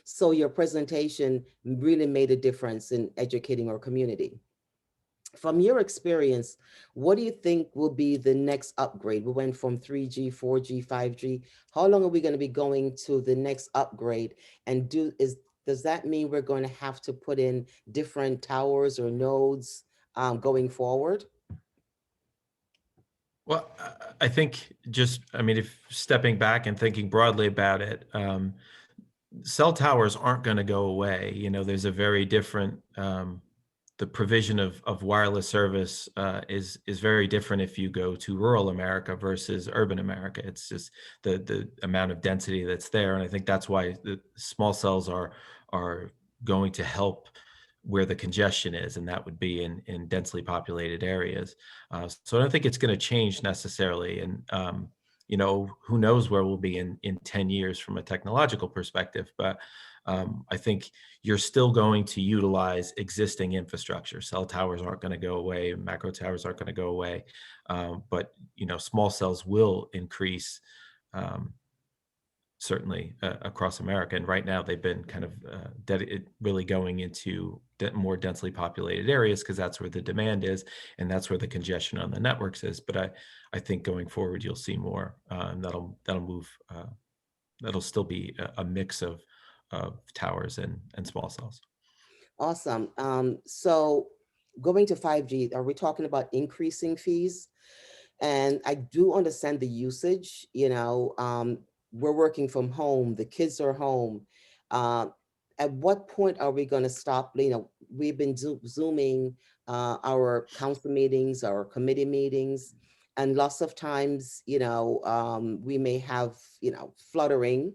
So your presentation really made a difference in educating our community. From your experience, what do you think will be the next upgrade? We went from 3G, 4G, 5G. How long are we going to be going to the next upgrade? And does that mean we're going to have to put in different towers or nodes going forward? Well, I think if stepping back and thinking broadly about it, cell towers aren't going to go away. There's a very different, the provision of wireless service is very different if you go to rural America versus urban America. It's just the amount of density that's there. And I think that's why the small cells are going to help where the congestion is, and that would be in densely populated areas. So I don't think it's going to change necessarily. And, who knows where we'll be in 10 years from a technological perspective, but I think you're still going to utilize existing infrastructure. Cell towers aren't going to go away, macro towers aren't going to go away, but, small cells will increase certainly across America. And right now they've been kind of really going into more densely populated areas because that's where the demand is and that's where the congestion on the networks is. But I think going forward, you'll see more and that'll move. That'll still be a mix of towers and small cells. Awesome. So going to 5G, are we talking about increasing fees? And I do understand the usage, we're working from home, the kids are home. At what point are we going to stop? We've been Zooming our council meetings, our committee meetings, and lots of times, we may have, fluttering.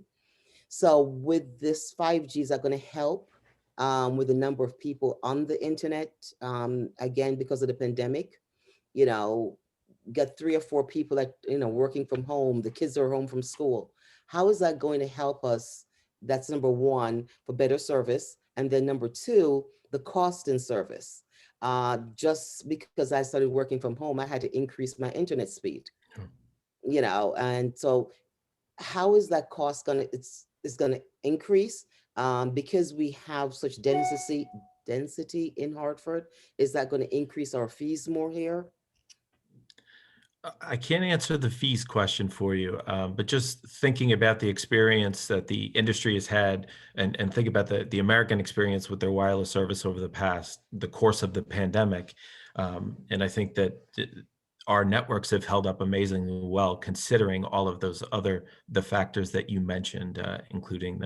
So with this 5G, is that going to help with the number of people on the internet? Again, because of the pandemic, get 3 or 4 people that, working from home, the kids are home from school. How is that going to help us? That's number one, for better service. And then number two, the cost in service. Just because I started working from home, I had to increase my internet speed, and so how is that cost gonna, it's gonna increase? Because we have such density in Hartford, is that gonna increase our fees more here? I can't answer the fees question for you, but just thinking about the experience that the industry has had, and think about the American experience with their wireless service over the course of the pandemic. And I think that our networks have held up amazingly well, considering all of the factors that you mentioned, including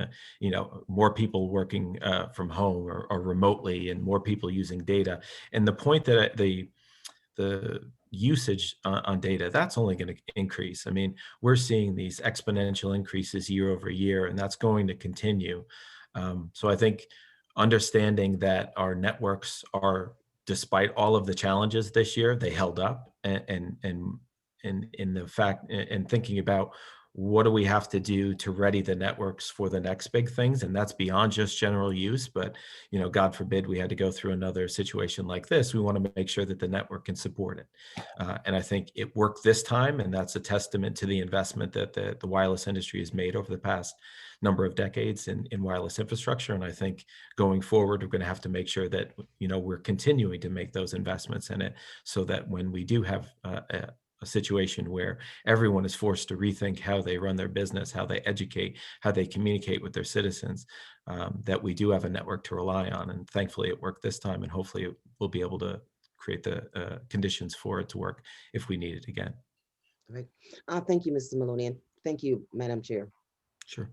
more people working from home or remotely, and more people using data. And the point that the usage on data, that's only going to increase. I mean, we're seeing these exponential increases year over year, and that's going to continue. So I think understanding that our networks are, despite all of the challenges this year, they held up, and in the fact, and thinking about what do we have to do to ready the networks for the next big things, and that's beyond just general use. But God forbid we had to go through another situation like this. We want to make sure that the network can support it, and I think it worked this time, and that's a testament to the investment that the wireless industry has made over the past number of decades in wireless infrastructure. And I think going forward, we're going to have to make sure that we're continuing to make those investments in it, so that when we do have a situation where everyone is forced to rethink how they run their business, how they educate, how they communicate with their citizens, that we do have a network to rely on. And thankfully it worked this time, and hopefully we'll be able to create the conditions for it to work if we need it again. All right. Thank you, Mr. Maloney, and thank you, Madam Chair. Sure.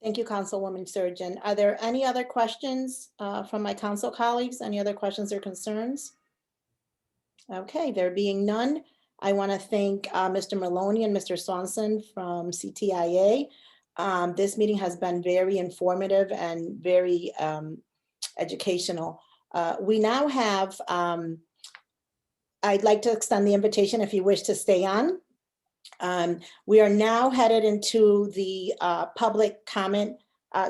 Thank you, Councilwoman Surgeon. Are there any other questions from my council colleagues? Any other questions or concerns? Okay, there being none, I want to thank Mr. Maloney and Mr. Swanson from CTIA. This meeting has been very informative and very educational. We now have, I'd like to extend the invitation if you wish to stay on. We are now headed into the public comment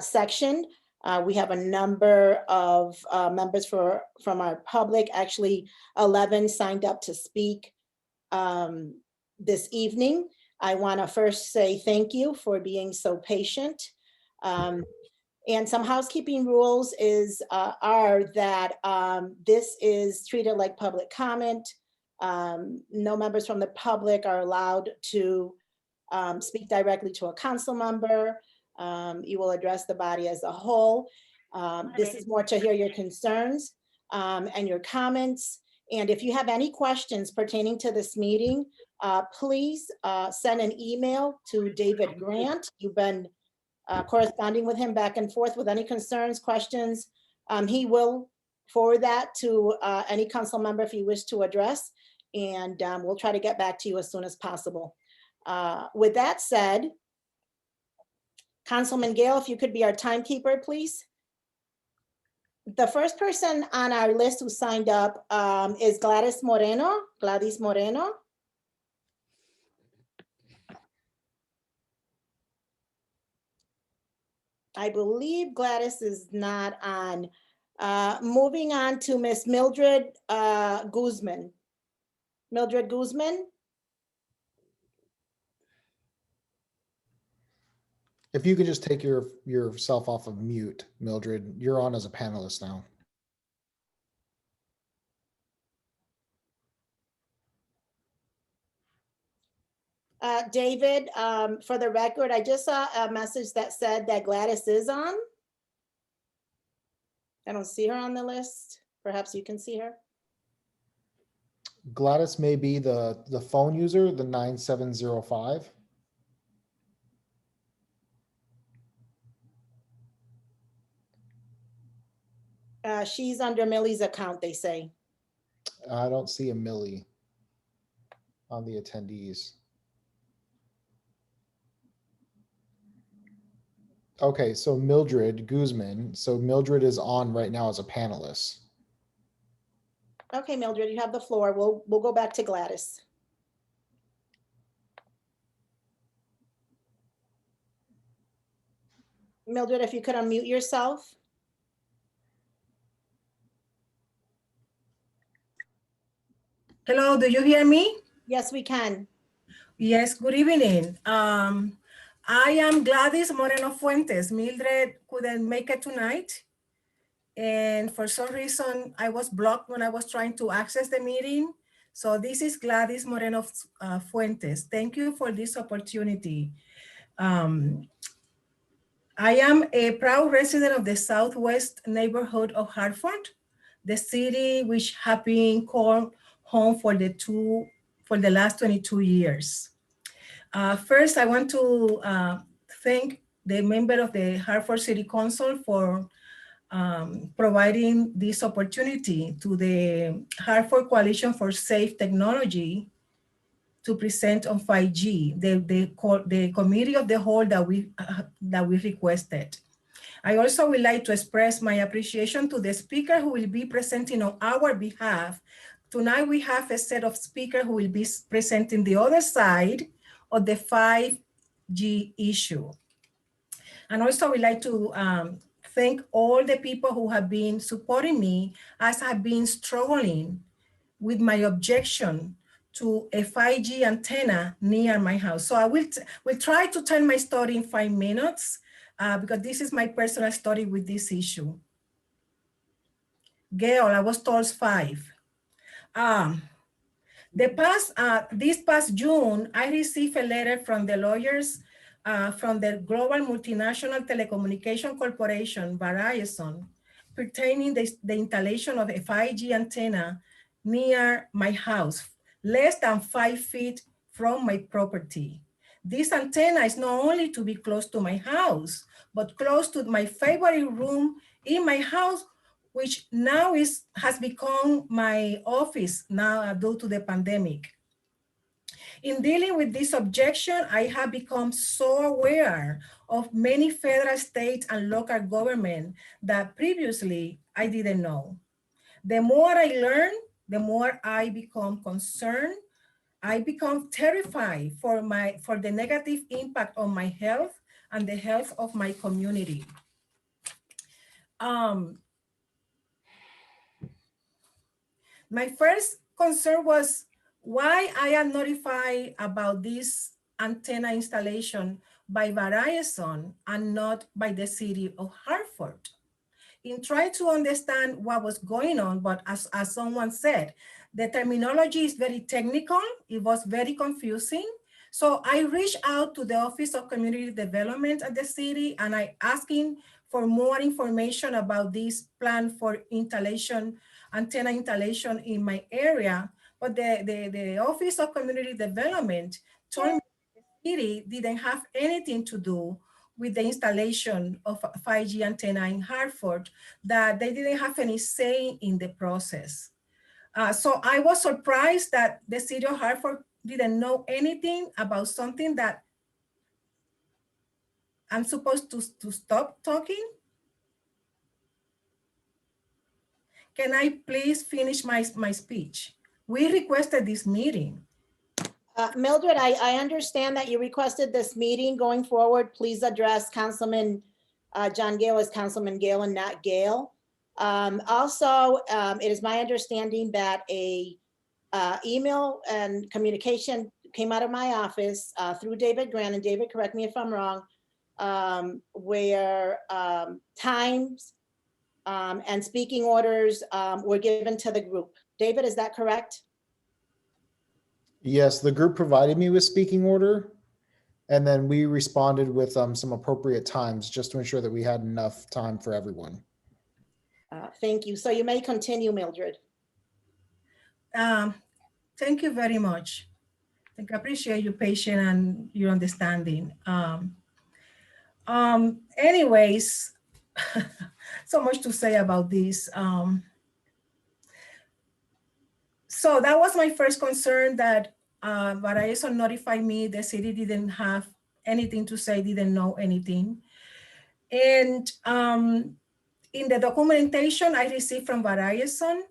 section. We have a number of members from our public, actually 11 signed up to speak this evening. I want to first say thank you for being so patient. And some housekeeping rules are that this is treated like public comment. No members from the public are allowed to speak directly to a council member. You will address the body as a whole. This is more to hear your concerns and your comments. And if you have any questions pertaining to this meeting, please send an email to David Grant. You've been corresponding with him back and forth with any concerns, questions. He will forward that to any council member if you wish to address, and we'll try to get back to you as soon as possible. With that said, Councilman Gale, if you could be our timekeeper, please. The first person on our list who signed up is Gladys Moreno. Gladys Moreno. I believe Gladys is not on. Moving on to Miss Mildred Guzman. Mildred Guzman. If you could just take yourself off of mute, Mildred, you're on as a panelist now. David, for the record, I just saw a message that said that Gladys is on. I don't see her on the list. Perhaps you can see her. Gladys may be the phone user, the 9705. She's under Millie's account, they say. I don't see a Millie on the attendees. Okay, so Mildred Guzman. So Mildred is on right now as a panelist. Okay, Mildred, you have the floor. We'll go back to Gladys. Mildred, if you could unmute yourself. Hello, do you hear me? Yes, we can. Yes, good evening. I am Gladys Moreno Fuentes. Mildred couldn't make it tonight. And for some reason, I was blocked when I was trying to access the meeting. So this is Gladys Moreno Fuentes. Thank you for this opportunity. I am a proud resident of the Southwest neighborhood of Hartford, the city which have been called home for the last 22 years. First, I want to thank the member of the Hartford City Council for providing this opportunity to the Hartford Coalition for Safe Technology to present on 5G, the committee of the whole that we requested. I also would like to express my appreciation to the speaker who will be presenting on our behalf. Tonight we have a set of speakers who will be presenting the other side of the 5G issue. And also we'd like to thank all the people who have been supporting me as I've been struggling with my objection to a 5G antenna near my house. So I will try to tell my story in 5 minutes because this is my personal story with this issue. Gail, I was told 5. This past June, I received a letter from the lawyers from the global multinational telecommunication corporation, Verizon, pertaining the installation of a 5G antenna near my house, less than 5 feet from my property. This antenna is not only to be close to my house, but close to my favorite room in my house, which now has become my office now due to the pandemic. In dealing with this objection, I have become so aware of many federal, state, and local government that previously I didn't know. The more I learn, the more I become concerned. I become terrified for the negative impact on my health and the health of my community. My first concern was why I am notified about this antenna installation by Verizon and not by the city of Hartford. In trying to understand what was going on, but as someone said, the terminology is very technical. It was very confusing. So I reached out to the Office of Community Development at the city and I asking for more information about this plan for installation, antenna installation in my area. But the Office of Community Development told me the city didn't have anything to do with the installation of a 5G antenna in Hartford, that they didn't have any say in the process. So I was surprised that the city of Hartford didn't know anything about something that I'm supposed to stop talking. Can I please finish my speech? We requested this meeting. Mildred, I understand that you requested this meeting. Going forward, please address Councilman John Gale as Councilman Gale and not Gale. Also, it is my understanding that a email and communication came out of my office through David Grant, and David, correct me if I'm wrong, where times and speaking orders were given to the group. David, is that correct? Yes, the group provided me with speaking order, and then we responded with some appropriate times just to ensure that we had enough time for everyone. Thank you. So you may continue, Mildred. Thank you very much. I appreciate your patience and your understanding. Anyways, so much to say about this. So that was my first concern, that Verizon notified me the city didn't have anything to say, didn't know anything. And in the documentation I received from Verizon,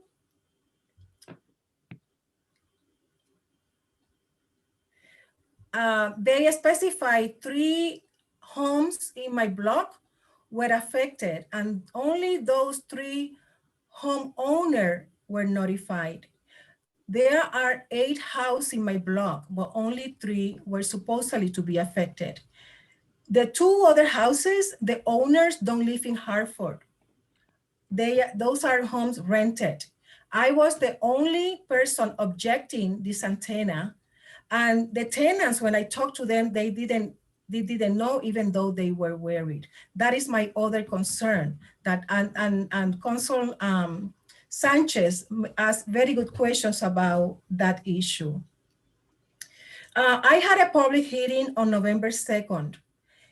they specified 3 homes in my block were affected, and only those 3 homeowners were notified. There are 8 houses in my block, but only 3 were supposedly to be affected. The 2 other houses, the owners don't live in Hartford. Those are homes rented. I was the only person objecting this antenna, and the tenants, when I talked to them, they didn't know, even though they were worried. That is my other concern. That and Consul Sanchez asked very good questions about that issue. I had a public hearing on November 2nd.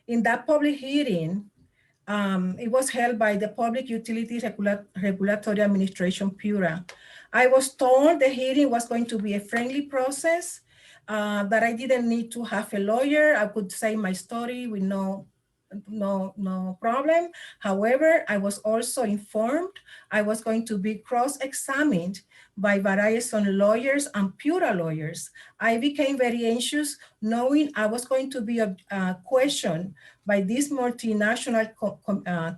In that public hearing, it was held by the Public Utilities Regulatory Administration, PURA. I was told the hearing was going to be a friendly process, that I didn't need to have a lawyer. I could say my story with no problem. However, I was also informed I was going to be cross-examined by Verizon lawyers and PURA lawyers. I became very anxious knowing I was going to be questioned by this multinational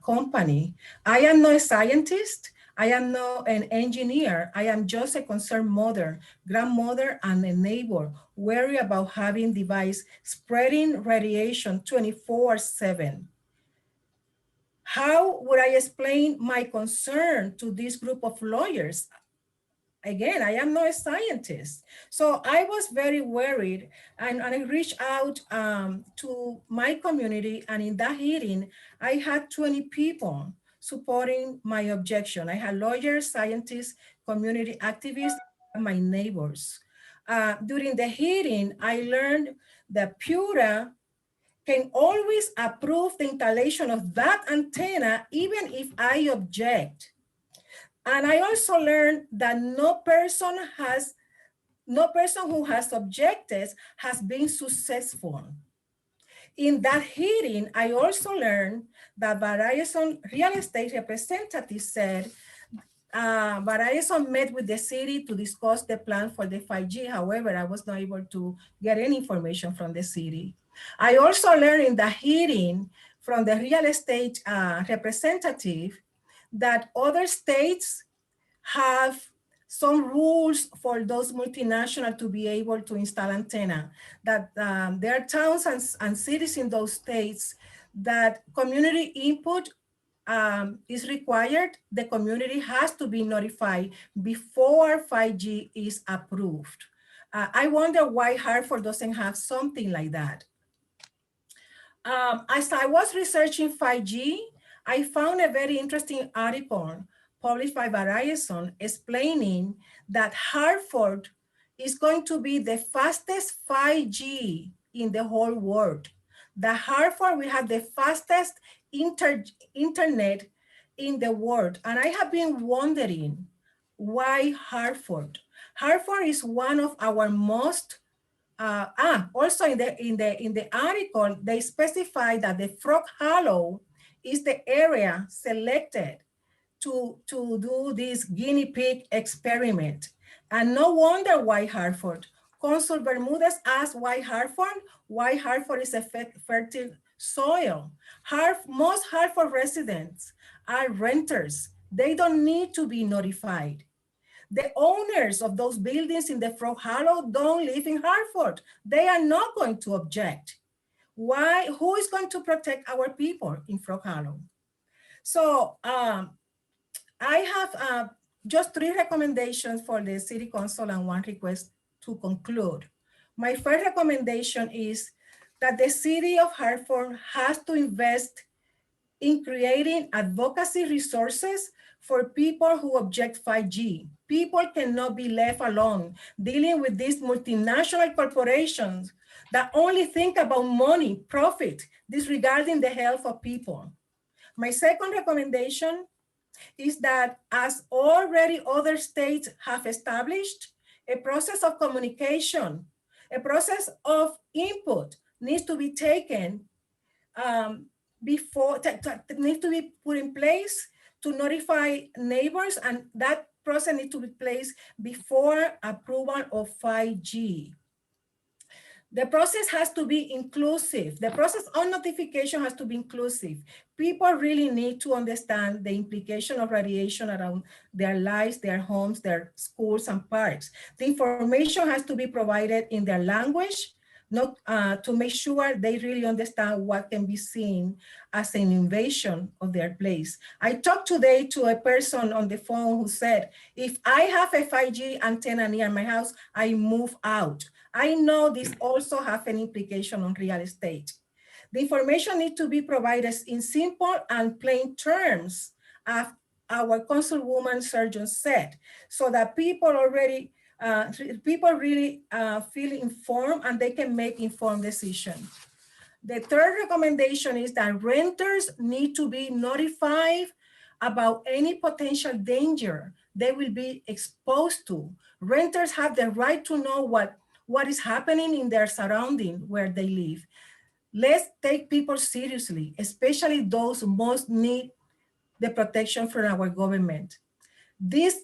company. I am not a scientist. I am not an engineer. I am just a concerned mother, grandmother, and a neighbor worried about having device spreading radiation 24/7. How would I explain my concern to this group of lawyers? Again, I am not a scientist. So I was very worried, and I reached out to my community, and in that hearing, I had 20 people supporting my objection. I had lawyers, scientists, community activists, and my neighbors. During the hearing, I learned that PURA can always approve the installation of that antenna, even if I object. And I also learned that no person who has objected has been successful. In that hearing, I also learned that Verizon real estate representative said Verizon met with the city to discuss the plan for the 5G. However, I was not able to get any information from the city. I also learned in the hearing from the real estate representative that other states have some rules for those multinationals to be able to install antenna, that there are towns and cities in those states that community input is required. The community has to be notified before 5G is approved. I wonder why Hartford doesn't have something like that. As I was researching 5G, I found a very interesting article published by Verizon explaining that Hartford is going to be the fastest 5G in the whole world. That Hartford will have the fastest internet in the world. And I have been wondering why Hartford? Hartford is one of our most also in the article, they specify that the Frog Hollow is the area selected to do this guinea pig experiment. And no wonder why Hartford. Consul Bermudez asked why Hartford is a fertile soil. Most Hartford residents are renters. They don't need to be notified. The owners of those buildings in the Frog Hollow don't live in Hartford. They are not going to object. Why? Who is going to protect our people in Frog Hollow? So I have just 3 recommendations for the City Council and 1 request to conclude. My first recommendation is that the City of Hartford has to invest in creating advocacy resources for people who object 5G. People cannot be left alone dealing with these multinational corporations that only think about money, profit, disregarding the health of people. My second recommendation is that, as already other states have established, a process of communication, a process of input needs to be taken needs to be put in place to notify neighbors, and that process needs to be placed before approval of 5G. The process has to be inclusive. The process on notification has to be inclusive. People really need to understand the implication of radiation around their lives, their homes, their schools and parks. The information has to be provided in their language, not to make sure they really understand what can be seen as an invasion of their place. I talked today to a person on the phone who said, if I have a 5G antenna near my house, I move out. I know this also has an implication on real estate. The information needs to be provided in simple and plain terms, as our councilwoman surgeon said, so that people really feel informed and they can make informed decisions. The third recommendation is that renters need to be notified about any potential danger they will be exposed to. Renters have the right to know what is happening in their surrounding where they live. Let's take people seriously, especially those who most need the protection from our government. This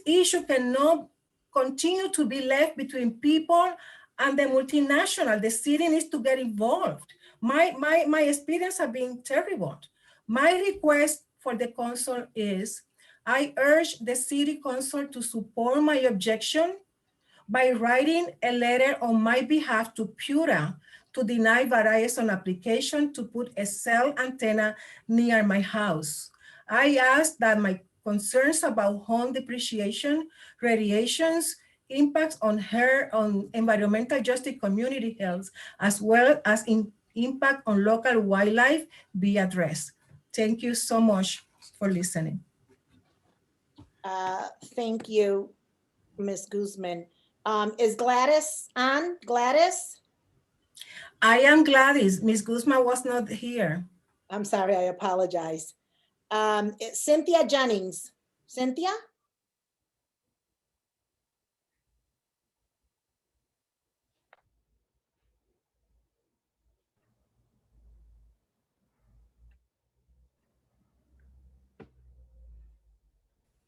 issue cannot continue to be left between people and the multinational. The city needs to get involved. My experience has been terrible. My request for the council is, I urge the city council to support my objection by writing a letter on my behalf to PURA to deny Verizon application to put a cell antenna near my house. I ask that my concerns about home depreciation, radiations, impacts on environmental justice, community health, as well as impact on local wildlife be addressed. Thank you so much for listening. Thank you, Ms. Guzman. Is Gladys on? Gladys? I am Gladys. Ms. Guzman was not here. I'm sorry, I apologize. Cynthia Jennings. Cynthia?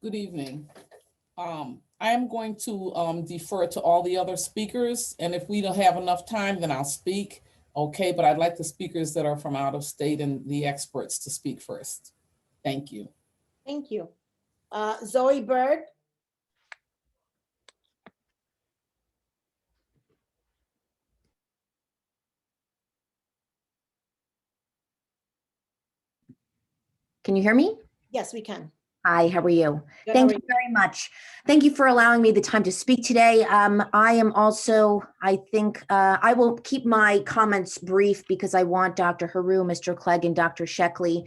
Good evening. I am going to defer to all the other speakers, and if we don't have enough time, then I'll speak. Okay, but I'd like the speakers that are from out of state and the experts to speak first. Thank you. Thank you. Zoe Bird. Can you hear me? Yes, we can. Hi, how are you? Good, Thank how are you very much. Thank you for allowing me the time to speak today. I am also, I think, I will keep my comments brief because I want Dr. Haru, Mr. Clegg, and Dr. Sheckley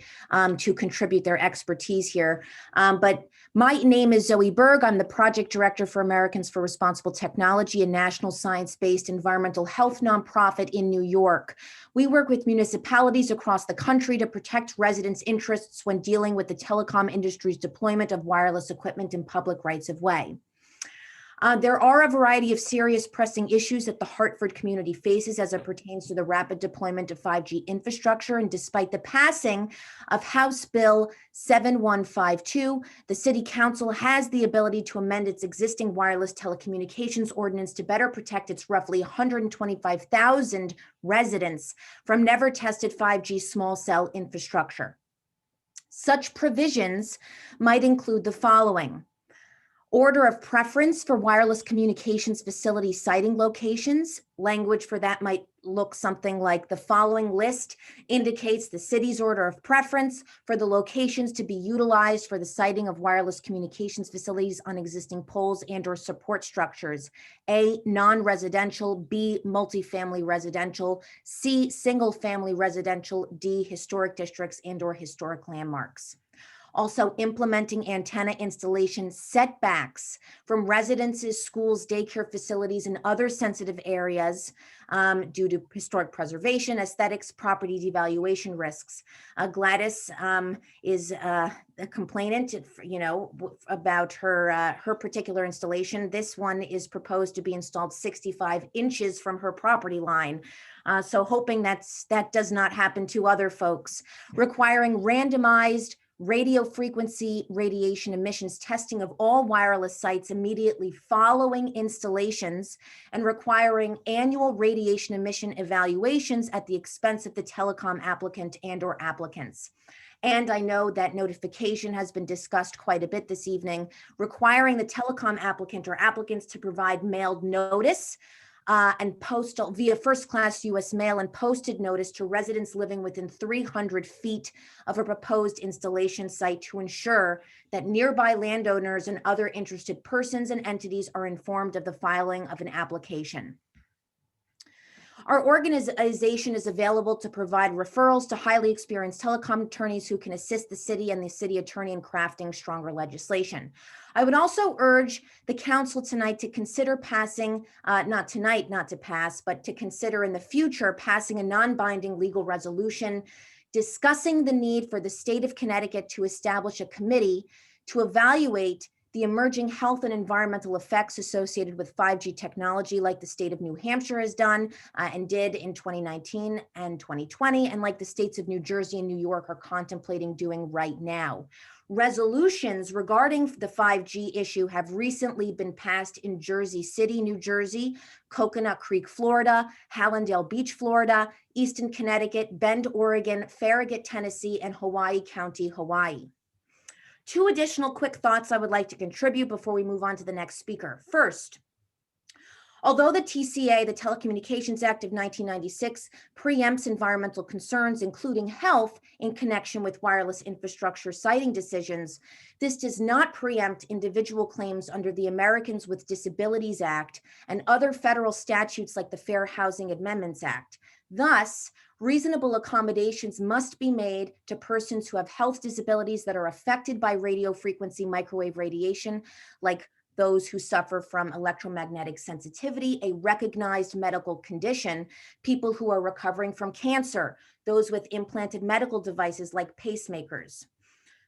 to contribute their expertise here. But my name is Zoe Berg. I'm the Project Director for Americans for Responsible Technology, a national science-based environmental health nonprofit in New York. We work with municipalities across the country to protect residents' interests when dealing with the telecom industry's deployment of wireless equipment in public rights of way. There are a variety of serious pressing issues that the Hartford community faces as it pertains to the rapid deployment of 5G infrastructure. And despite the passing of House Bill 7152, the City Council has the ability to amend its existing wireless telecommunications ordinance to better protect its roughly 125,000 residents from never tested 5G small cell infrastructure. Such provisions might include the following: order of preference for wireless communications facility siting locations. Language for that might look something like the following list indicates the city's order of preference for the locations to be utilized for the siting of wireless communications facilities on existing poles and/or support structures. A, non-residential; B, multifamily residential; C, single-family residential; D, historic districts and/or historic landmarks. Also implementing antenna installation setbacks from residences, schools, daycare facilities, and other sensitive areas due to historic preservation, aesthetics, property devaluation risks. Gladys is a complainant, about her particular installation. This one is proposed to be installed 65 inches from her property line. So hoping that does not happen to other folks. Requiring randomized radio frequency radiation emissions testing of all wireless sites immediately following installations, and requiring annual radiation emission evaluations at the expense of the telecom applicant and/or applicants. And I know that notification has been discussed quite a bit this evening, requiring the telecom applicant or applicants to provide mailed notice and postal via first-class U.S. mail and posted notice to residents living within 300 feet of a proposed installation site to ensure that nearby landowners and other interested persons and entities are informed of the filing of an application. Our organization is available to provide referrals to highly experienced telecom attorneys who can assist the city and the city attorney in crafting stronger legislation. I would also urge the council tonight to consider passing, not tonight, not to pass, but to consider in the future passing a non-binding legal resolution discussing the need for the state of Connecticut to establish a committee to evaluate the emerging health and environmental effects associated with 5G technology, like the state of New Hampshire has done and did in 2019 and 2020, and like the states of New Jersey and New York are contemplating doing right now. Resolutions regarding the 5G issue have recently been passed in Jersey City, New Jersey, Coconut Creek, Florida, Hallandale Beach, Florida, Easton, Connecticut, Bend, Oregon, Farragut, Tennessee, and Hawaii County, Hawaii. Two additional quick thoughts I would like to contribute before we move on to the next speaker. First, although the TCA, the Telecommunications Act of 1996, preempts environmental concerns, including health, in connection with wireless infrastructure siting decisions, this does not preempt individual claims under the Americans with Disabilities Act and other federal statutes like the Fair Housing Amendments Act. Thus, reasonable accommodations must be made to persons who have health disabilities that are affected by radio frequency microwave radiation, like those who suffer from electromagnetic sensitivity, a recognized medical condition, people who are recovering from cancer, those with implanted medical devices like pacemakers.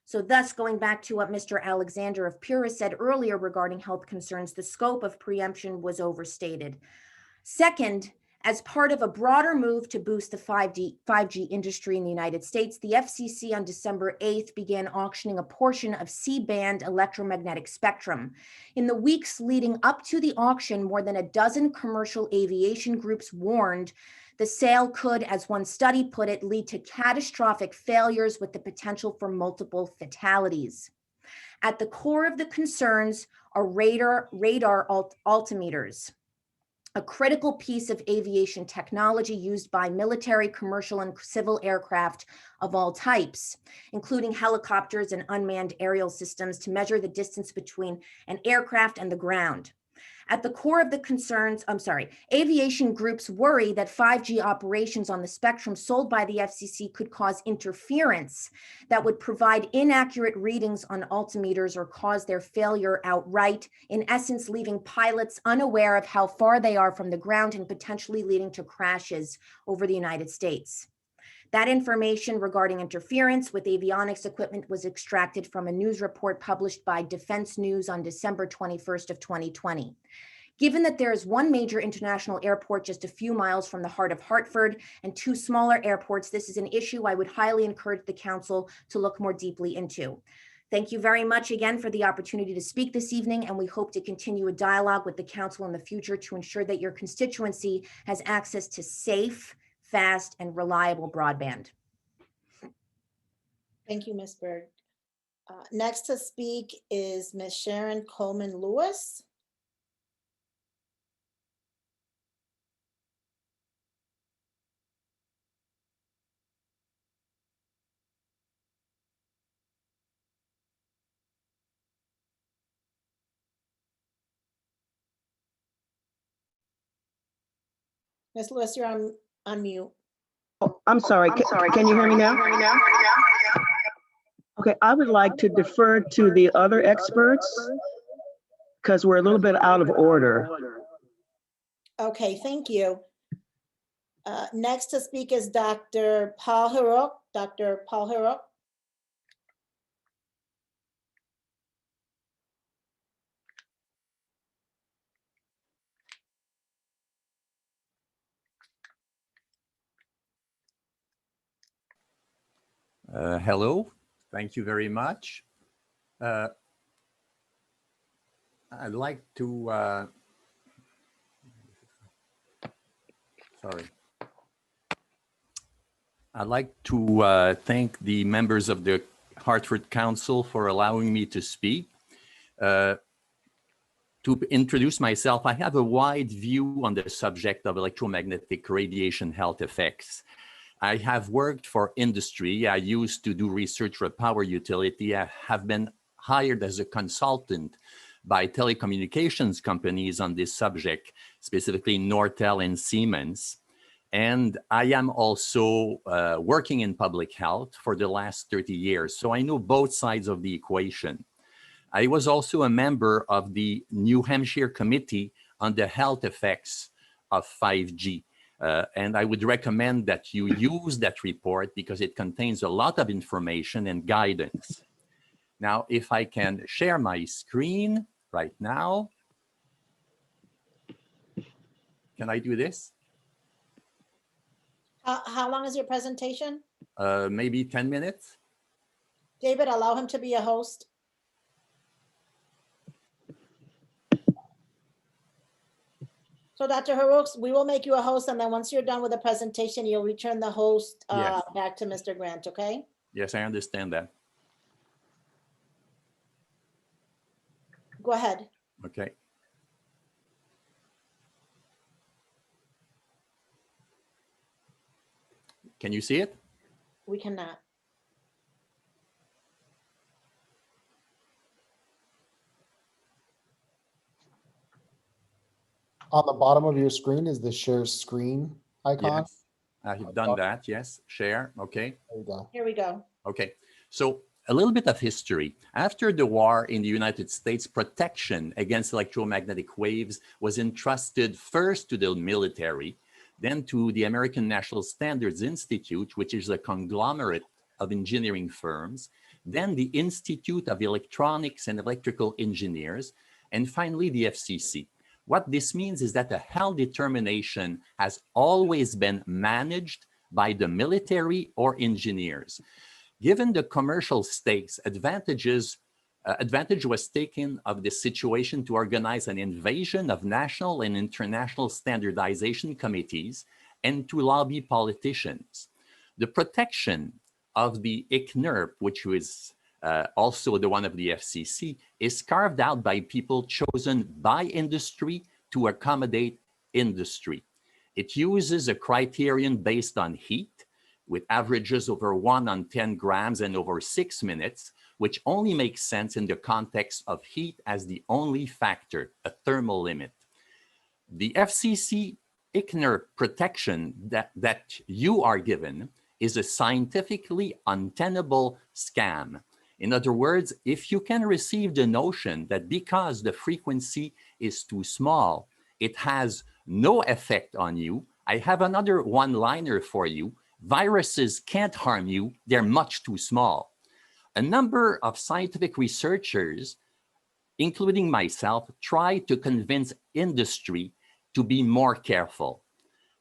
So thus, going back to what Mr. Alexander of Pura said earlier regarding health concerns, the scope of preemption was overstated. Second, as part of a broader move to boost the 5G industry in the United States, the FCC on December 8th began auctioning a portion of C-band electromagnetic spectrum. In the weeks leading up to the auction, more than a dozen commercial aviation groups warned the sale could, as one study put it, lead to catastrophic failures with the potential for multiple fatalities. At the core of the concerns are radar altimeters, a critical piece of aviation technology used by military, commercial, and civil aircraft of all types, including helicopters and unmanned aerial systems, to measure the distance between an aircraft and the ground. At the core of the concerns, aviation groups worry that 5G operations on the spectrum sold by the FCC could cause interference that would provide inaccurate readings on altimeters or cause their failure outright, in essence, leaving pilots unaware of how far they are from the ground and potentially leading to crashes over the United States. That information regarding interference with avionics equipment was extracted from a news report published by Defense News on December 21st of 2020. Given that there is one major international airport just a few miles from the heart of Hartford and two smaller airports, this is an issue I would highly encourage the council to look more deeply into. Thank you very much again for the opportunity to speak this evening, and we hope to continue a dialogue with the council in the future to ensure that your constituency has access to safe, fast, and reliable broadband. Thank you, Ms. Berg. Next to speak is Ms. Sharon Coleman Lewis. Ms. Lewis, you're on mute. Oh, I'm sorry. Can you hear me now? Okay, I would like to defer to the other experts because we're a little bit out of order. Okay, thank you. Next to speak is Dr. Paul Haruk. Dr. Paul Haruk. Hello, thank you very much. I'd like to, I'd like to thank the members of the Hartford Council for allowing me to speak. To introduce myself, I have a wide view on the subject of electromagnetic radiation health effects. I have worked for industry. I used to do research for a power utility. I have been hired as a consultant by telecommunications companies on this subject, specifically Nortel and Siemens. And I am also working in public health for the last 30 years. So I know both sides of the equation. I was also a member of the New Hampshire Committee on the Health Effects of 5G. And I would recommend that you use that report because it contains a lot of information and guidance. Now, if I can share my screen right now. Can I do this? How long is your presentation? Maybe 10 minutes. David, allow him to be a host. So Dr. Haruk, we will make you a host, and then once you're done with the presentation, you'll return the host Yes. back to Mr. Grant, okay? Yes, I understand that. Go ahead. Okay. Can you see it? We cannot. On the bottom of your screen is the share screen icon. Yes, I have done that. Yes, share. Okay. There you go. Here we go. Okay. So a little bit of history. After the war in the United States, protection against electromagnetic waves was entrusted first to the military, then to the American National Standards Institute, which is a conglomerate of engineering firms, then the Institute of Electronics and Electrical Engineers, and finally the FCC. What this means is that the health determination has always been managed by the military or engineers. Given the commercial stakes, advantage was taken of this situation to organize an invasion of national and international standardization committees and to lobby politicians. The protection of the ICNIRP, which was also the one of the FCC, is carved out by people chosen by industry to accommodate industry. It uses a criterion based on heat, with averages over 1 on 10 grams and over 6 minutes, which only makes sense in the context of heat as the only factor, a thermal limit. The FCC ICNIRP protection that you are given is a scientifically untenable scam. In other words, if you can receive the notion that because the frequency is too small, it has no effect on you, I have another one-liner for you. Viruses can't harm you, they're much too small. A number of scientific researchers, including myself, tried to convince industry to be more careful,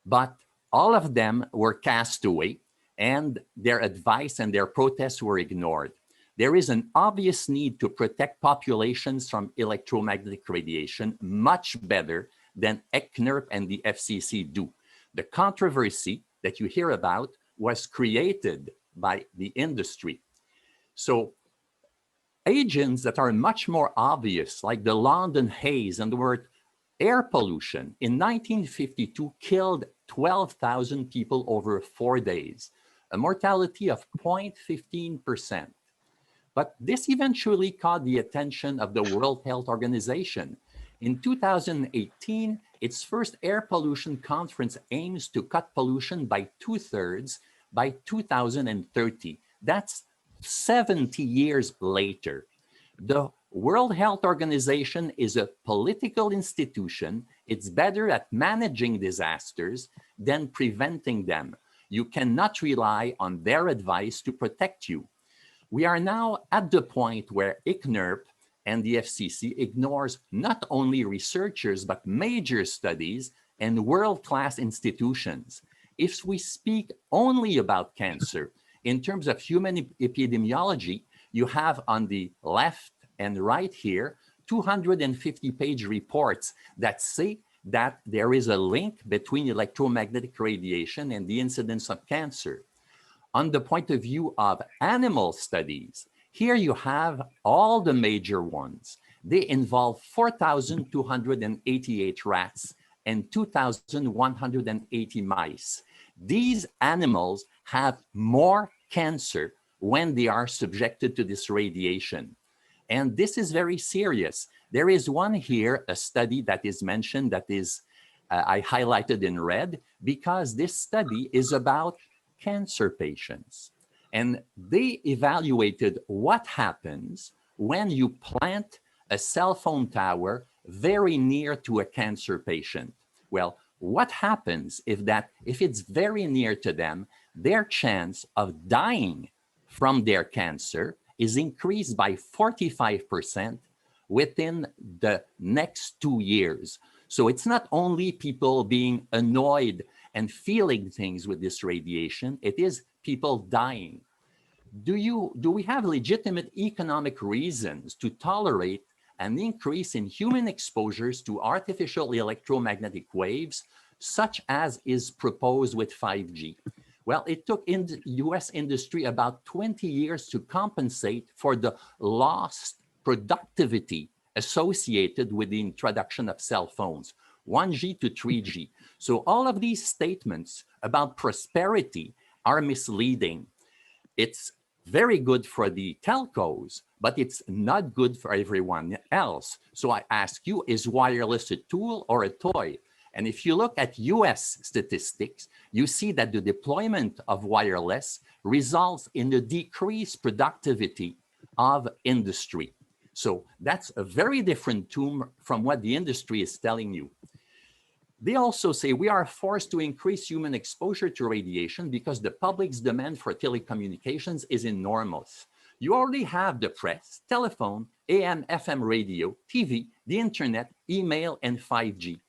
but all of them were cast away and their advice and their protests were ignored. There is an obvious need to protect populations from electromagnetic radiation much better than ICNIRP and the FCC do. The controversy that you hear about was created by the industry. So agents that are much more obvious, like the London haze and the word air pollution, in 1952 killed 12,000 people over 4 days, a mortality of 0.15%. But this eventually caught the attention of the World Health Organization. In 2018, its first air pollution conference aims to cut pollution by 2/3 by 2030. That's 70 years later. The World Health Organization is a political institution. It's better at managing disasters than preventing them. You cannot rely on their advice to protect you. We are now at the point where ICNIRP and the FCC ignores not only researchers, but major studies and world-class institutions. If we speak only about cancer, in terms of human epidemiology, you have on the left and right here, 250-page reports that say that there is a link between electromagnetic radiation and the incidence of cancer. On the point of view of animal studies, here you have all the major ones. They involve 4,288 rats and 2,180 mice. These animals have more cancer when they are subjected to this radiation. And this is very serious. There is one here, a study that is mentioned that is, I highlighted in red, because this study is about cancer patients. And they evaluated what happens when you plant a cell phone tower very near to a cancer patient. Well, what happens if it's very near to them, their chance of dying from their cancer is increased by 45% within the next 2 years. So it's not only people being annoyed and feeling things with this radiation, it is people dying. Do we have legitimate economic reasons to tolerate an increase in human exposures to artificial electromagnetic waves, such as is proposed with 5G? Well, it took US industry about 20 years to compensate for the lost productivity associated with the introduction of cell phones, 1G to 3G. So all of these statements about prosperity are misleading. It's very good for the telcos, but it's not good for everyone else. So I ask you, is wireless a tool or a toy? And if you look at US statistics, you see that the deployment of wireless results in the decreased productivity of industry. So that's a very different tune from what the industry is telling you. They also say we are forced to increase human exposure to radiation because the public's demand for telecommunications is enormous. You already have the press, telephone, AM, FM radio, TV, the internet, email, and 5G.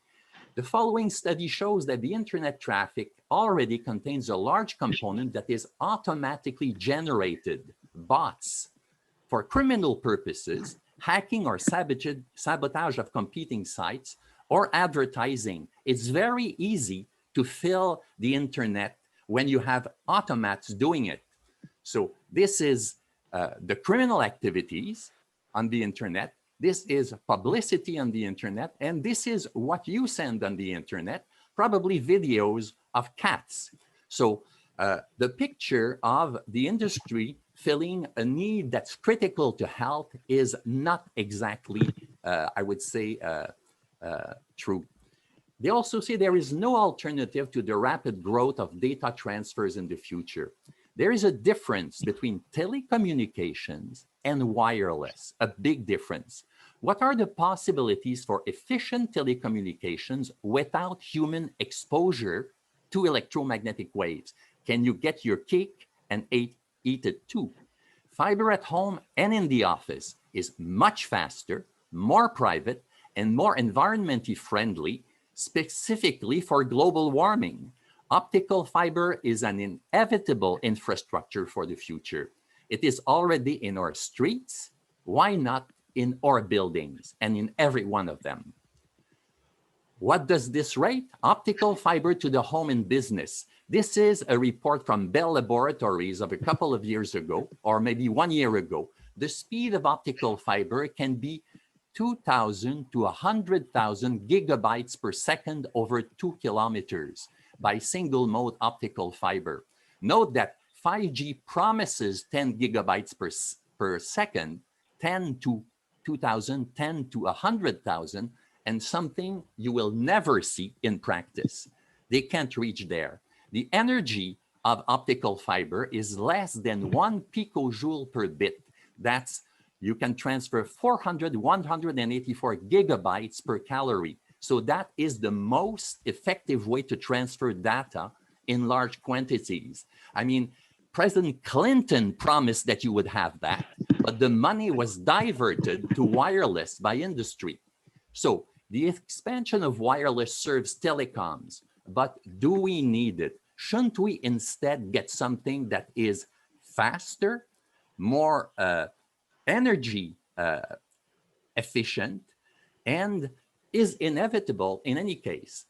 The following study shows that the internet traffic already contains a large component that is automatically generated, bots. For criminal purposes, hacking or sabotage of competing sites, or advertising. It's very easy to fill the internet when you have automats doing it. So this is the criminal activities on the internet. This is publicity on the internet. And this is what you send on the internet, probably videos of cats. So the picture of the industry filling a need that's critical to health is not exactly, I would say, true. They also say there is no alternative to the rapid growth of data transfers in the future. There is a difference between telecommunications and wireless, a big difference. What are the possibilities for efficient telecommunications without human exposure to electromagnetic waves? Can you get your cake and eat it too? Fiber at home and in the office is much faster, more private, and more environmentally friendly, specifically for global warming. Optical fiber is an inevitable infrastructure for the future. It is already in our streets. Why not in our buildings and in every one of them? What does this rate? Optical fiber to the home and business. This is a report from Bell Laboratories of a couple of years ago, or maybe 1 year ago. The speed of optical fiber can be 2,000 to 100,000 gigabytes per second over 2 kilometers by single mode optical fiber. Note that 5G promises 10 gigabytes per second, 10 to 2,000, 10 to 100,000, and something you will never see in practice. They can't reach there. The energy of optical fiber is less than 1 picojoule per bit. That's, you can transfer 184 gigabytes per calorie. So that is the most effective way to transfer data in large quantities. I mean, President Clinton promised that you would have that, but the money was diverted to wireless by industry. So the expansion of wireless serves telecoms, but do we need it? Shouldn't we instead get something that is faster, more energy efficient, and is inevitable in any case?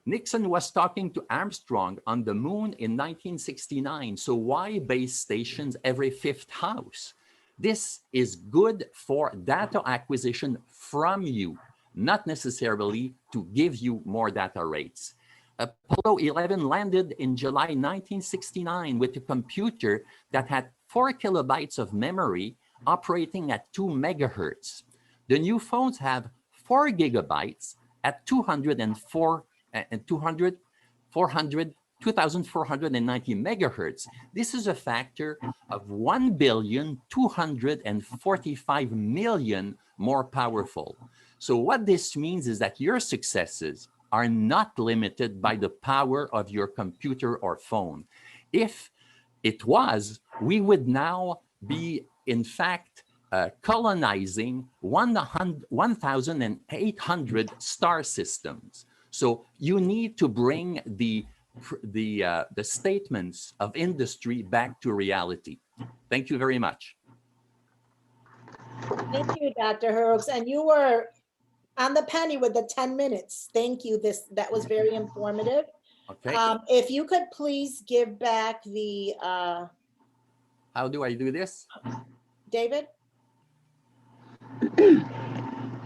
Nixon was talking to Armstrong on the moon in 1969. So why base stations every 5th house? This is good for data acquisition from you, not necessarily to give you more data rates. Apollo 11 landed in July 1969 with a computer that had 4 kilobytes of memory operating at 2 megahertz. The new phones have 4 gigabytes at 2,490 megahertz. This is a factor of 1,245,000,000 more powerful. So what this means is that your successes are not limited by the power of your computer or phone. If it was, we would now be, in fact, colonizing 1,800 star systems. So you need to bring the statements of industry back to reality. Thank you very much. Thank you, Dr. Hurwitz. And you were on the penny with the 10 minutes. Thank you. That was very informative. Okay. If you could please give back the How do I do this? David?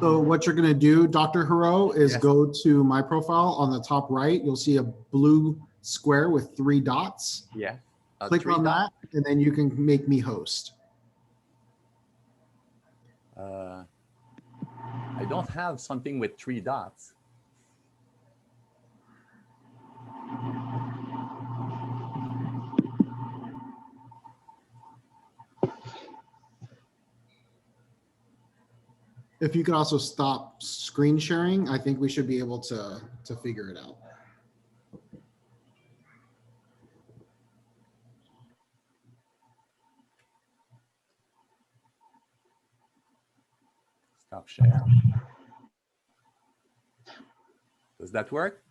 So what you're gonna do, Dr. Haro, is Yes. go to my profile on the top right. You'll see a blue square with 3 dots. Yeah. Click on that, and then you can make me host. I don't have something with 3 dots. If you could also stop screen sharing, I think we should be able to figure it out. Stop share. Does that work?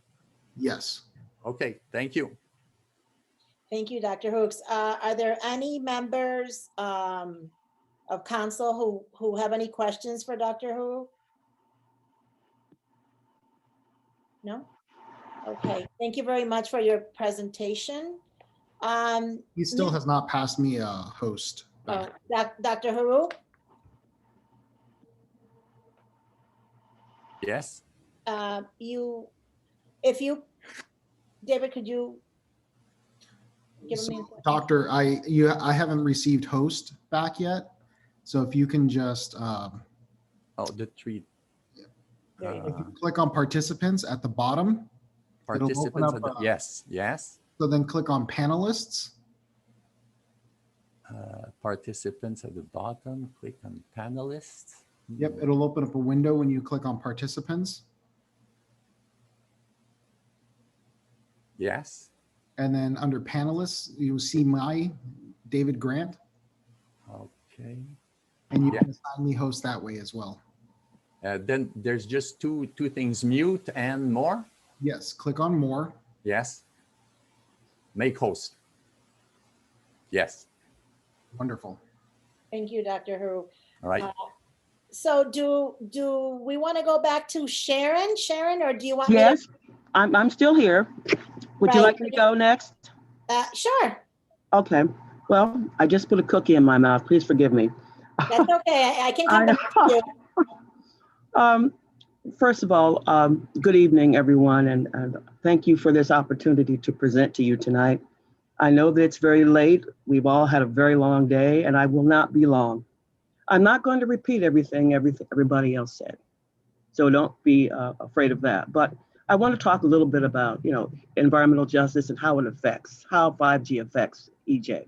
Yes. Okay, thank you. Thank you, Dr. Hooks. Are there any members of council who have any questions for Dr. Hu? No? Okay, thank you very much for your presentation. He still has not passed me a host. Dr. Haru? Yes. David, could you give me? Doctor, I haven't received host back yet. So if you can just the 3. If you click on participants at the bottom. Participants, yes, yes. So then click on panelists. Participants at the bottom, click on panelists. Yep, it'll open up a window when you click on participants. Yes. And then under panelists, you'll see my David Grant. Okay. And you can assign me host that way as well. Then there's just two things, mute and more. Yes, click on more. Yes. Make host. Yes. Wonderful. Thank you, Dr. Haru. All right. So do we want to go back to Sharon? Sharon, or do you want Yes, me I'm still here. Would you Right. like me to go next? Sure. Okay. Well, I just put a cookie in my mouth. Please forgive me. That's okay. I can come back to you. First of all, good evening, everyone, and thank you for this opportunity to present to you tonight. I know that it's very late. We've all had a very long day, and I will not be long. I'm not going to repeat everything everybody else said, so don't be afraid of that. But I want to talk a little bit about, environmental justice and how 5G affects EJ.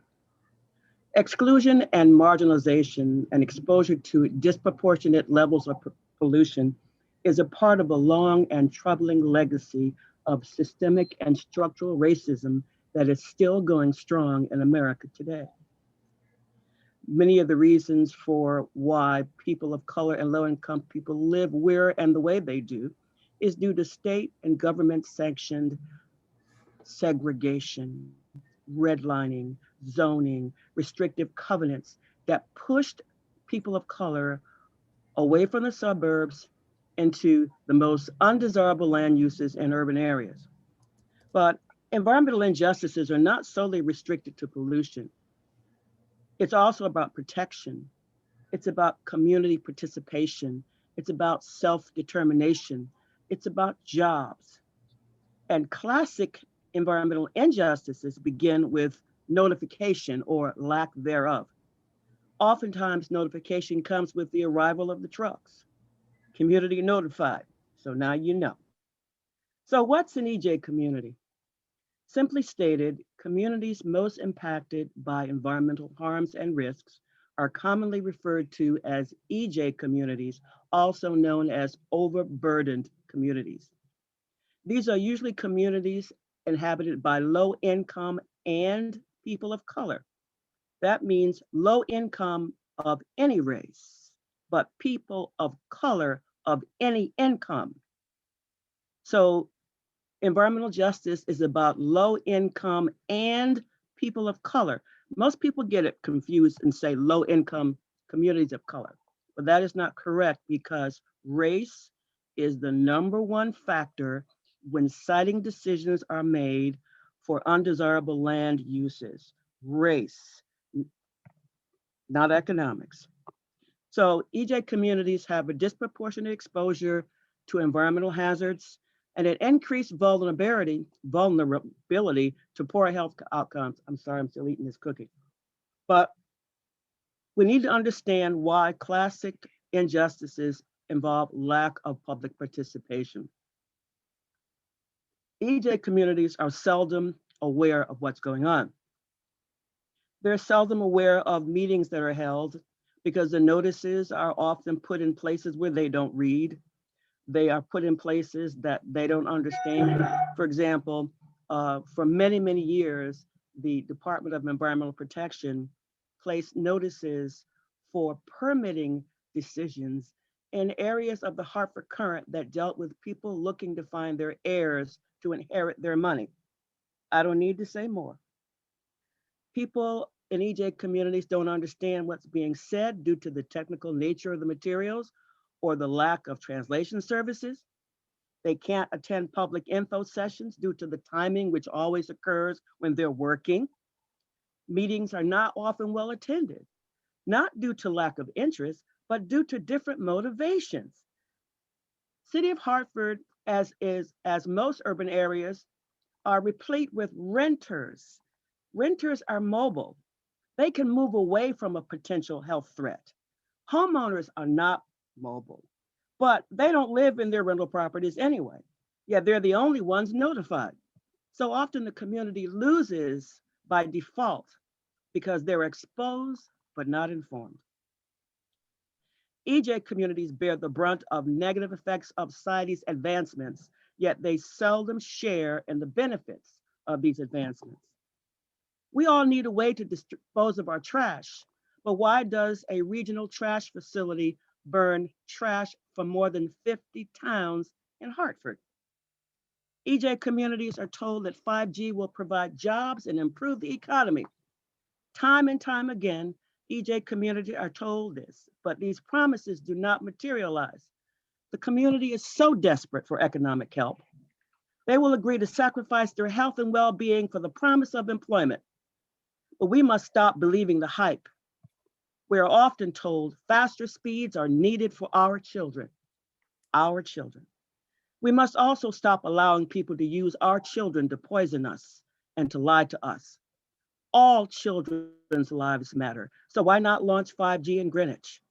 Exclusion and marginalization and exposure to disproportionate levels of pollution is a part of a long and troubling legacy of systemic and structural racism that is still going strong in America today. Many of the reasons for why people of color and low-income people live where and the way they do is due to state and government sanctioned segregation, redlining, zoning, restrictive covenants that pushed people of color away from the suburbs into the most undesirable land uses in urban areas. But environmental injustices are not solely restricted to pollution. It's also about protection. It's about community participation. It's about self-determination. It's about jobs. And classic environmental injustices begin with notification or lack thereof. Oftentimes, notification comes with the arrival of the trucks. Community notified, so now you know. So what's an EJ community? Simply stated, communities most impacted by environmental harms and risks are commonly referred to as EJ communities, also known as overburdened communities. These are usually communities inhabited by low income and people of color. That means low income of any race, but people of color of any income. So environmental justice is about low income and people of color. Most people get it confused and say low income communities of color, but that is not correct because race is the #1 factor when citing decisions are made for undesirable land uses. Race, not economics. So EJ communities have a disproportionate exposure to environmental hazards and an increased vulnerability to poor health outcomes. I'm sorry, I'm still eating this cookie. But we need to understand why classic injustices involve lack of public participation. EJ communities are seldom aware of what's going on. They're seldom aware of meetings that are held because the notices are often put in places where they don't read. They are put in places that they don't understand. For example, for many, many years, the Department of Environmental Protection placed notices for permitting decisions in areas of the Hartford Current that dealt with people looking to find their heirs to inherit their money. I don't need to say more. People in EJ communities don't understand what's being said due to the technical nature of the materials or the lack of translation services. They can't attend public info sessions due to the timing, which always occurs when they're working. Meetings are not often well attended, not due to lack of interest, but due to different motivations. City of Hartford, as most urban areas, are replete with renters. Renters are mobile. They can move away from a potential health threat. Homeowners are not mobile, but they don't live in their rental properties anyway. Yet they're the only ones notified. So often the community loses by default because they're exposed but not informed. EJ communities bear the brunt of negative effects of society's advancements, yet they seldom share in the benefits of these advancements. We all need a way to dispose of our trash, but why does a regional trash facility burn trash from more than 50 towns in Hartford? EJ communities are told that 5G will provide jobs and improve the economy. Time and time again, EJ communities are told this, but these promises do not materialize. The community is so desperate for economic help. They will agree to sacrifice their health and well-being for the promise of employment. But we must stop believing the hype. We are often told faster speeds are needed for our children. Our children. We must also stop allowing people to use our children to poison us and to lie to us. All children's lives matter. So why not launch 5G in Greenwich?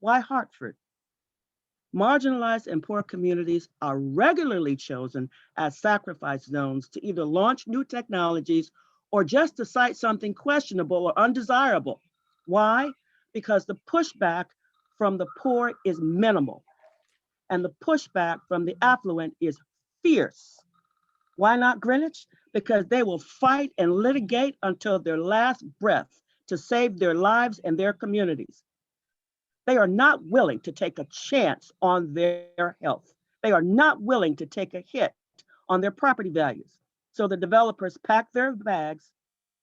Why Hartford? Marginalized and poor communities are regularly chosen as sacrifice zones to either launch new technologies or just to cite something questionable or undesirable. Why? Because the pushback from the poor is minimal and the pushback from the affluent is fierce. Why not Greenwich? Because they will fight and litigate until their last breath to save their lives and their communities. They are not willing to take a chance on their health. They are not willing to take a hit on their property values. So the developers pack their bags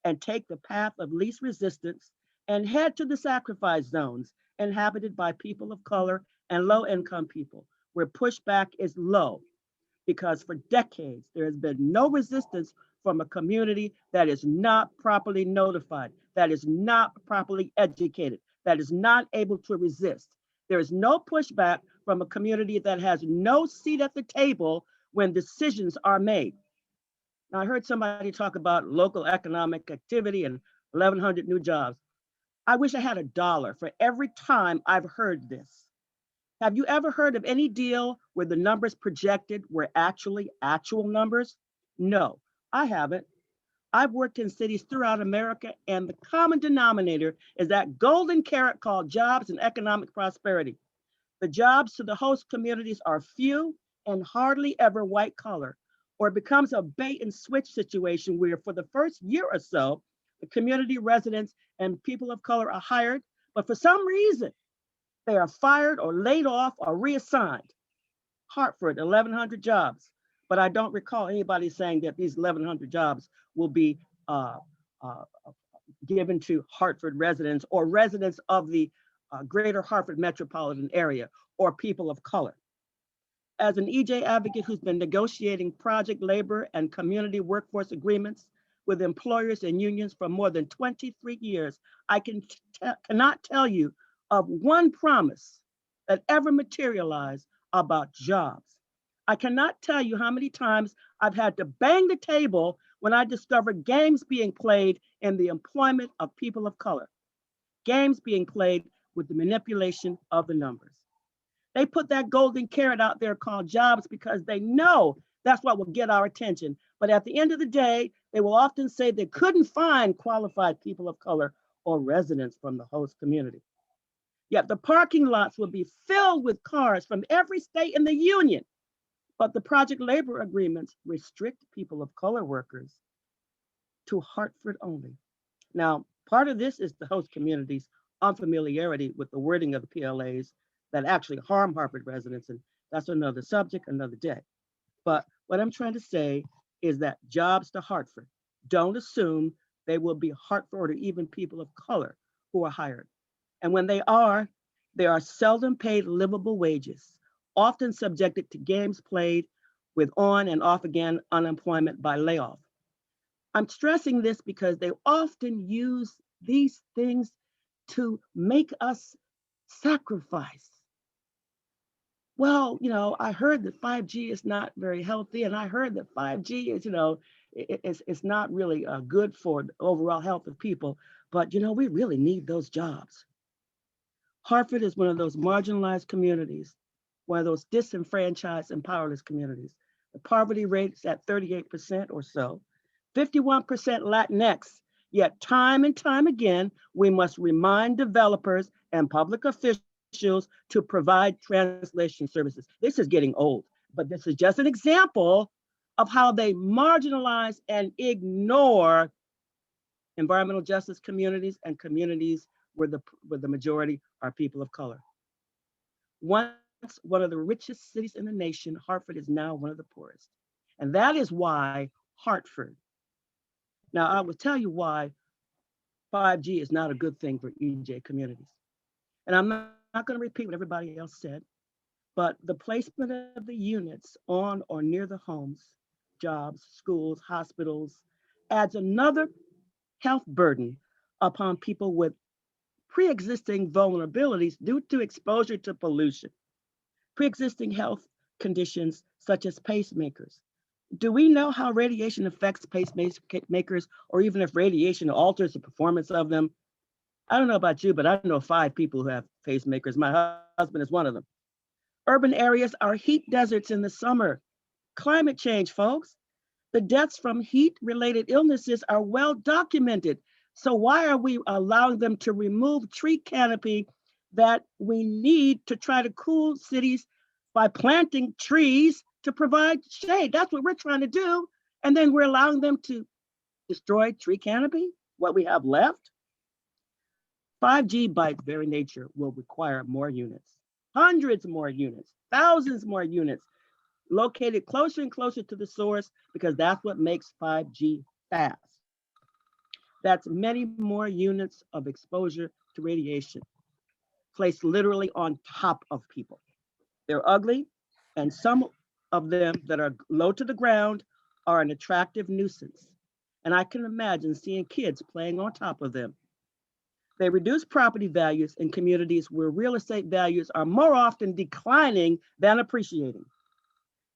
and take the path of least resistance and head to the sacrifice zones inhabited by people of color and low-income people, where pushback is low, because for decades there has been no resistance from a community that is not properly notified, that is not properly educated, that is not able to resist. There is no pushback from a community that has no seat at the table when decisions are made. Now, I heard somebody talk about local economic activity and 1,100 new jobs. I wish I had $1 for every time I've heard this. Have you ever heard of any deal where the numbers projected were actually actual numbers? No, I haven't. I've worked in cities throughout America, and the common denominator is that golden carrot called jobs and economic prosperity. The jobs to the host communities are few and hardly ever white collar, or it becomes a bait and switch situation where for the first year or so, the community residents and people of color are hired, but for some reason, they are fired or laid off or reassigned. Hartford, 1,100 jobs. But I don't recall anybody saying that these 1,100 jobs will be given to Hartford residents or residents of the greater Hartford metropolitan area or people of color. As an EJ advocate who's been negotiating project labor and community workforce agreements with employers and unions for more than 23 years, I cannot tell you of one promise that ever materialized about jobs. I cannot tell you how many times I've had to bang the table when I discovered games being played in the employment of people of color, games being played with the manipulation of the numbers. They put that golden carrot out there called jobs because they know that's what will get our attention. But at the end of the day, they will often say they couldn't find qualified people of color or residents from the host community. Yet the parking lots will be filled with cars from every state in the union. But the project labor agreements restrict people of color workers to Hartford only. Now, part of this is the host community's unfamiliarity with the wording of the PLAs that actually harm Hartford residents, and that's another subject, another day. But what I'm trying to say is that jobs to Hartford, don't assume they will be Hartford or even people of color who are hired. And when they are seldom paid livable wages, often subjected to games played with on and off again unemployment by layoff. I'm stressing this because they often use these things to make us sacrifice. Well, I heard that 5G is not very healthy, and I heard that 5G is, it's not really good for the overall health of people, but we really need those jobs. Hartford is one of those marginalized communities, one of those disenfranchised and powerless communities. The poverty rate is at 38% or so, 51% Latinx, yet time and time again, we must remind developers and public officials to provide translation services. This is getting old, but this is just an example of how they marginalize and ignore environmental justice communities and communities where the majority are people of color. Once one of the richest cities in the nation, Hartford is now one of the poorest. And that is why Hartford. Now, I will tell you why 5G is not a good thing for EJ communities. And I'm not going to repeat what everybody else said, but the placement of the units on or near the homes, jobs, schools, hospitals, adds another health burden upon people with pre-existing vulnerabilities due to exposure to pollution, pre-existing health conditions such as pacemakers. Do we know how radiation affects pacemakers, or even if radiation alters the performance of them? I don't know about you, but I know 5 people who have pacemakers. My husband is one of them. Urban areas are heat deserts in the summer. Climate change, folks. The deaths from heat-related illnesses are well documented. So why are we allowing them to remove tree canopy that we need to try to cool cities by planting trees to provide shade? That's what we're trying to do. And then we're allowing them to destroy tree canopy, what we have left. 5G by its very nature will require more units, hundreds more units, thousands more units, located closer and closer to the source, because that's what makes 5G fast. That's many more units of exposure to radiation placed literally on top of people. They're ugly, and some of them that are low to the ground are an attractive nuisance. And I can imagine seeing kids playing on top of them. They reduce property values in communities where real estate values are more often declining than appreciating.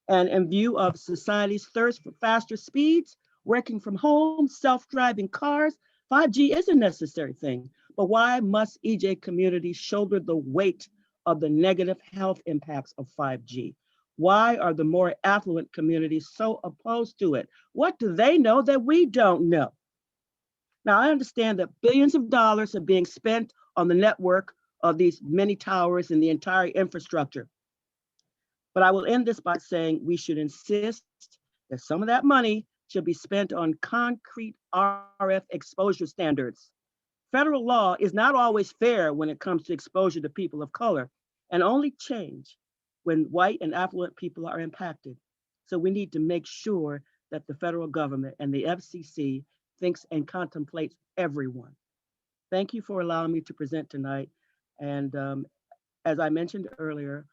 And in view of society's thirst for faster speeds, working from home, self-driving cars, 5G is a necessary thing. But why must EJ communities shoulder the weight of the negative health impacts of 5G? Why are the more affluent communities so opposed to it? What do they know that we don't know? Now, I understand that billions of dollars are being spent on the network of these many towers and the entire infrastructure. But I will end this by saying we should insist that some of that money should be spent on concrete RF exposure standards. Federal law is not always fair when it comes to exposure to people of color, and only change when white and affluent people are impacted. So we need to make sure that the federal government and the FCC thinks and contemplates everyone. Thank you for allowing me to present tonight. And as I mentioned earlier,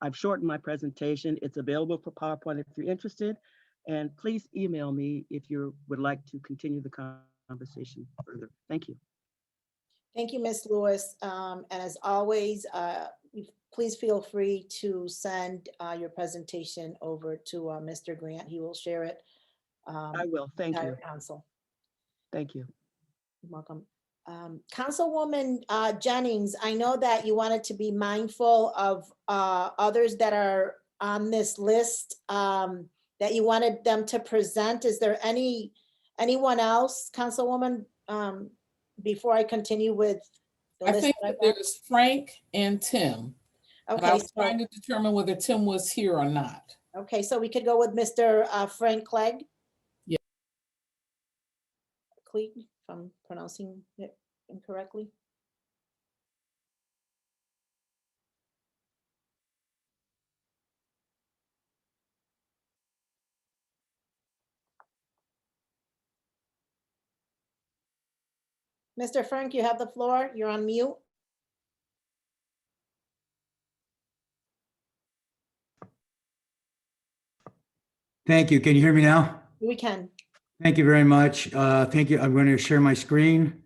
I've shortened my presentation. It's available for PowerPoint if you're interested. And please email me if you would like to continue the conversation further. Thank you. Thank you, Ms. Lewis. And as always, please feel free to send your presentation over to Mr. Grant. He will share it. I will. Thank you. Council. Thank you. You're welcome. Councilwoman Jennings, I know that you wanted to be mindful of others that are on this list that you wanted them to present. Is there anyone else, Councilwoman, before I continue with the list? I think that there's Frank and Tim. Okay. And I was trying to determine whether Tim was here or not. Okay, so we could go with Mr. Frank Clegg. Yeah. Clegg, if I'm pronouncing it incorrectly. Mr. Frank, you have the floor. You're on mute. Thank you. Can you hear me now? We can. Thank you very much. Thank you. I'm going to share my screen.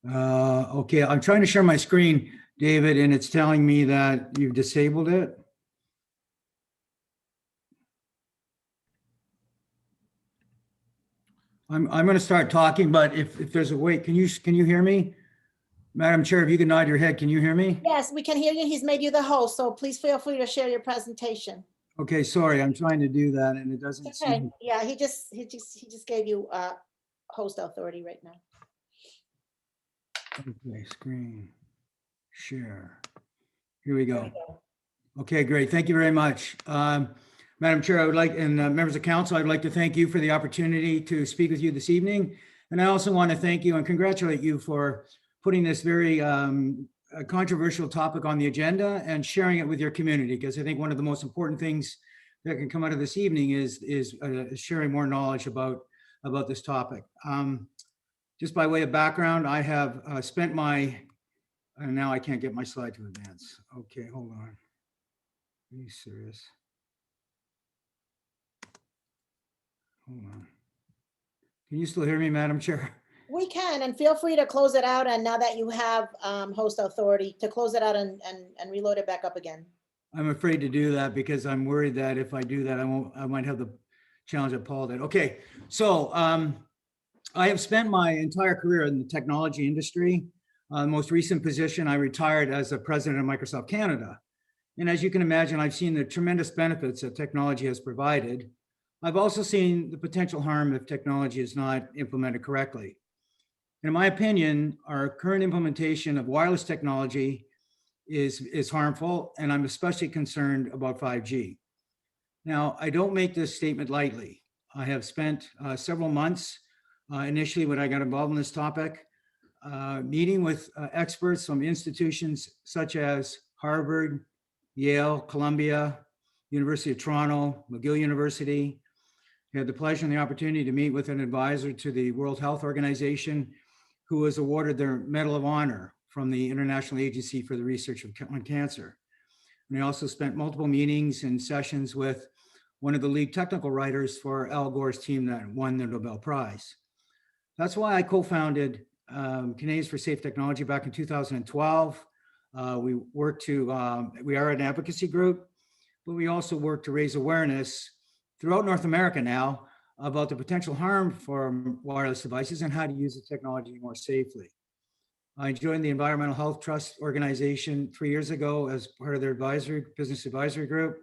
Okay, I'm trying to share my screen, David, and it's telling me that you've disabled it. I'm going to start talking, but if there's a way, can you hear me? Madam Chair, if you can nod your head, can you hear me? Yes, we can hear you. He's made you the host, so please feel free to share your presentation. Okay, sorry, I'm trying to do that and it doesn't It's okay. seem. Yeah, he just gave you host authority right now. Okay, screen share. Here we go. Okay, great. Thank you very much. Madam Chair, I would like, and members of council, I'd like to thank you for the opportunity to speak with you this evening. And I also want to thank you and congratulate you for putting this very controversial topic on the agenda and sharing it with your community, because I think one of the most important things that can come out of this evening is sharing more knowledge about this topic. Just by way of background, I have spent my, and now I can't get my slide to advance. Okay, hold on. Are you serious? Hold on. Can you still hear me, Madam Chair? We can, and feel free to close it out. And now that you have host authority, to close it out and reload it back up again. I'm afraid to do that because I'm worried that if I do that, I might have the challenge that Paul did. Okay, so I have spent my entire career in the technology industry. Most recent position, I retired as the president of Microsoft Canada. And as you can imagine, I've seen the tremendous benefits that technology has provided. I've also seen the potential harm if technology is not implemented correctly. In my opinion, our current implementation of wireless technology is harmful, and I'm especially concerned about 5G. Now, I don't make this statement lightly. I have spent several months initially when I got involved in this topic, meeting with experts from institutions such as Harvard, Yale, Columbia, University of Toronto, McGill University. I had the pleasure and the opportunity to meet with an advisor to the World Health Organization, who was awarded their Medal of Honor from the International Agency for the Research on Cancer. And I also spent multiple meetings and sessions with one of the lead technical writers for Al Gore's team that won the Nobel Prize. That's why I co-founded Canadians for Safe Technology back in 2012. We are an advocacy group, but we also work to raise awareness throughout North America now about the potential harm for wireless devices and how to use the technology more safely. I joined the Environmental Health Trust organization 3 years ago as part of their business advisory group.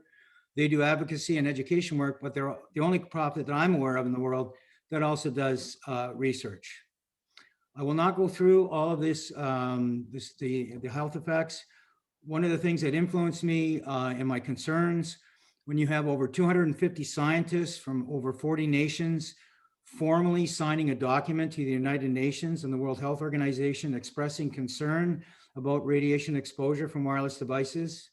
They do advocacy and education work, but they're the only profit that I'm aware of in the world that also does research. I will not go through all of this, the health effects. One of the things that influenced me in my concerns, when you have over 250 scientists from over 40 nations formally signing a document to the United Nations and the World Health Organization expressing concern about radiation exposure from wireless devices.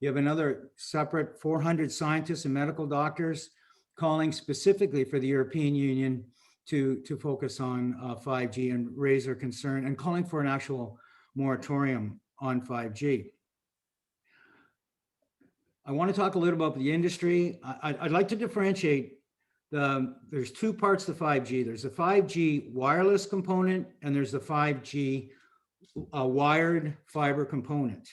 You have another separate 400 scientists and medical doctors calling specifically for the European Union to focus on 5G and raise their concern and calling for an actual moratorium on 5G. I want to talk a little about the industry. I'd like to differentiate there's two parts to 5G. There's a 5G wireless component and there's the 5G wired fiber component.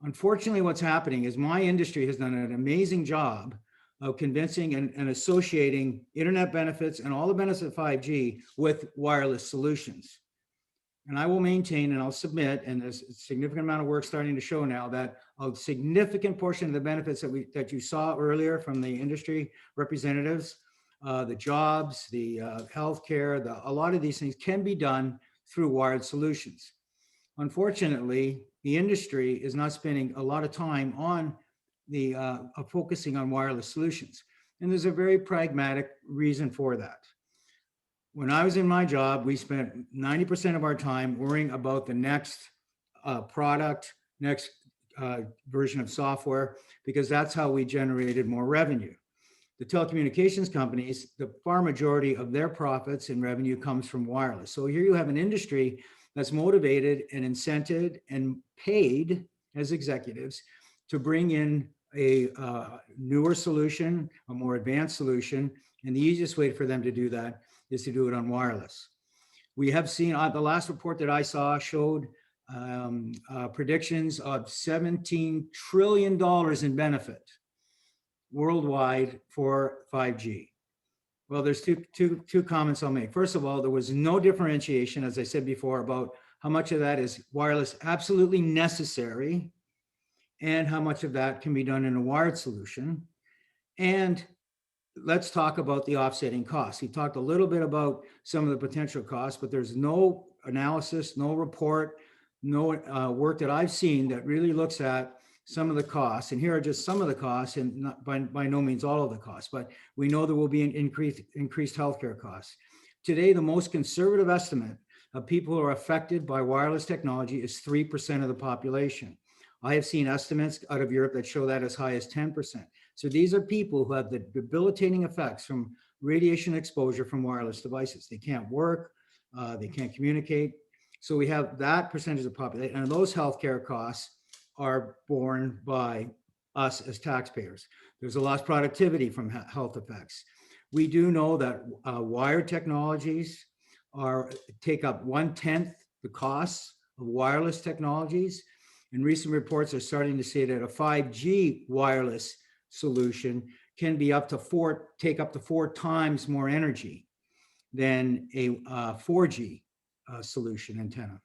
Unfortunately, what's happening is my industry has done an amazing job of convincing and associating internet benefits and all the benefits of 5G with wireless solutions. And I will maintain and I'll submit, and there's a significant amount of work starting to show now that a significant portion of the benefits that you saw earlier from the industry representatives, the jobs, the healthcare, a lot of these things can be done through wired solutions. Unfortunately, the industry is not spending a lot of time on the focusing on wireless solutions. And there's a very pragmatic reason for that. When I was in my job, we spent 90% of our time worrying about the next product, next version of software, because that's how we generated more revenue. The telecommunications companies, the far majority of their profits and revenue comes from wireless. So here you have an industry that's motivated and incented and paid as executives to bring in a newer solution, a more advanced solution. And the easiest way for them to do that is to do it on wireless. We have seen, the last report that I saw showed predictions of $17 trillion in benefit worldwide for 5G. Well, there's two comments I'll make. First of all, there was no differentiation, as I said before, about how much of that is wireless absolutely necessary and how much of that can be done in a wired solution. And let's talk about the offsetting costs. He talked a little bit about some of the potential costs, but there's no analysis, no report, no work that I've seen that really looks at some of the costs. And here are just some of the costs, and not by no means all of the costs, but we know there will be an increased healthcare costs. Today, the most conservative estimate of people who are affected by wireless technology is 3% of the population. I have seen estimates out of Europe that show that as high as 10%. So these are people who have the debilitating effects from radiation exposure from wireless devices. They can't work, they can't communicate. So we have that percentage of the population, and those healthcare costs are borne by us as taxpayers. There's a lost productivity from health effects. We do know that wired technologies take up 1/10 the costs of wireless technologies. And recent reports are starting to say that a 5G wireless solution can be take up to 4 times more energy than a 4G solution antenna.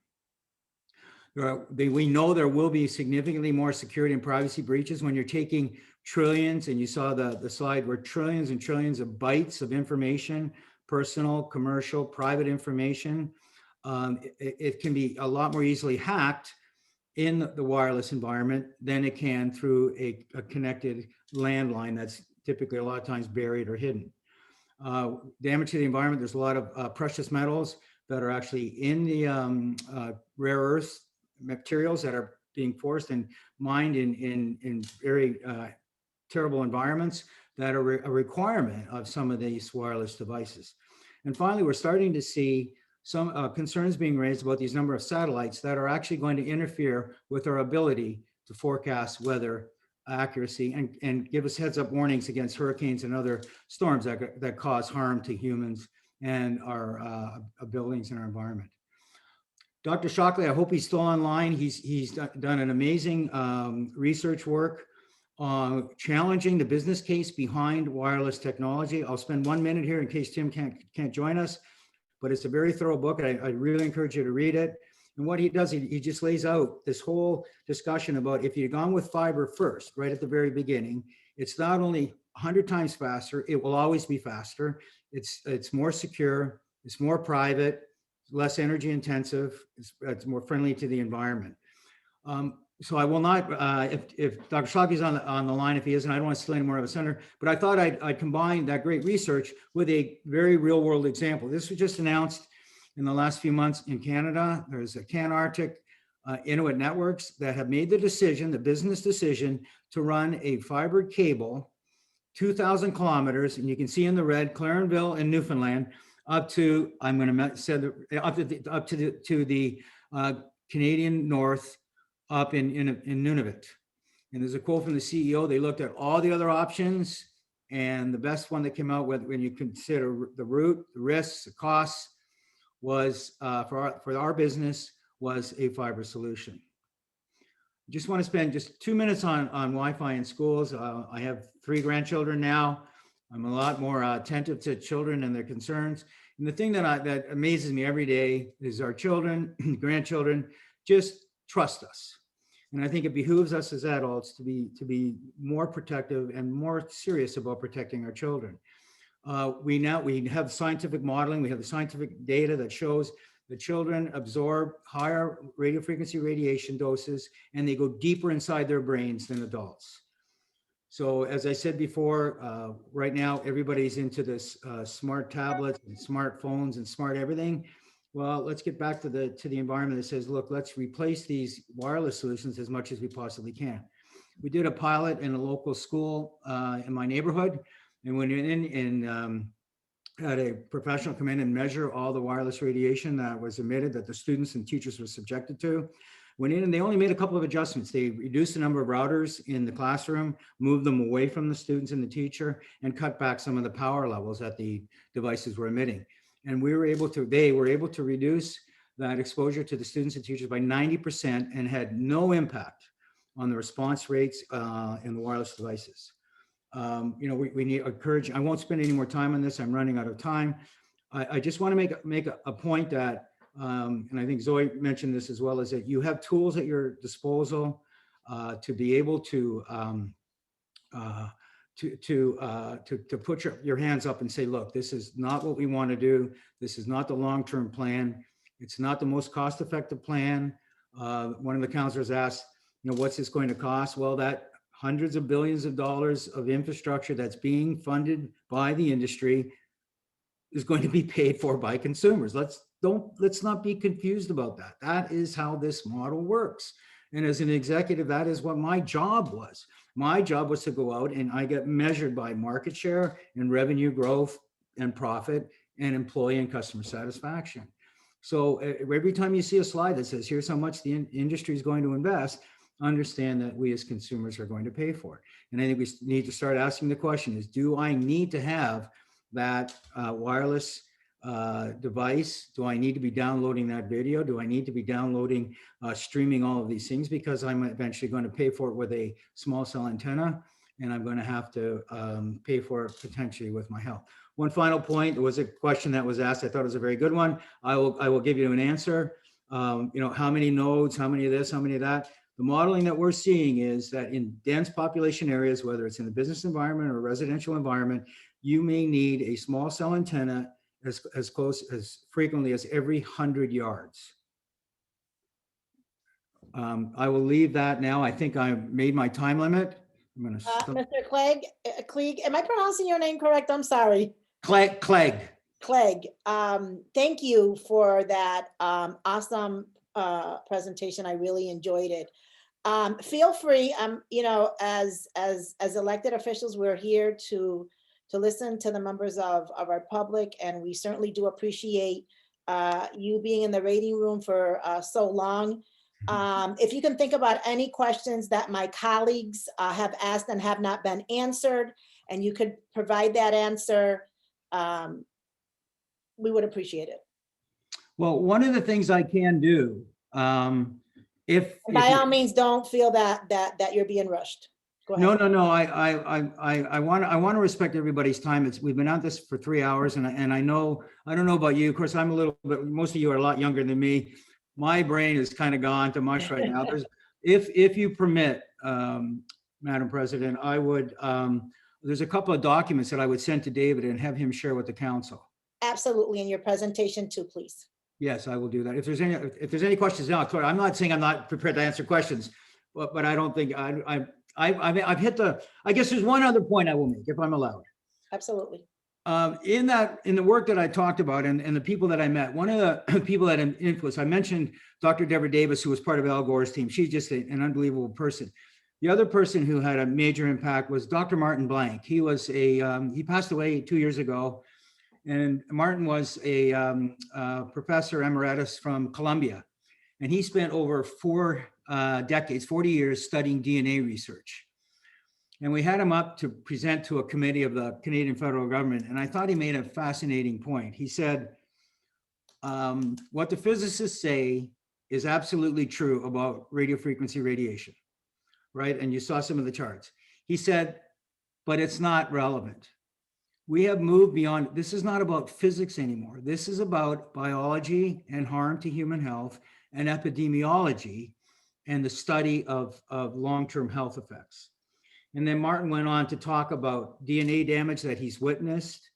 We know there will be significantly more security and privacy breaches when you're taking trillions, and you saw the slide where trillions and trillions of bytes of information, personal, commercial, private information. It can be a lot more easily hacked in the wireless environment than it can through a connected landline that's typically a lot of times buried or hidden. Damage to the environment, there's a lot of precious metals that are actually in the rare earth materials that are being forced and mined in very terrible environments that are a requirement of some of these wireless devices. And finally, we're starting to see some concerns being raised about these number of satellites that are actually going to interfere with our ability to forecast weather accuracy and give us heads up warnings against hurricanes and other storms that cause harm to humans and our buildings and our environment. Dr. Shockley, I hope he's still online. He's done an amazing research work challenging the business case behind wireless technology. I'll spend 1 minute here in case Tim can't join us, but it's a very thorough book. I really encourage you to read it. And what he does, he just lays out this whole discussion about if you'd gone with fiber first, right at the very beginning, it's not only 100 times faster, it will always be faster. It's more secure, it's more private, less energy intensive, it's more friendly to the environment. So I will not, if Dr. Shockley's on the line, if he isn't, I don't want to steal any more of his thunder, but I thought I'd combine that great research with a very real world example. This was just announced in the last few months in Canada. There's a CanArctic Inuit networks that have made the decision, the business decision, to run a fiber cable 2,000 kilometers, and you can see in the red, Clarenville in Newfoundland, up to, I'm going to say up to the Canadian North, up in Nunavut. And there's a quote from the CEO. They looked at all the other options, and the best one that came out with, when you consider the route, the risks, the costs, was for our business was a fiber solution. Just want to spend just 2 minutes on Wi-Fi in schools. I have 3 grandchildren now. I'm a lot more attentive to children and their concerns. And the thing that amazes me every day is our children, grandchildren, just trust us. And I think it behooves us as adults to be more protective and more serious about protecting our children. We have scientific modeling. We have the scientific data that shows that children absorb higher radio frequency radiation doses, and they go deeper inside their brains than adults. So as I said before, right now, everybody's into this smart tablets and smartphones and smart everything. Well, let's get back to the environment that says, look, let's replace these wireless solutions as much as we possibly can. We did a pilot in a local school in my neighborhood, and went in and had a professional come in and measure all the wireless radiation that was emitted that the students and teachers were subjected to. Went in and they only made a couple of adjustments. They reduced the number of routers in the classroom, moved them away from the students and the teacher, and cut back some of the power levels that the devices were emitting. And they were able to reduce that exposure to the students and teachers by 90% and had no impact on the response rates in the wireless devices. We need encourage. I won't spend any more time on this. I'm running out of time. I just want to make a point that, and I think Zoe mentioned this as well, is that you have tools at your disposal to be able to put your hands up and say, look, this is not what we want to do. This is not the long-term plan. It's not the most cost-effective plan. One of the counselors asked, what's this going to cost? Well, that hundreds of billions of dollars of infrastructure that's being funded by the industry is going to be paid for by consumers. Let's not be confused about that. That is how this model works. And as an executive, that is what my job was. My job was to go out and I get measured by market share and revenue growth and profit and employee and customer satisfaction. So every time you see a slide that says, here's how much the industry is going to invest, understand that we as consumers are going to pay for it. And I think we need to start asking the question is, do I need to have that wireless device? Do I need to be downloading that video? Do I need to be downloading, streaming all of these things? Because I'm eventually going to pay for it with a small cell antenna, and I'm going to have to pay for it potentially with my health. One final point, there was a question that was asked. I thought it was a very good one. I will give you an answer. how many nodes, how many of this, how many of that. The modeling that we're seeing is that in dense population areas, whether it's in the business environment or residential environment, you may need a small cell antenna as close as frequently as every 100 yards. I will leave that now. I think I made my time limit. I'm going to stop. Mr. Clegg, am I pronouncing your name correct? I'm sorry. Clegg. Clegg, thank you for that awesome presentation. I really enjoyed it. Feel free, as elected officials, we're here to listen to the members of our public, and we certainly do appreciate you being in the rating room for so long. If you can think about any questions that my colleagues have asked and have not been answered, and you could provide that answer, we would appreciate it. Well, one of the things I can do, if by all means, don't feel that you're being rushed. Go ahead. No. I want to respect everybody's time. We've been at this for 3 hours, and I know, I don't know about you. Of course, I'm a little bit. Most of you are a lot younger than me. My brain is kind of gone to mush right now. If you permit, Madam President, I would. There's a couple of documents that I would send to David and have him share with the council. Absolutely, in your presentation too, please. Yes, I will do that. If there's any questions now, I'm not saying I'm not prepared to answer questions, but I don't think I've hit the. I guess there's one other point I will make, if I'm allowed. Absolutely. In the work that I talked about and the people that I met, one of the people that influenced, I mentioned Dr. Deborah Davis, who was part of Al Gore's team. She's just an unbelievable person. The other person who had a major impact was Dr. Martin Blank. He was he passed away 2 years ago. And Martin was a professor emeritus from Columbia. And he spent over 4 decades, 40 years studying DNA research. And we had him up to present to a committee of the Canadian federal government. And I thought he made a fascinating point. He said, what the physicists say is absolutely true about radio frequency radiation, right? And you saw some of the charts. He said, but it's not relevant. We have moved beyond, this is not about physics anymore. This is about biology and harm to human health and epidemiology and the study of long-term health effects. And then Martin went on to talk about DNA damage that he's witnessed.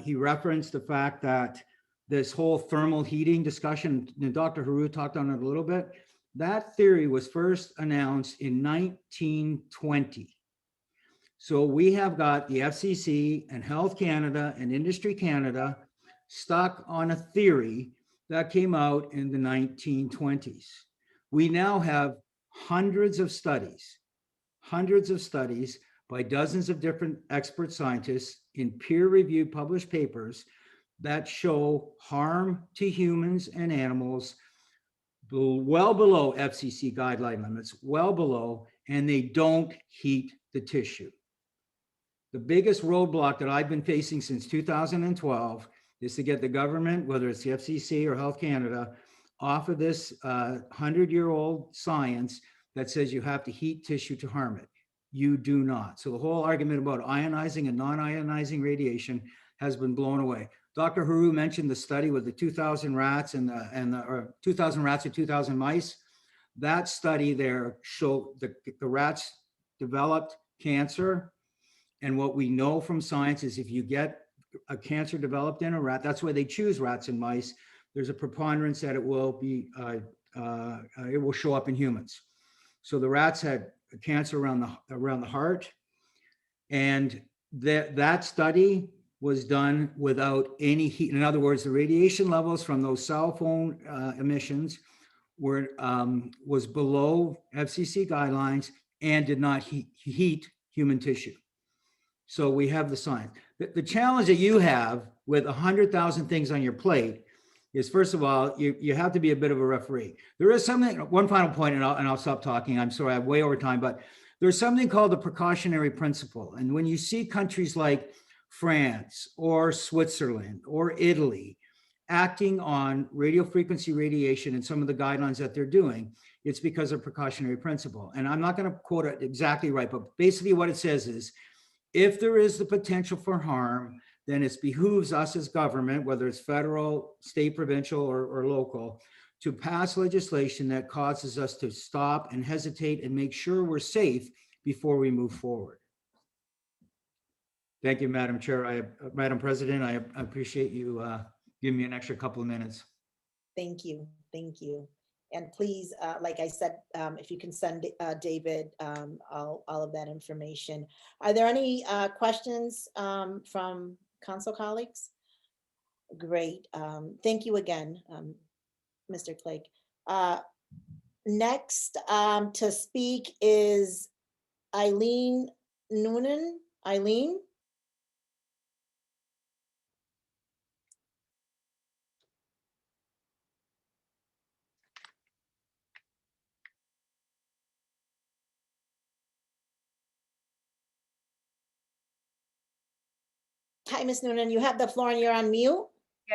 He referenced the fact that this whole thermal heating discussion, and Dr. Haru talked on it a little bit, that theory was first announced in 1920. So we have got the FCC and Health Canada and Industry Canada stuck on a theory that came out in the 1920s. We now have hundreds of studies by dozens of different expert scientists in peer-reviewed published papers that show harm to humans and animals well below FCC guideline limits, well below, and they don't heat the tissue. The biggest roadblock that I've been facing since 2012 is to get the government, whether it's the FCC or Health Canada, off of this 100-year-old science that says you have to heat tissue to harm it. You do not. So the whole argument about ionizing and non-ionizing radiation has been blown away. Dr. Haru mentioned the study with the 2,000 rats or 2,000 rats or 2,000 mice. That study there showed the rats developed cancer. And what we know from science is if you get a cancer developed in a rat, that's why they choose rats and mice. There's a preponderance that it will show up in humans. So the rats had cancer around the heart, and that study was done without any heat. In other words, the radiation levels from those cell phone emissions was below FCC guidelines and did not heat human tissue. So we have the science. The challenge that you have with 100,000 things on your plate is, first of all, you have to be a bit of a referee. There is something, one final point, and I'll stop talking. I'm sorry, I'm way over time, but there's something called the precautionary principle. And when you see countries like France or Switzerland or Italy acting on radio frequency radiation and some of the guidelines that they're doing, it's because of precautionary principle. And I'm not going to quote it exactly right, but basically what it says is, if there is the potential for harm, then it behooves us as government, whether it's federal, state, provincial, or local, to pass legislation that causes us to stop and hesitate and make sure we're safe before we move forward. Thank you, Madam Chair. Madam President, I appreciate you giving me an extra couple of minutes. Thank you. Thank you. And please, like I said, if you can send David all of that information. Are there any questions from council colleagues? Great. Thank you again, Mr. Clegg. Next to speak is Eileen Noonan. Eileen? Hi, Ms. Noonan, you have the floor and you're on mute.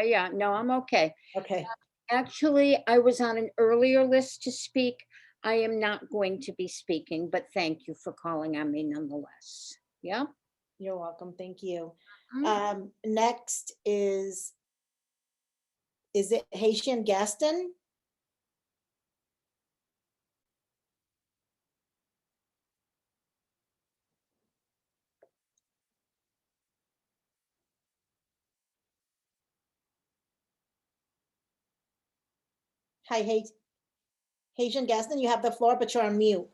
Yeah, no, I'm okay. Okay. Actually, I was on an earlier list to speak. I am not going to be speaking, but thank you for calling on me nonetheless. Yeah. You're welcome. Thank you. Next is it Haitian Gaston? Hi, Haitian Gaston, you have the floor, but you're on mute.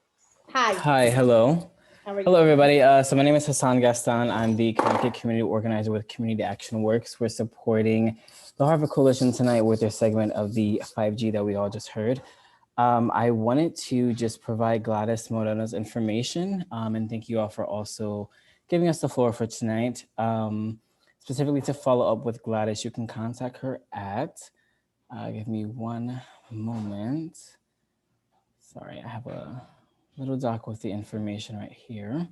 Hi. Hi, hello. How are you? Hello, everybody. So my name is Hassan Gaston. I'm the Connecticut community organizer with Community Action Works. We're supporting the Hartford Coalition tonight with their segment of the 5G that we all just heard. I wanted to just provide Gladys Moreno's information, and thank you all for also giving us the floor for tonight. Specifically to follow up with Gladys, you can contact her at, give me one moment. Sorry, I have a little doc with the information right here.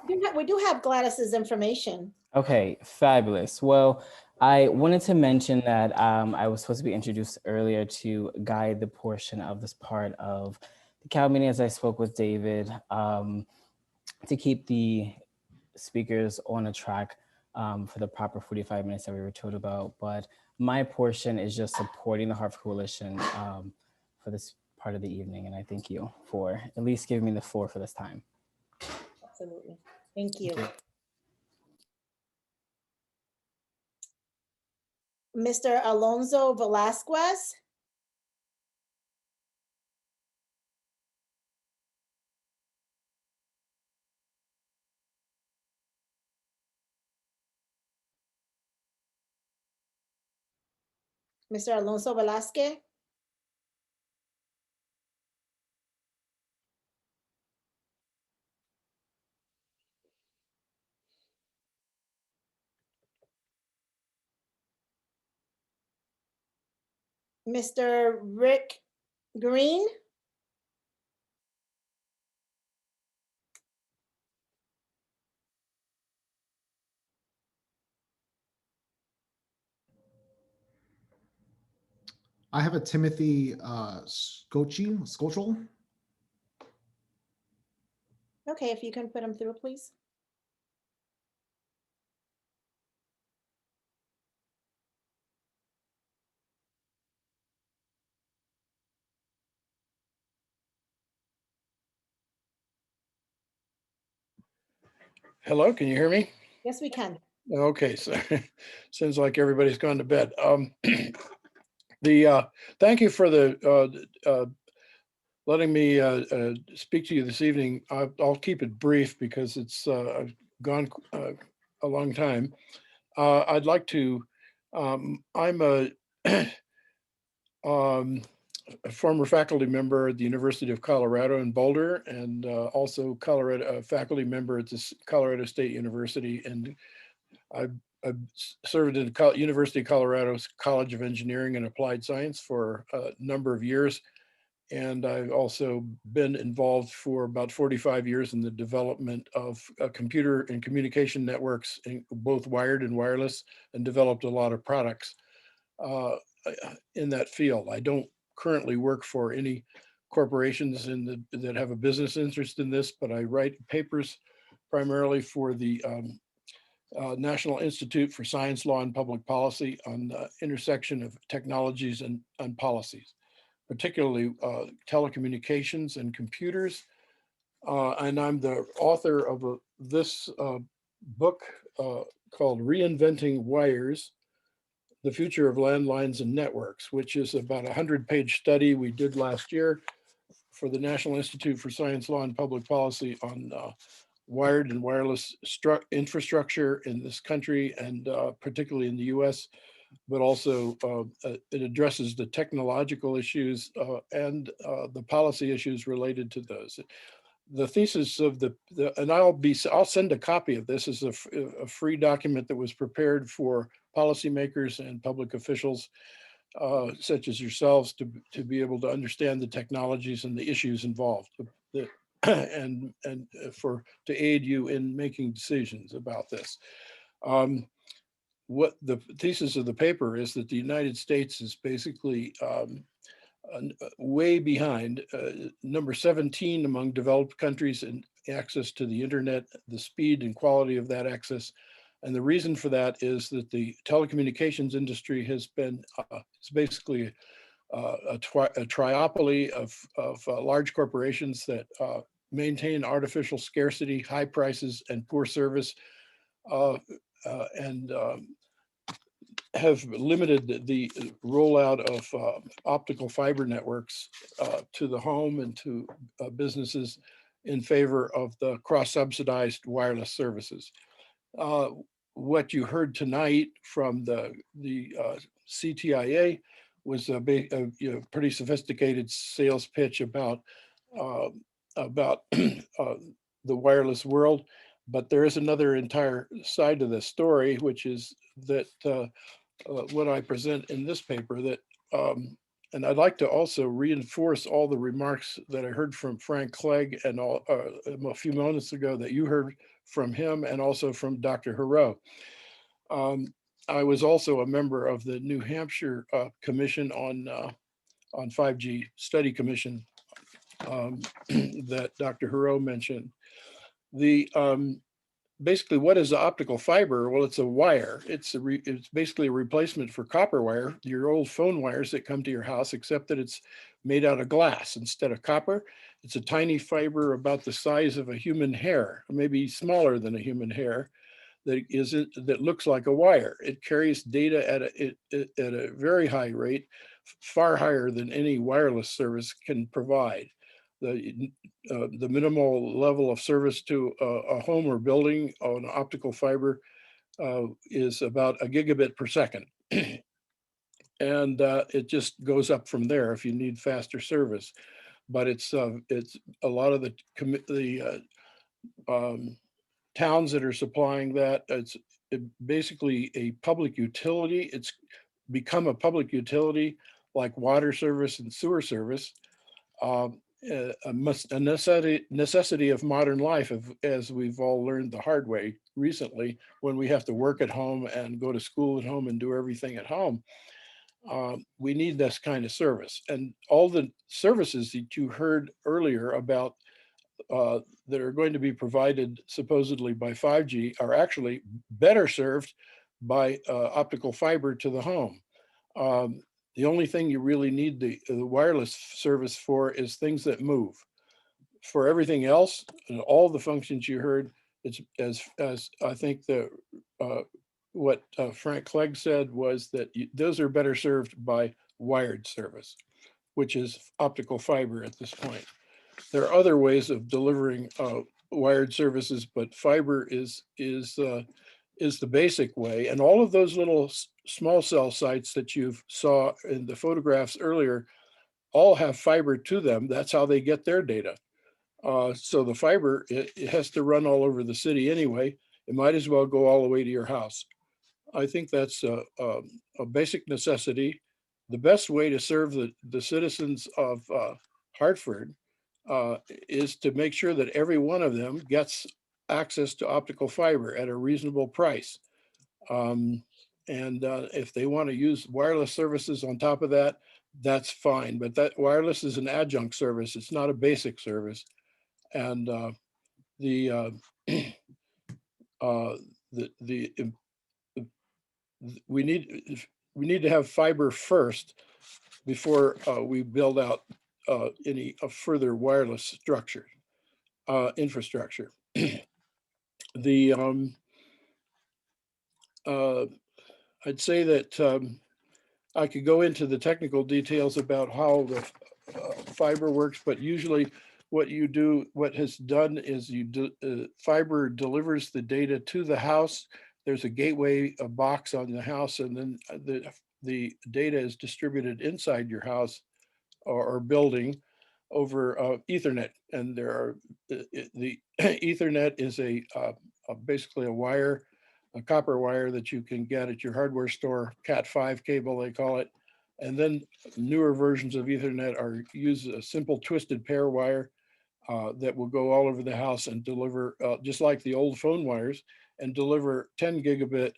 We do have Gladys's information. Okay, fabulous. Well, I wanted to mention that I was supposed to be introduced earlier to guide the portion of this part of the CAL meeting as I spoke with David to keep the speakers on a track for the proper 45 minutes that we were told about. But my portion is just supporting the Hartford Coalition for this part of the evening. And I thank you for at least giving me the floor for this time. Absolutely. Thank you. Mr. Alonso Velasquez. Mr. Alonso Velasquez. Mr. Rick Green. I have a Timothy Skochel. Okay, if you can put him through, please. Hello, can you hear me? Yes, we can. Okay, so seems like everybody's gone to bed. Thank you for the letting me speak to you this evening. I'll keep it brief because it's I've gone a long time. I'd like to. I'm a former faculty member at the University of Colorado in Boulder, and also Colorado faculty member at the Colorado State University, and I've served at the University of Colorado's College of Engineering and Applied Science for a number of years. And I've also been involved for about 45 years in the development of computer and communication networks, in both wired and wireless, and developed a lot of products in that field. I don't currently work for any corporations that have a business interest in this, but I write papers primarily for the National Institute for Science, Law, and Public Policy on the intersection of technologies and policies, particularly telecommunications and computers. And I'm the author of this book called Reinventing Wires, The Future of Landlines and Networks, which is about a 100-page study we did last year for the National Institute for Science, Law, and Public Policy on wired and wireless infrastructure in this country, and particularly in the US, but also it addresses the technological issues and the policy issues related to those. The thesis of and I'll send a copy of this as a free document that was prepared for policymakers and public officials such as yourselves to be able to understand the technologies and the issues involved, and to aid you in making decisions about this. What the thesis of the paper is that the United States is basically way behind, number 17 among developed countries in access to the internet, the speed and quality of that access. And the reason for that is that the telecommunications industry has been, it's basically a triopoly of large corporations that maintain artificial scarcity, high prices, and poor service, and have limited the rollout of optical fiber networks to the home and to businesses in favor of the cross-subsidized wireless services. What you heard tonight from the CTIA was a pretty sophisticated sales pitch about the wireless world, but there is another entire side to this story, which is that what I present in this paper, that and I'd like to also reinforce all the remarks that I heard from Frank Clegg and a few moments ago that you heard from him, and also from Dr. Hero. I was also a member of the New Hampshire Commission on 5G Study Commission that Dr. Hero mentioned. Basically, what is optical fiber? Well, it's a wire. It's basically a replacement for copper wire, your old phone wires that come to your house, except that it's made out of glass instead of copper. It's a tiny fiber about the size of a human hair, maybe smaller than a human hair, that looks like a wire. It carries data at a very high rate, far higher than any wireless service can provide. The minimal level of service to a home or building on optical fiber is about a gigabit per second. And it just goes up from there if you need faster service. But it's a lot of the towns that are supplying that. It's basically a public utility. It's become a public utility like water service and sewer service. A necessity of modern life, as we've all learned the hard way recently, when we have to work at home and go to school at home and do everything at home. We need this kind of service. And all the services that you heard earlier about that are going to be provided supposedly by 5G are actually better served by optical fiber to the home. The only thing you really need the wireless service for is things that move. For everything else, and all the functions you heard, it's as I think what Frank Clegg said was that those are better served by wired service, which is optical fiber at this point. There are other ways of delivering wired services, but fiber is the basic way. And all of those little small cell sites that you saw in the photographs earlier all have fiber to them. That's how they get their data. So the fiber, it has to run all over the city anyway. It might as well go all the way to your house. I think that's a basic necessity. The best way to serve the citizens of Hartford is to make sure that every one of them gets access to optical fiber at a reasonable price. And if they want to use wireless services on top of that, that's fine. But that wireless is an adjunct service. It's not a basic service. And we need to have fiber first before we build out any further wireless structure, infrastructure. I'd say that I could go into the technical details about how the fiber works, but usually what has done is fiber delivers the data to the house. There's a gateway, a box on the house, and then the data is distributed inside your house or building over Ethernet. And the Ethernet is basically a copper wire that you can get at your hardware store, Cat5 cable, they call it. And then newer versions of Ethernet use a simple twisted pair wire that will go all over the house and deliver, just like the old phone wires, and deliver 10 megabit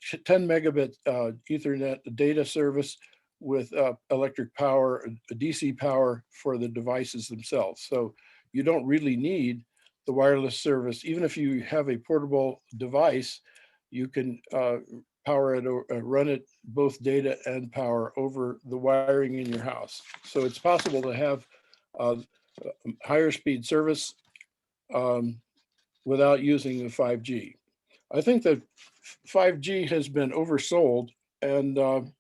Ethernet data service with electric power, DC power for the devices themselves. So you don't really need the wireless service. Even if you have a portable device, you can power it or run it both data and power over the wiring in your house. So it's possible to have higher speed service without using the 5G. I think that 5G has been oversold, and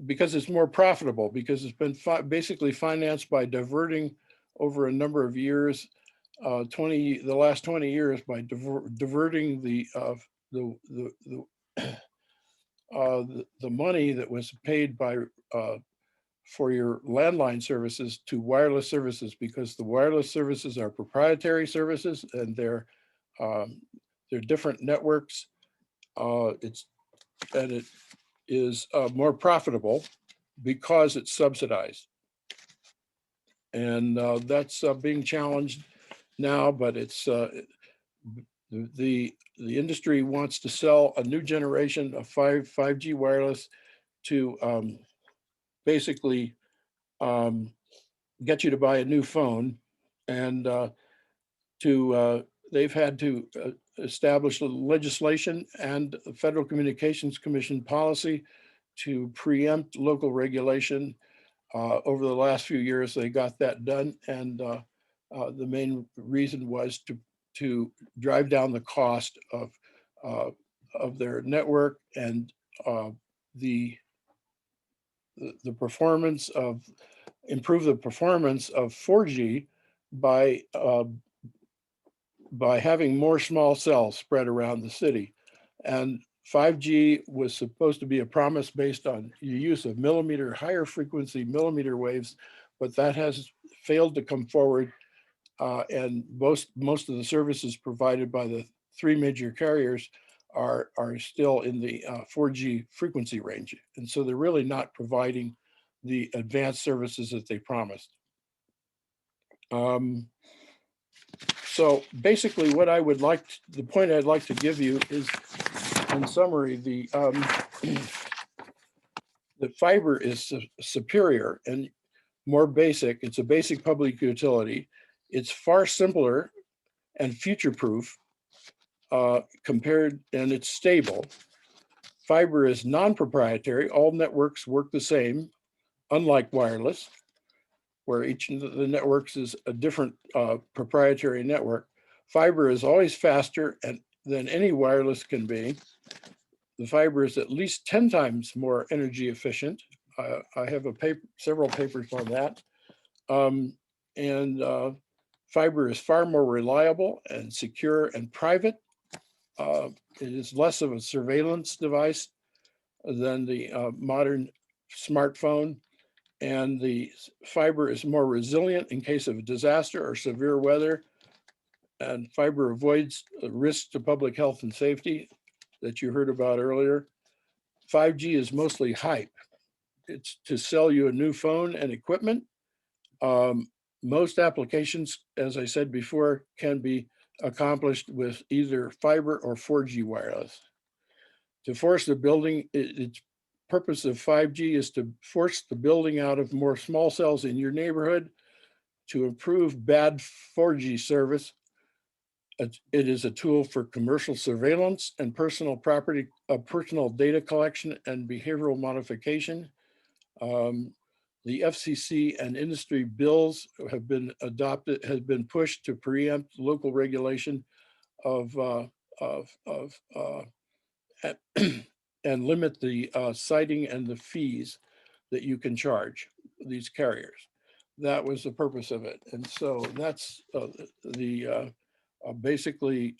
because it's more profitable, because it's been basically financed by diverting over a number of years, the last 20 years, by diverting the money that was paid for your landline services to wireless services, because the wireless services are proprietary services and they're different networks. It is more profitable because it's subsidized, and that's being challenged now. But it's the industry wants to sell a new generation of 5G wireless to basically get you to buy a new phone, and they've had to establish legislation and a Federal Communications Commission policy to preempt local regulation. Over the last few years, they got that done, and the main reason was to drive down the cost of their network and improve the performance of 4G by having more small cells spread around the city. And 5G was supposed to be a promise based on the use of higher frequency millimeter waves, but that has failed to come forward. And most of the services provided by the three major carriers are still in the 4G frequency range. And so they're really not providing the advanced services that they promised. So basically the point I'd like to give you is, in summary, the fiber is superior and more basic. It's a basic public utility. It's far simpler and future-proof and it's stable. Fiber is non-proprietary. All networks work the same, unlike wireless, where each of the networks is a different proprietary network. Fiber is always faster than any wireless can be. The fiber is at least 10 times more energy efficient. I have several papers on that. Fiber is far more reliable and secure and private. It is less of a surveillance device than the modern smartphone. And the fiber is more resilient in case of a disaster or severe weather. And fiber avoids risks to public health and safety that you heard about earlier. 5G is mostly hype. It's to sell you a new phone and equipment. Most applications, as I said before, can be accomplished with either fiber or 4G wireless. To force the building, its purpose of 5G is to force the building out of more small cells in your neighborhood, to improve bad 4G service, It is a tool for commercial surveillance and personal data collection and behavioral modification. The FCC and industry bills have been adopted, has been pushed to preempt local regulation of and limit the citing and the fees that you can charge these carriers. That was the purpose of it. And so that's basically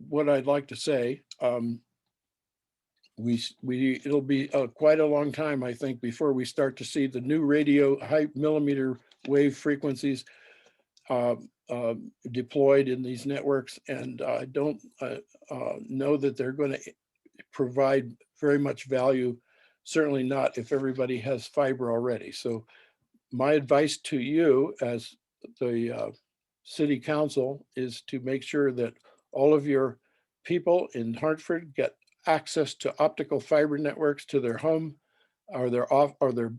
what I'd like to say. It'll be quite a long time, I think, before we start to see the new radio high millimeter wave frequencies deployed in these networks. And I don't know that they're going to provide very much value, certainly not if everybody has fiber already. So my advice to you as the city council is to make sure that all of your people in Hartford get access to optical fiber networks to their home or their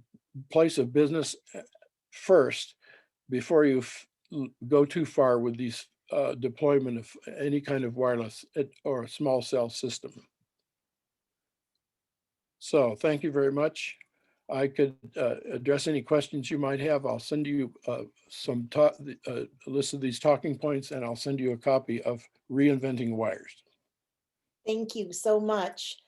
place of business first before you go too far with these deployment of any kind of wireless or small cell system. So thank you very much. I could address any questions you might have. I'll send you a list of these talking points, and I'll send you a copy of Reinventing Wires. Thank you so much.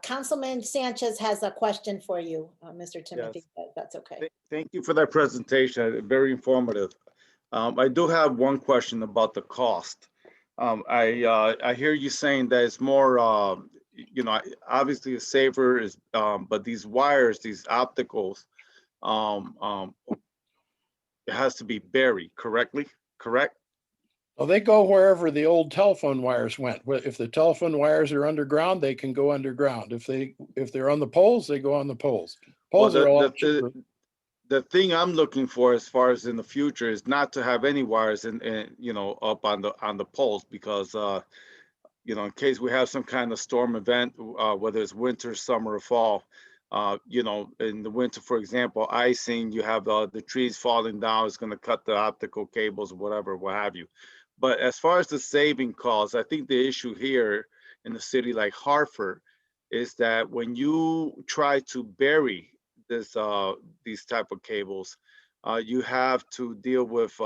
Councilman Sanchez has a question for you, Mr. Timothy, if that's okay. Thank you for that presentation. Very informative. I do have one question about the cost. I hear you saying that it's more, you know, obviously it's safer, but these wires, these opticals, it has to be buried correctly, correct? Well, they go wherever the old telephone wires went. If the telephone wires are underground, they can go underground. If they're on the poles, they go on the poles. Poles are all cheaper. The thing I'm looking for as far as in the future is not to have any wires you know, up on the poles, because you know, in case we have some kind of storm event, whether it's winter, summer, or fall, you know, in the winter, for example, icing, you have the trees falling down, it's going to cut the optical cables, whatever, what have you. But as far as the saving costs, I think the issue here in a city like Hartford is that when you try to bury these type of cables, you have to deal with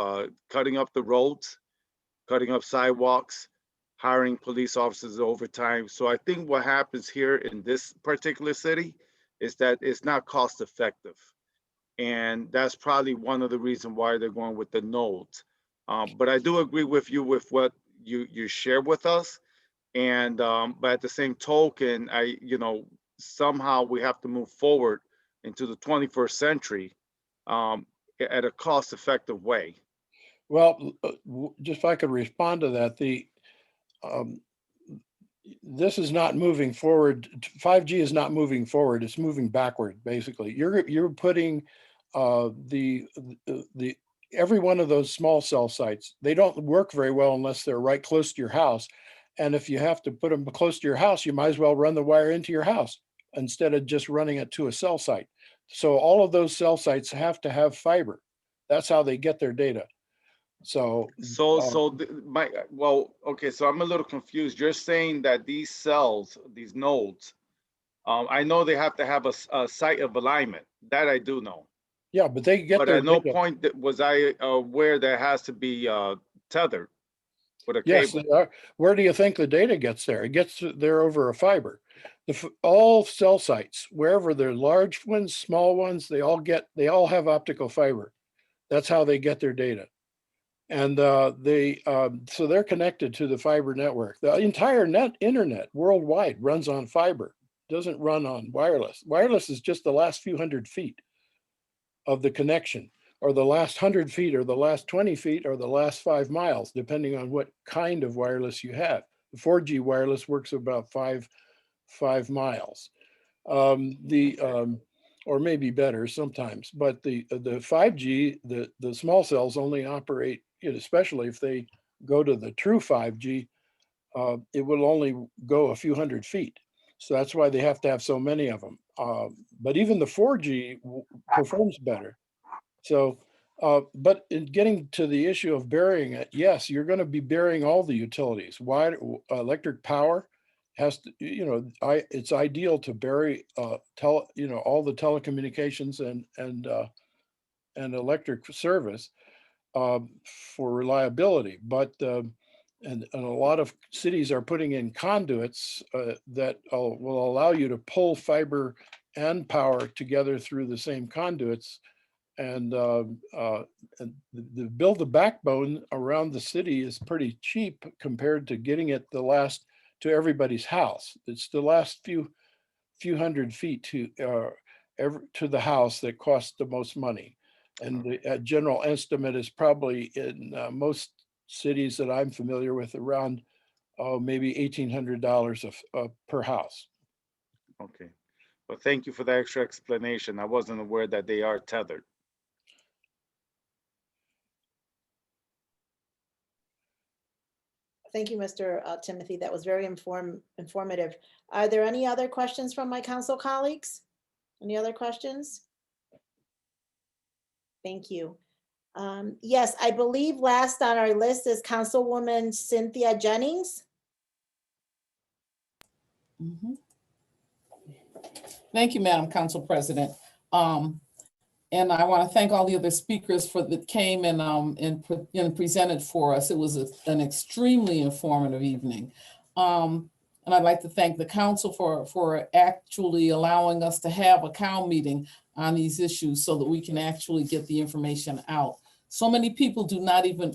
cutting up the roads, cutting up sidewalks, hiring police officers overtime. So I think what happens here in this particular city is that it's not cost effective. And that's probably one of the reasons why they're going with the nodes. But I do agree with you with what you share with us. And but at the same token, you know, somehow we have to move forward into the 21st century at a cost-effective way. Well, just if I could respond to that, this is not moving forward. 5G is not moving forward. It's moving backward, basically. You're putting every one of those small cell sites, they don't work very well unless they're right close to your house. And if you have to put them close to your house, you might as well run the wire into your house instead of just running it to a cell site. So all of those cell sites have to have fiber. That's how they get their data. So okay, so I'm a little confused. You're saying that these cells, these nodes, I know they have to have a site of alignment. That I do know. Yeah, but they get. But their at no data. point was I aware that has to be tethered with a Yes, cable. they are. Where do you think the data gets there? It gets there over a fiber. All cell sites, wherever they're large ones, small ones, they all have optical fiber. That's how they get their data. And so they're connected to the fiber network. The entire internet worldwide runs on fiber, doesn't run on wireless. Wireless is just the last few hundred feet of the connection, or the last 100 feet, or the last 20 feet, or the last 5 miles, depending on what kind of wireless you have. The 4G wireless works about 5 miles, or maybe better sometimes. But the 5G, the small cells only operate, especially if they go to the true 5G, it will only go a few hundred feet. So that's why they have to have so many of them. But even the 4G performs better. So But in getting to the issue of burying it, yes, you're going to be burying all the utilities. Why electric power has to, it's ideal to bury all the telecommunications and electric service for reliability. But and a lot of cities are putting in conduits that will allow you to pull fiber and power together through the same conduits. And the build the backbone around the city is pretty cheap compared to getting it to everybody's house. It's the last few hundred feet to the house that costs the most money. And the general estimate is probably in most cities that I'm familiar with around maybe $1,800 per house. Okay. Well, thank you for the extra explanation. I wasn't aware that they are tethered. Thank you, Mr. Timothy. That was very informative. Are there any other questions from my council colleagues? Any other questions? Thank you. Yes, I believe last on our list is Councilwoman Cynthia Jennings. Thank you, Madam Council President. And I want to thank all the other speakers that came and presented for us. It was an extremely informative evening. And I'd like to thank the council for actually allowing us to have a COW meeting on these issues so that we can actually get the information out. So many people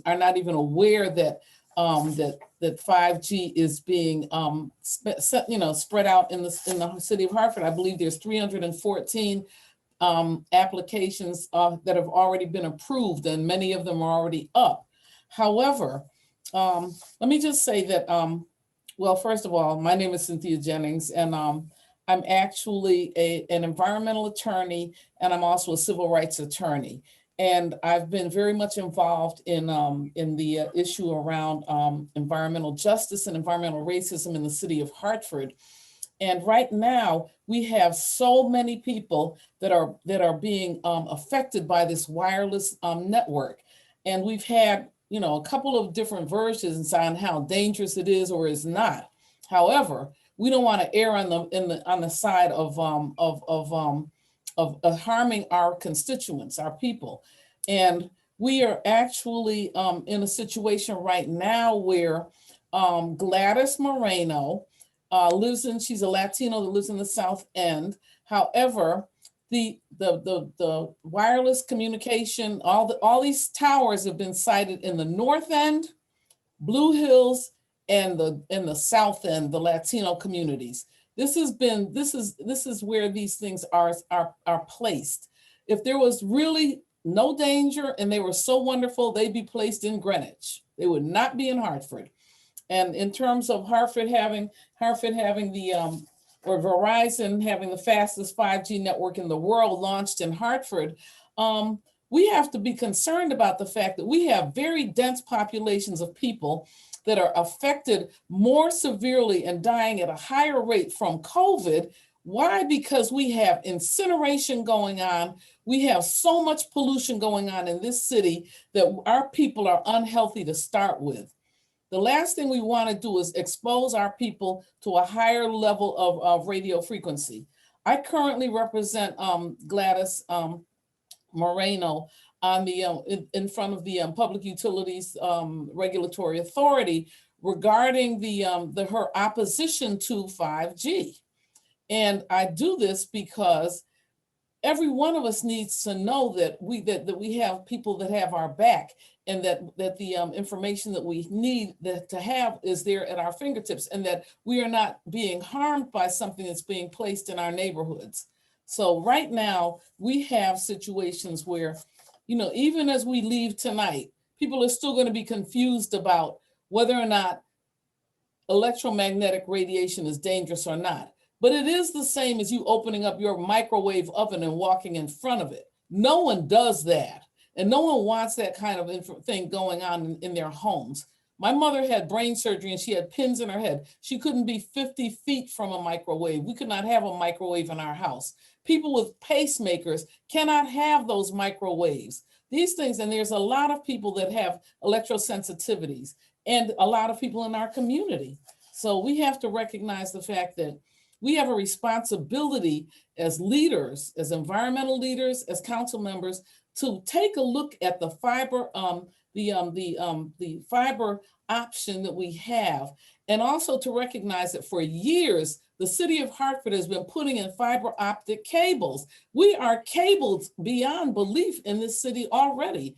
are not even aware that that 5G is being spread out in the city of Hartford. I believe there's 314 applications that have already been approved, and many of them are already up. However, let me just say that, well, first of all, my name is Cynthia Jennings, and I'm actually an environmental attorney, and I'm also a civil rights attorney. And I've been very much involved in the issue around environmental justice and environmental racism in the city of Hartford. And right now, we have so many people that are being affected by this wireless network. And we've had, a couple of different versions on how dangerous it is or is not. However, we don't want to err on the side of harming our constituents, our people. And we are actually in a situation right now where Gladys Moreno she's a Latino that lives in the South End. However, the wireless communication, all these towers have been sited in the North End, Blue Hills, and the South End, the Latino communities. This is where these things are placed. If there was really no danger and they were so wonderful, they'd be placed in Greenwich. They would not be in Hartford. And in terms of Hartford having or Verizon having the fastest 5G network in the world launched in Hartford, we have to be concerned about the fact that we have very dense populations of people that are affected more severely and dying at a higher rate from COVID. Why? Because we have incineration going on. We have so much pollution going on in this city that our people are unhealthy to start with. The last thing we want to do is expose our people to a higher level of radio frequency. I currently represent Gladys Moreno on the in front of the Public Utilities Regulatory Authority regarding her opposition to 5G. And I do this because every one of us needs to know that we have people that have our back, and that the information that we need to have is there at our fingertips, and that we are not being harmed by something that's being placed in our neighborhoods. So right now we have situations where, even as we leave tonight, people are still going to be confused about whether or not electromagnetic radiation is dangerous or not. But it is the same as you opening up your microwave oven and walking in front of it. No one does that. And no one wants that kind of thing going on in their homes. My mother had brain surgery and she had pins in her head. She couldn't be 50 feet from a microwave. We could not have a microwave in our house. People with pacemakers cannot have those microwaves. These things, and there's a lot of people that have electrosensitivities and a lot of people in our community. So we have to recognize the fact that we have a responsibility as leaders, as environmental leaders, as council members, to take a look at the fiber, the fiber option that we have, and also to recognize that for years, the city of Hartford has been putting in fiber optic cables. We are cabled beyond belief in this city already.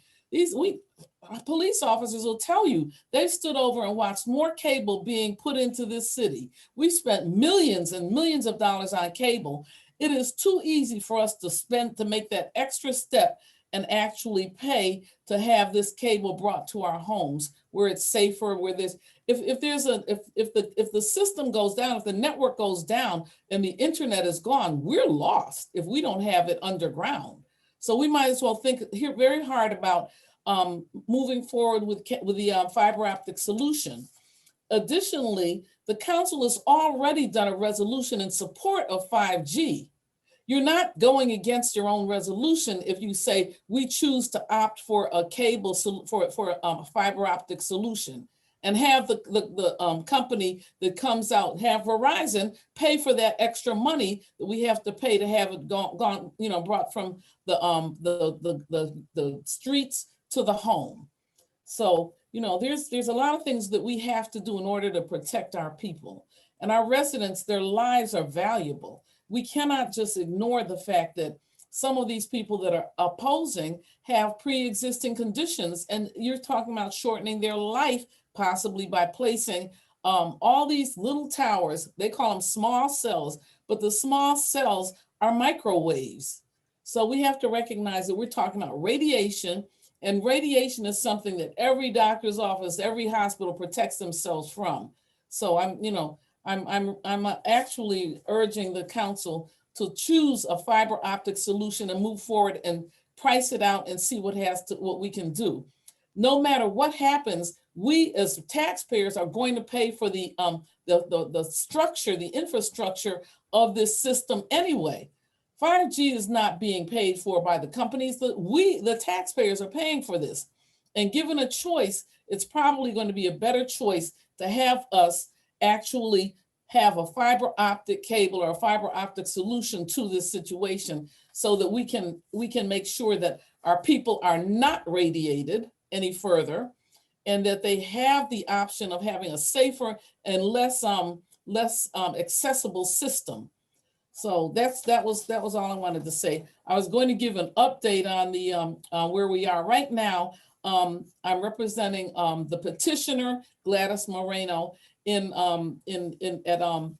Police officers will tell you they've stood over and watched more cable being put into this city. We spent millions and millions of dollars on cable. It is too easy for us to make that extra step and actually pay to have this cable brought to our homes where it's safer, where there's, if the system goes down, if the network goes down and the internet is gone, we're lost if we don't have it underground. So we might as well think here very hard about moving forward with the fiber optic solution. Additionally, the council has already done a resolution in support of 5G. You're not going against your own resolution if you say we choose to opt for a cable for a fiber optic solution, and have the company that comes out, have Verizon pay for that extra money that we have to pay to have it gone brought from the streets to the home. So there's a lot of things that we have to do in order to protect our people and our residents. Their lives are valuable. We cannot just ignore the fact that some of these people that are opposing have pre-existing conditions, and you're talking about shortening their life possibly by placing all these little towers. They call them small cells, but the small cells are microwaves. So we have to recognize that we're talking about radiation, and radiation is something that every doctor's office, every hospital protects themselves from. So I'm actually urging the council to choose a fiber optic solution and move forward and price it out and see what we can do. No matter what happens, we as taxpayers are going to pay for the structure, the infrastructure of this system anyway. 5G is not being paid for by the companies. The taxpayers are paying for this. And given a choice, it's probably going to be a better choice to have us actually have a fiber optic cable or a fiber optic solution to this situation, so that we can make sure that our people are not radiated any further, and that they have the option of having a safer and less accessible system. So that was all I wanted to say. I was going to give an update on the where we are right now. I'm representing the petitioner, Gladys Moreno, at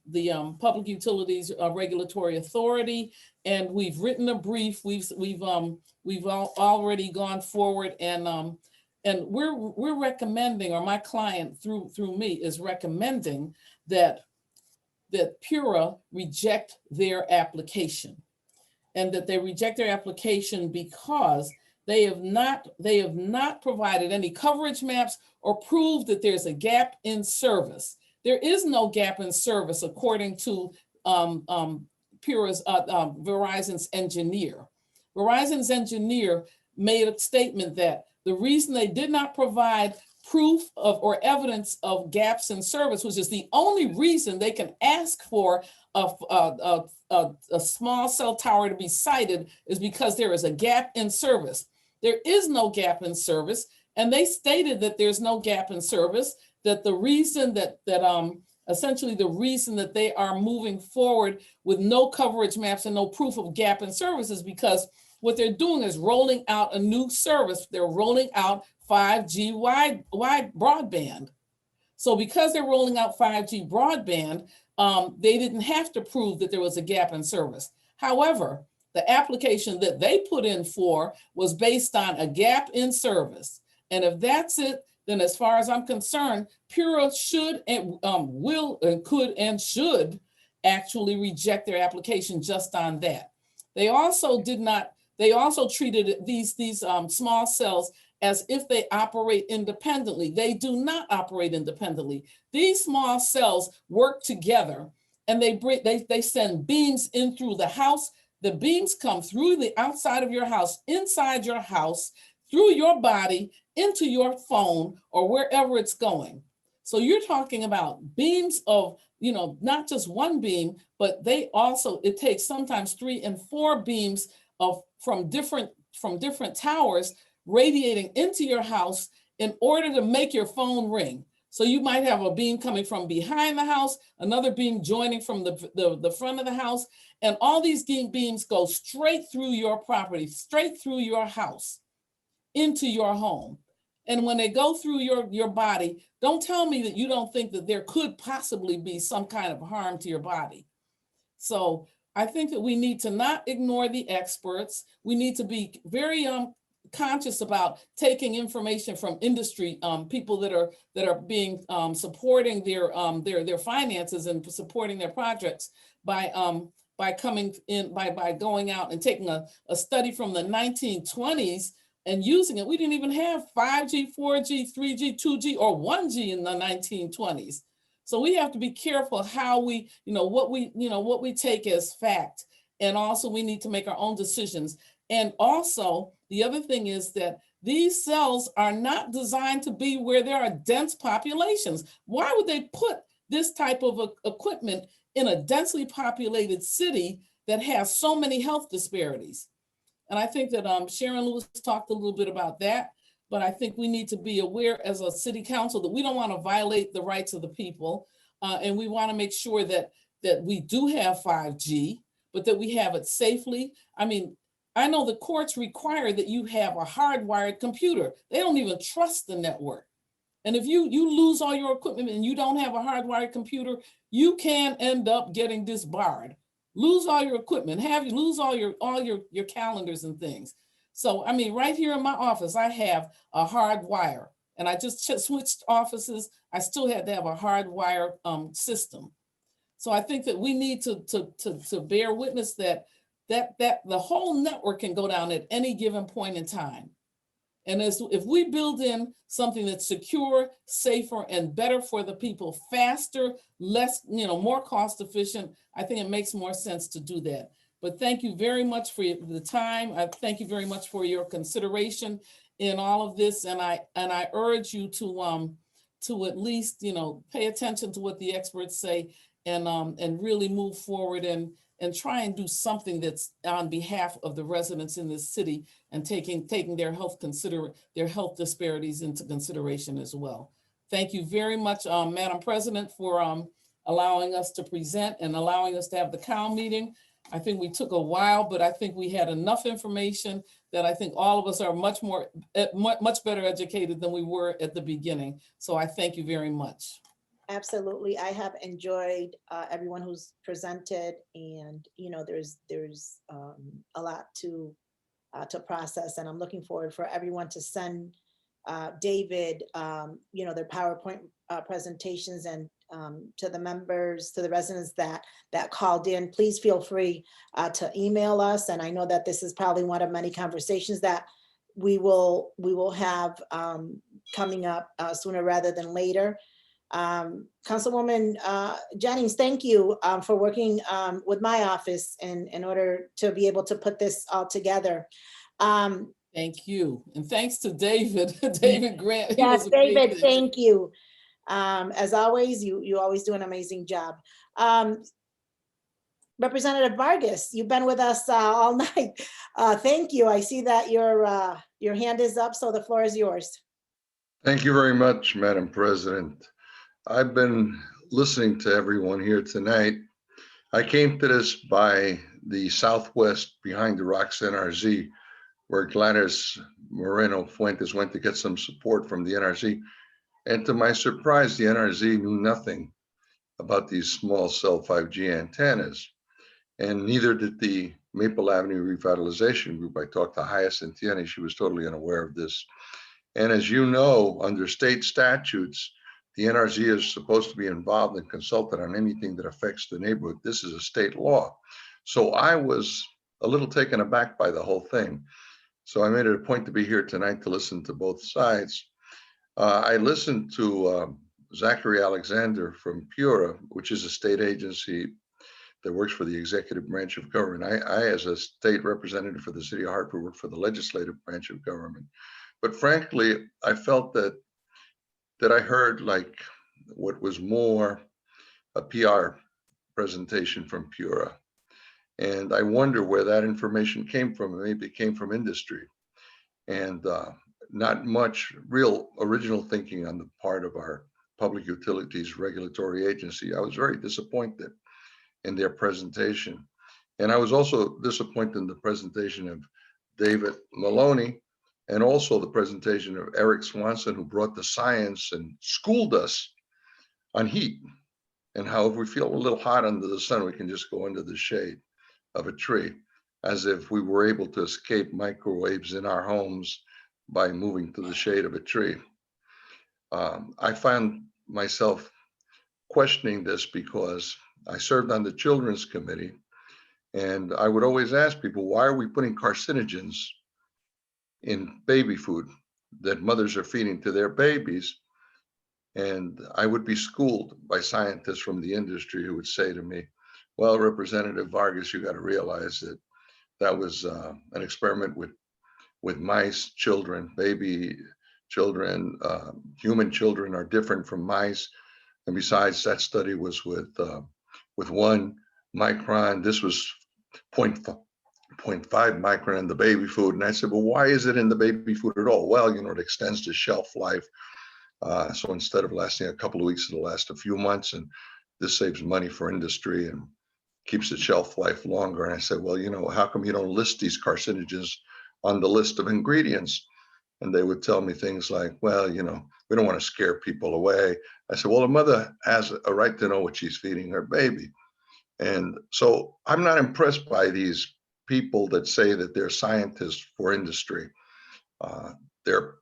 the Public Utilities Regulatory Authority, and we've written a brief. We've already gone forward, and we're recommending, or my client through me is recommending that PURA reject their application, and that they reject their application because they have not provided any coverage maps or proved that there's a gap in service. There is no gap in service according to PURA's Verizon's engineer. Verizon's engineer made a statement that the reason they did not provide proof of or evidence of gaps in service, which is the only reason they can ask for a small cell tower to be sited, is because there is a gap in service. There is no gap in service, and they stated that there's no gap in service, that the reason essentially the reason that they are moving forward with no coverage maps and no proof of gap in service is because what they're doing is rolling out a new service. They're rolling out 5G wide broadband. So because they're rolling out 5G broadband, they didn't have to prove that there was a gap in service. However, the application that they put in for was based on a gap in service. And if that's it, then as far as I'm concerned, PURA should and will and could and should actually reject their application just on that. They also treated these small cells as if they operate independently. They do not operate independently. These small cells work together, and they send beams in through the house. The beams come through the outside of your house, inside your house, through your body, into your phone, or wherever it's going. So you're talking about beams of, not just one beam, but it takes sometimes 3 and 4 beams from different towers radiating into your house in order to make your phone ring. So you might have a beam coming from behind the house, another beam joining from the front of the house, and all these beams go straight through your property, straight through your house, into your home. And when they go through your body, don't tell me that you don't think that there could possibly be some kind of harm to your body. So I think that we need to not ignore the experts. We need to be very conscious about taking information from industry, people that are being supporting their finances and supporting their projects by going out and taking a study from the 1920s and using it. We didn't even have 5G, 4G, 3G, 2G, or 1G in the 1920s. So we have to be careful how what we take as fact. And also we need to make our own decisions. And also the other thing is that these cells are not designed to be where there are dense populations. Why would they put this type of equipment in a densely populated city that has so many health disparities? And I think that Sharon Lewis talked a little bit about that, but I think we need to be aware as a city council that we don't want to violate the rights of the people. And we want to make sure that we do have 5G, but that we have it safely. I mean, I know the courts require that you have a hardwired computer. They don't even trust the network. And if you lose all your equipment and you don't have a hardwired computer, you can end up getting disbarred. Lose all your equipment, lose all your calendars and things. So, I mean, right here in my office, I have a hard wire, and I just switched offices. I still had to have a hard wire system. So I think that we need to bear witness that the whole network can go down at any given point in time. And if we build in something that's secure, safer, and better for the people, faster, less, more cost efficient, I think it makes more sense to do that. But thank you very much for the time. I thank you very much for your consideration in all of this. And I urge you to at least, pay attention to what the experts say and really move forward and try and do something that's on behalf of the residents in this city and taking their health disparities into consideration as well. Thank you very much, Madam President, for allowing us to present and allowing us to have the COW meeting. I think we took a while, but I think we had enough information that I think all of us are much better educated than we were at the beginning. So I thank you very much. Absolutely. I have enjoyed everyone who's presented, and there's a lot to process, and I'm looking forward for everyone to send David their PowerPoint presentations, and to the members, to the residents that called in. Please feel free to email us, and I know that this is probably one of many conversations that we will have coming up sooner rather than later. Councilwoman Jennings, thank you for working with my office in order to be able to put this all together. Thank you. And thanks to David, David Grant. Yes, David, thank you. As always, you always do an amazing job. Representative Vargas, you've been with us all night. Thank you. I see that your hand is up, so the floor is yours. Thank you very much, Madam President. I've been listening to everyone here tonight. I came to this by the Southwest Behind the Rocks NRZ, where Gladys Moreno Fuentes went to get some support from the NRZ. And to my surprise, the NRZ knew nothing about these small cell 5G antennas. And neither did the Maple Avenue Revitalization Group. I talked to Hyacinth Tierney, she was totally unaware of this. And as you know, under state statutes, the NRZ is supposed to be involved and consulted on anything that affects the neighborhood. This is a state law. So I was a little taken aback by the whole thing. So I made it a point to be here tonight to listen to both sides. I listened to Zachary Alexander from PURA, which is a state agency that works for the executive branch of government. I, as a state representative for the city of Hartford, work for the legislative branch of government. But frankly, I felt that I heard like what was more a PR presentation from PURA. And I wonder where that information came from. Maybe it came from industry, and not much real original thinking on the part of our public utilities regulatory agency. I was very disappointed in their presentation. And I was also disappointed in the presentation of David Maloney, and also the presentation of Eric Swanson, who brought the science and schooled us on heat and how if we feel a little hot under the sun, we can just go under the shade of a tree, as if we were able to escape microwaves in our homes by moving to the shade of a tree. I found myself questioning this because I served on the Children's Committee, and I would always ask people, why are we putting carcinogens in baby food that mothers are feeding to their babies? And I would be schooled by scientists from the industry who would say to me, well, Representative Vargas, you got to realize that that was an experiment with mice, children, baby children. Human children are different from mice. And besides, that study was with 1 micron. This was 0.5 micron in the baby food. And I said, well, why is it in the baby food at all? Well, you know, it extends the shelf life. So instead of lasting a couple of weeks, it'll last a few months. And this saves money for industry and keeps the shelf life longer. And I said, well, you know, how come you don't list these carcinogens on the list of ingredients? And they would tell me things like, well, you know, we don't want to scare people away. I said, well, a mother has a right to know what she's feeding her baby. And so I'm not impressed by these people that say that they're scientists for industry. They're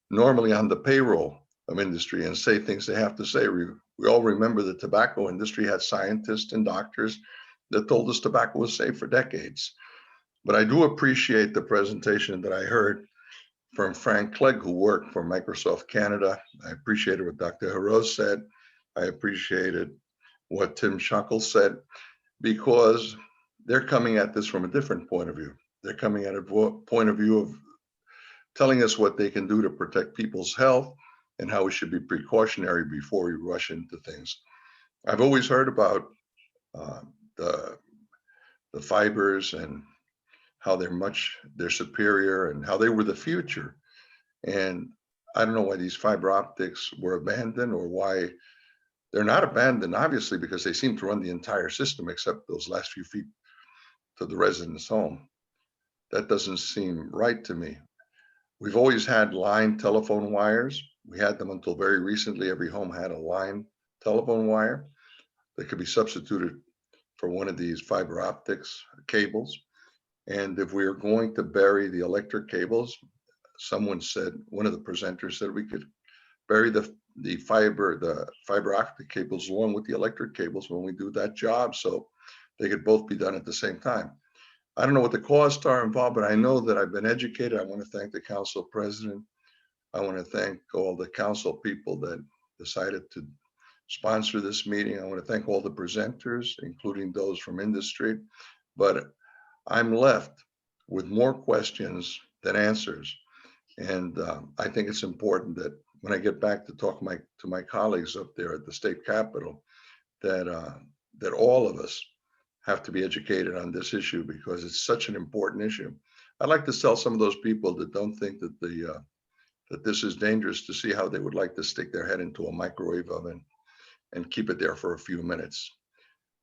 normally on the payroll of industry and say things they have to say. We all remember the tobacco industry had scientists and doctors that told us tobacco was safe for decades. But I do appreciate the presentation that I heard from Frank Clegg, who worked for Microsoft Canada. I appreciated what Dr. Heroux said. I appreciated what Tim Shuckle said, because they're coming at this from a different point of view. They're coming at a point of view of telling us what they can do to protect people's health and how we should be precautionary before we rush into things. I've always heard about the fibers and how they're superior and how they were the future. And I don't know why these fiber optics were abandoned, or why they're not abandoned, obviously, because they seem to run the entire system except those last few feet to the resident's home. That doesn't seem right to me. We've always had line telephone wires. We had them until very recently. Every home had a line telephone wire that could be substituted for one of these fiber optics cables. And if we are going to bury the electric cables, someone said, one of the presenters said we could bury the fiber optic cables along with the electric cables when we do that job, so they could both be done at the same time. I don't know what the costs are involved, but I know that I've been educated. I want to thank the council president. I want to thank all the council people that decided to sponsor this meeting. I want to thank all the presenters, including those from industry. But I'm left with more questions than answers. And I think it's important that when I get back to talk to my colleagues up there at the state capitol, that all of us have to be educated on this issue, because it's such an important issue. I'd like to tell some of those people that don't think that that this is dangerous to see how they would like to stick their head into a microwave oven and keep it there for a few minutes.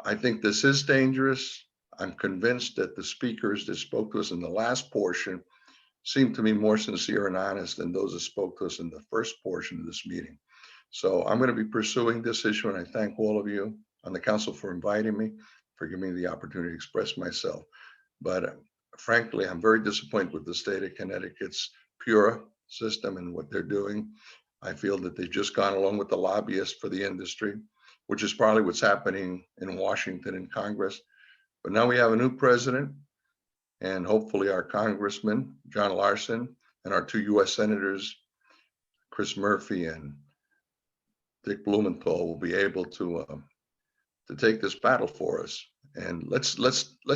I think this is dangerous. I'm convinced that the speakers that spoke to us in the last portion seemed to be more sincere and honest than those that spoke to us in the first portion of this meeting. So I'm going to be pursuing this issue, and I thank all of you on the council for inviting me, for giving me the opportunity to express myself. But frankly, I'm very disappointed with the state of Connecticut's PURA system and what they're doing. I feel that they've just gone along with the lobbyists for the industry, which is probably what's happening in Washington and Congress. But now we have a new president And hopefully our Congressman, John Larson, and our 2 US Senators, Chris Murphy and Dick Blumenthal, will be able to take this battle for us. And let's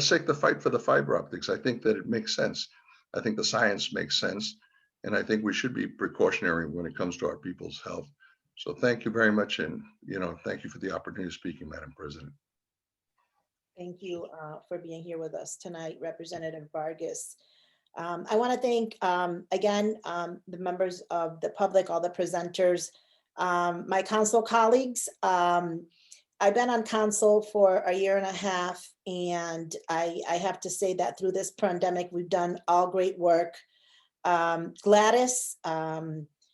take the fight for the fiber optics. I think that it makes sense. I think the science makes sense. And I think we should be precautionary when it comes to our people's health. So thank you very much. And, thank you for the opportunity of speaking, Madam President. Thank you for being here with us tonight, Representative Vargas. I want to thank, again, the members of the public, all the presenters, my council colleagues. I've been on council for a year and a half, and I have to say that through this pandemic, we've done all great work. Gladys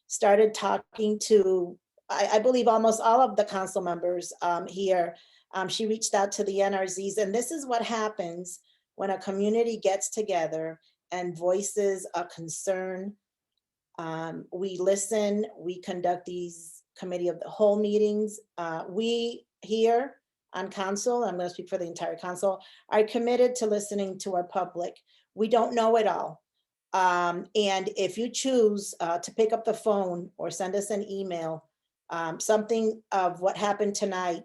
started talking to, I believe, almost all of the council members here. She reached out to the NRZs, and this is what happens when a community gets together and voices a concern. We listen, we conduct these committee of the whole meetings. We here on council, I'm going to speak for the entire council, are committed to listening to our public. We don't know it all. And if you choose to pick up the phone or send us an email, something of what happened tonight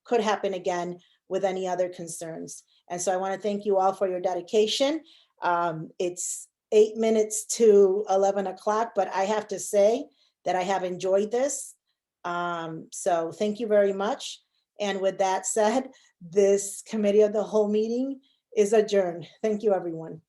could happen again with any other concerns. And so I want to thank you all for your dedication. It's 8 minutes to 11 o'clock, but I have to say that I have enjoyed this. So thank you very much. And with that said, this committee of the whole meeting is adjourned. Thank you, everyone.